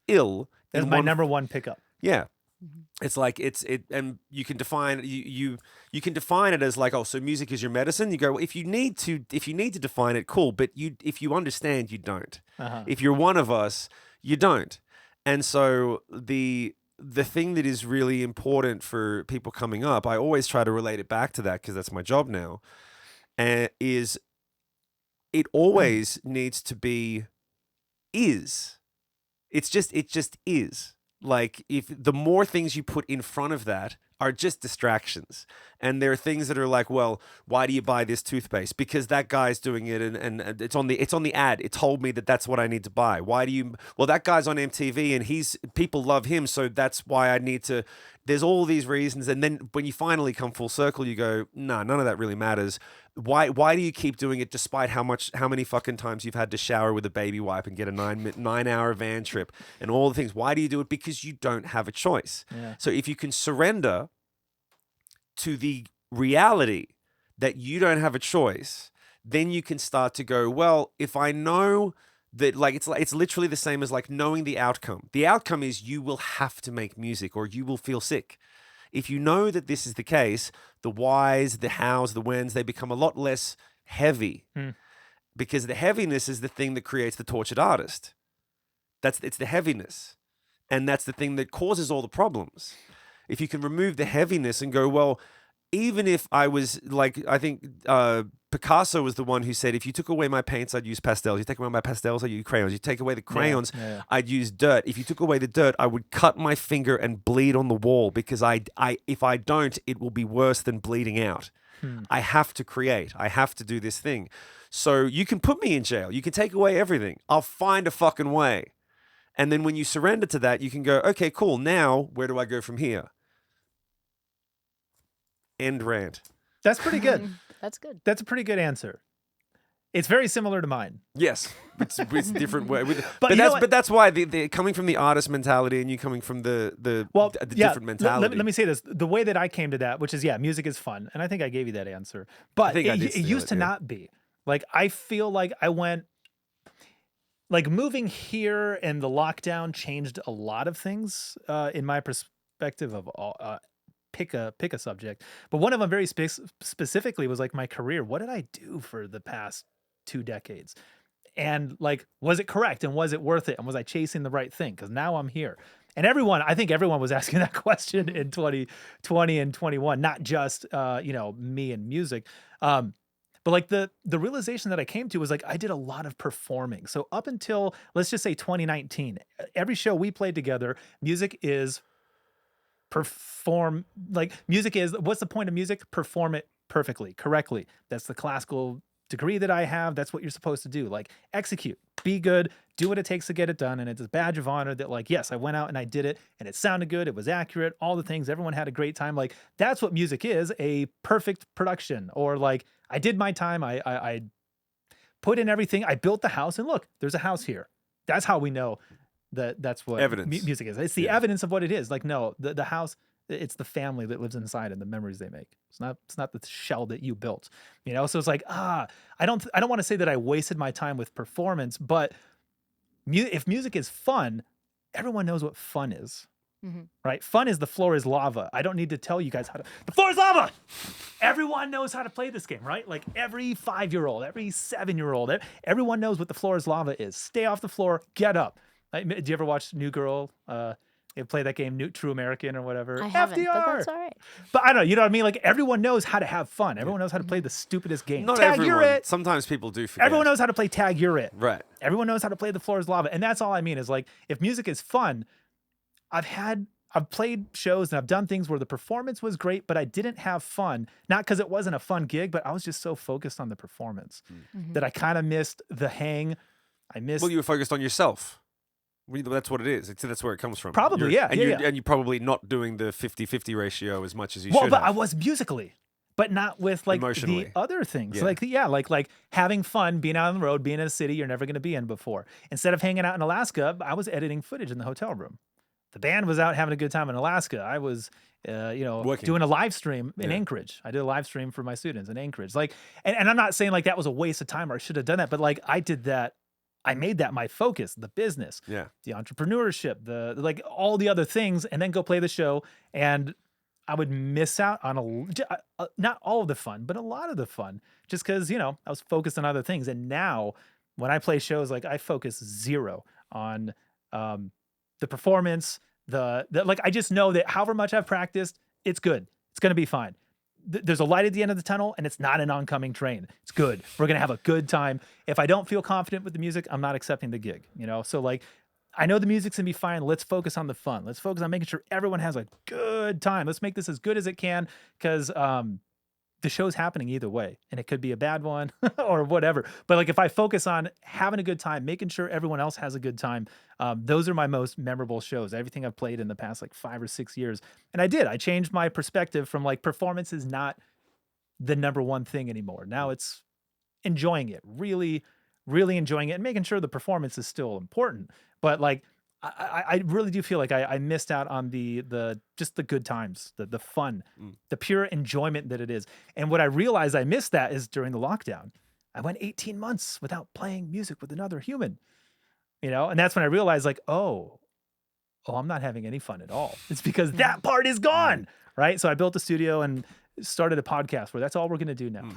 ill. That's in my one- #1 pickup. Yeah. It's like and you can define you can define it as like, oh, so music is your medicine. You go, well, if you need to define it, cool. But if you understand, you don't. If you're one of us, you don't. And so the thing that is really important for people coming up, I always try to relate it back to that because that's my job now, is it always needs to be is. It just is. Like, if the more things you put in front of that are just distractions. And there are things that are like, well, why do you buy this toothpaste? Because that guy's doing it, and it's on the ad. It told me that that's what I need to buy. Why do you? Well, that guy's on MTV, and people love him, so that's why I need to. There's all these reasons, and then when you finally come full circle, you go, nah, none of that really matters. Why do you keep doing it despite how many fucking times you've had to shower with a baby wipe and get a 9-hour van trip and all the things? Why do you do it? Because you don't have a choice. Yeah. So if you can surrender to the reality that you don't have a choice, then you can start to go, well, if I know that, like it's literally the same as like knowing the outcome. The outcome is you will have to make music or you will feel sick. If you know that this is the case, the whys, the hows, the whens, they become a lot less heavy because the heaviness is the thing that creates the tortured artist. It's the heaviness. And that's the thing that causes all the problems. If you can remove the heaviness and go, well, even if I was like, I think Picasso was the one who said, if you took away my paints, I'd use pastels. You take away my pastels, I'd use crayons. You take away the crayons, I'd use dirt. If you took away the dirt, I would cut my finger and bleed on the wall because if I don't, it will be worse than bleeding out. I have to create. I have to do this thing. So you can put me in jail. You can take away everything. I'll find a fucking way. And then when you surrender to that, you can go, okay, cool. Now, where do I go from here? End rant. That's pretty good. That's good. That's a pretty good answer. It's very similar to mine. Yes, it's different way. But that's why the coming from the artist mentality and you coming from the different mentality. Let me say this: the way that I came to that, which is music is fun, and I think I gave you that answer. But it used to not be. Like I feel like I went. Like moving here and the lockdown changed a lot of things in my perspective of all. Pick a subject, but one of them very specifically was like my career. What did I do for the past 2 decades? And like, was it correct? And was it worth it? And was I chasing the right thing? Because now I'm here. And I think everyone was asking that question in 2020 and 21, not just me and music. But like the realization that I came to was like I did a lot of performing. So up until let's just say 2019, every show we played together, music is what's the point of music? Perform it perfectly, correctly. That's the classical degree that I have. That's what you're supposed to do. Like execute, be good, do what it takes to get it done. And it's a badge of honor that like, yes, I went out and I did it and it sounded good. It was accurate. All the things, everyone had a great time. Like that's what music is, a perfect production. Or like I did my time. I put in everything. I built the house and look, there's a house here. That's how we know that's what music is. It's the evidence of what it is. Like, no, the house, it's the family that lives inside and the memories they make. It's not the shell that you built, So it's like, I don't want to say that I wasted my time with performance, but if music is fun, everyone knows what fun is, right? Fun is the floor is lava. I don't need to tell you guys the floor is lava. Everyone knows how to play this game, right? Like every 5-year-old, every 7-year-old, everyone knows what the floor is lava is. Stay off the floor, get up. Do you ever watch New Girl? You play that game, True American or whatever. I haven't, FDR. but that's all right. But I don't know, you know what I mean? Like everyone knows how to have fun. Everyone knows how to play the stupidest game. Not Tag, everyone. you're it. Sometimes people do forget. Everyone knows how to play tag, you're it. Right. Everyone knows how to play the floor is lava. And that's all I mean is like, if music is fun, I've played shows and I've done things where the performance was great, but I didn't have fun. Not because it wasn't a fun gig, but I was just so focused on the performance that I kind of missed the hang. Well, you were focused on yourself. That's what it is. That's where it comes from. Probably, And you're probably not doing the 50-50 ratio as much as you should. Well, but I was musically, but not with like emotionally. The other things. Yeah. Like having fun, being out on the road, being in a city you're never going to be in before. Instead of hanging out in Alaska, I was editing footage in the hotel room. The band was out having a good time in Alaska. I was, doing a live stream in Anchorage. I did a live stream for my students in Anchorage. Like, and I'm not saying like that was a waste of time or I should have done that, but like I did that. I made that my focus, the business, the entrepreneurship, the like all the other things, and then go play the show. And I would miss out on not all of the fun, but a lot of the fun, just because I was focused on other things. And now, when I play shows, like I focus zero on the performance. Like I just know that however much I've practiced, it's good. It's gonna be fine. There's a light at the end of the tunnel and it's not an oncoming train. It's good. We're going to have a good time. If I don't feel confident with the music, I'm not accepting the gig, So like I know the music's gonna be fine. Let's focus on the fun. Let's focus on making sure everyone has a good time. Let's make this as good as it can because the show's happening either way, and it could be a bad one or whatever. But like if I focus on having a good time, making sure everyone else has a good time, those are my most memorable shows. Everything I've played in the past like 5 or 6 years, and I changed my perspective from like performance is not the number one thing anymore. Now it's enjoying it, really, really enjoying it, and making sure the performance is still important. But like I really do feel like I missed out on the just the good times, the fun, the pure enjoyment that it is. And what I realized I missed that is during the lockdown. I went 18 months without playing music with another human, and that's when I realized like, oh, I'm not having any fun at all. It's because that part is gone, right? So I built a studio and started a podcast where that's all we're going to do now.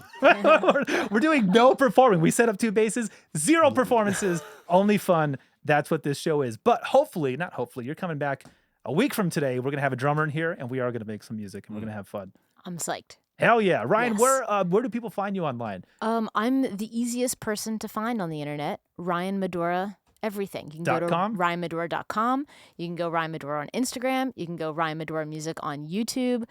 We're doing no performing. We set up 2 bases, 0 performances, only fun. That's what this show is. But hopefully, not hopefully, you're coming back a week from today. We're going to have a drummer in here and we are going to make some music and we're going to have fun. I'm psyched. Hell yeah. Ryan, Yes. where do people find you online? I'm the easiest person to find on the internet. Ryan Madora, everything. You can go to .com? ryanmadora.com. You can go Ryan Madora on Instagram. You can go Ryan Madora Music on YouTube.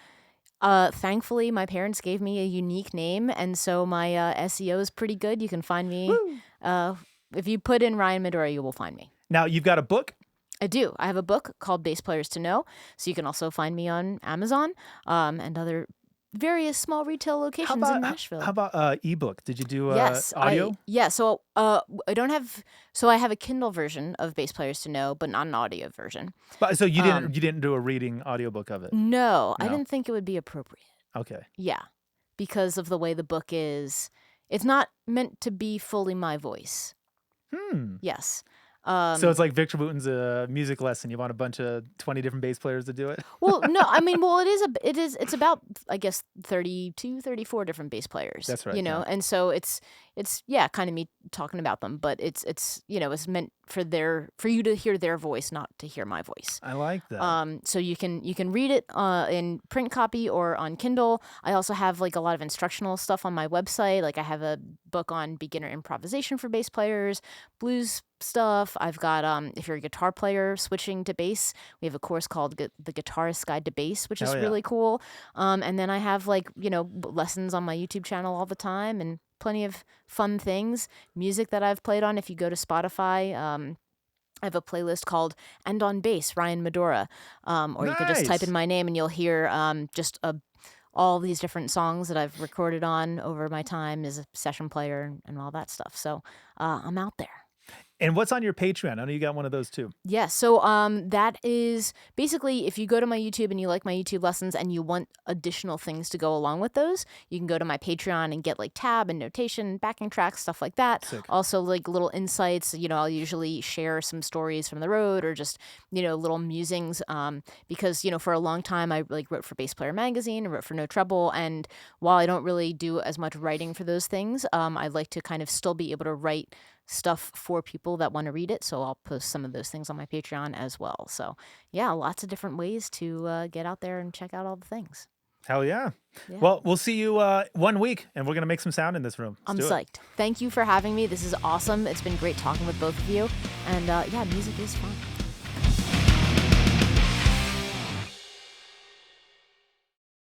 Thankfully, my parents gave me a unique name, and so my SEO is pretty good. You can find me. If you put in Ryan Madora, you will find me. Now, you've got a book? I do. I have a book called Bass Players to Know, so you can also find me on Amazon and other various small retail locations in Nashville. How about ebook? Did you do Yes, audio? So I don't have. So I have a Kindle version of Bass Players to Know, but not an audio version. But, so you didn't do a reading audiobook of it? No, I No. didn't think it would be appropriate. Okay. Yeah, because of the way the book is. It's not meant to be fully my voice. Yes. So it's like Victor Wooten's music lesson. You want a bunch of 20 different bass players to do it? Well, no, I mean, it's about, I guess, 32, 34 different bass players. That's right, Yeah. And so it's kind of me talking about them, but it's meant for you to hear their voice, not to hear my voice. I like that. So you can read it in print copy or on Kindle. I also have like a lot of instructional stuff on my website. Like I have a book on beginner improvisation for bass players, blues stuff. I've got if you're a guitar player switching to bass, we have a course called The Guitarist's Guide to Bass, which is really cool. And then I have like lessons on my YouTube channel all the time and plenty of fun things, music that I've played on. If you go to Spotify, I have a playlist called "And on Bass," Ryan Madora, or you can just type in my name and you'll hear all these different songs that I've recorded on over my time as a session player and all that stuff. So I'm out there. And what's on your Patreon? I know you got one of those too. Yeah, so that is basically if you go to my YouTube and you like my YouTube lessons and you want additional things to go along with those, you can go to my Patreon and get like tab and notation, backing tracks, stuff like that. Sick. Also like little insights, I'll usually share some stories from the road or just, little musings because, for a long time I like wrote for Bass Player Magazine, I wrote for No Trouble, and while I don't really do as much writing for those things, I like to kind of still be able to write stuff for people that want to read it, so I'll post some of those things on my Patreon as well. So yeah, lots of different ways to get out there and check out all the things. Hell yeah. Yeah. Well, we'll see you 1 week, and we're going to make some sound in this room. I'm Let's do it. psyched. Thank you for having me. This is awesome. It's been great talking with both of you. And yeah, music is fun.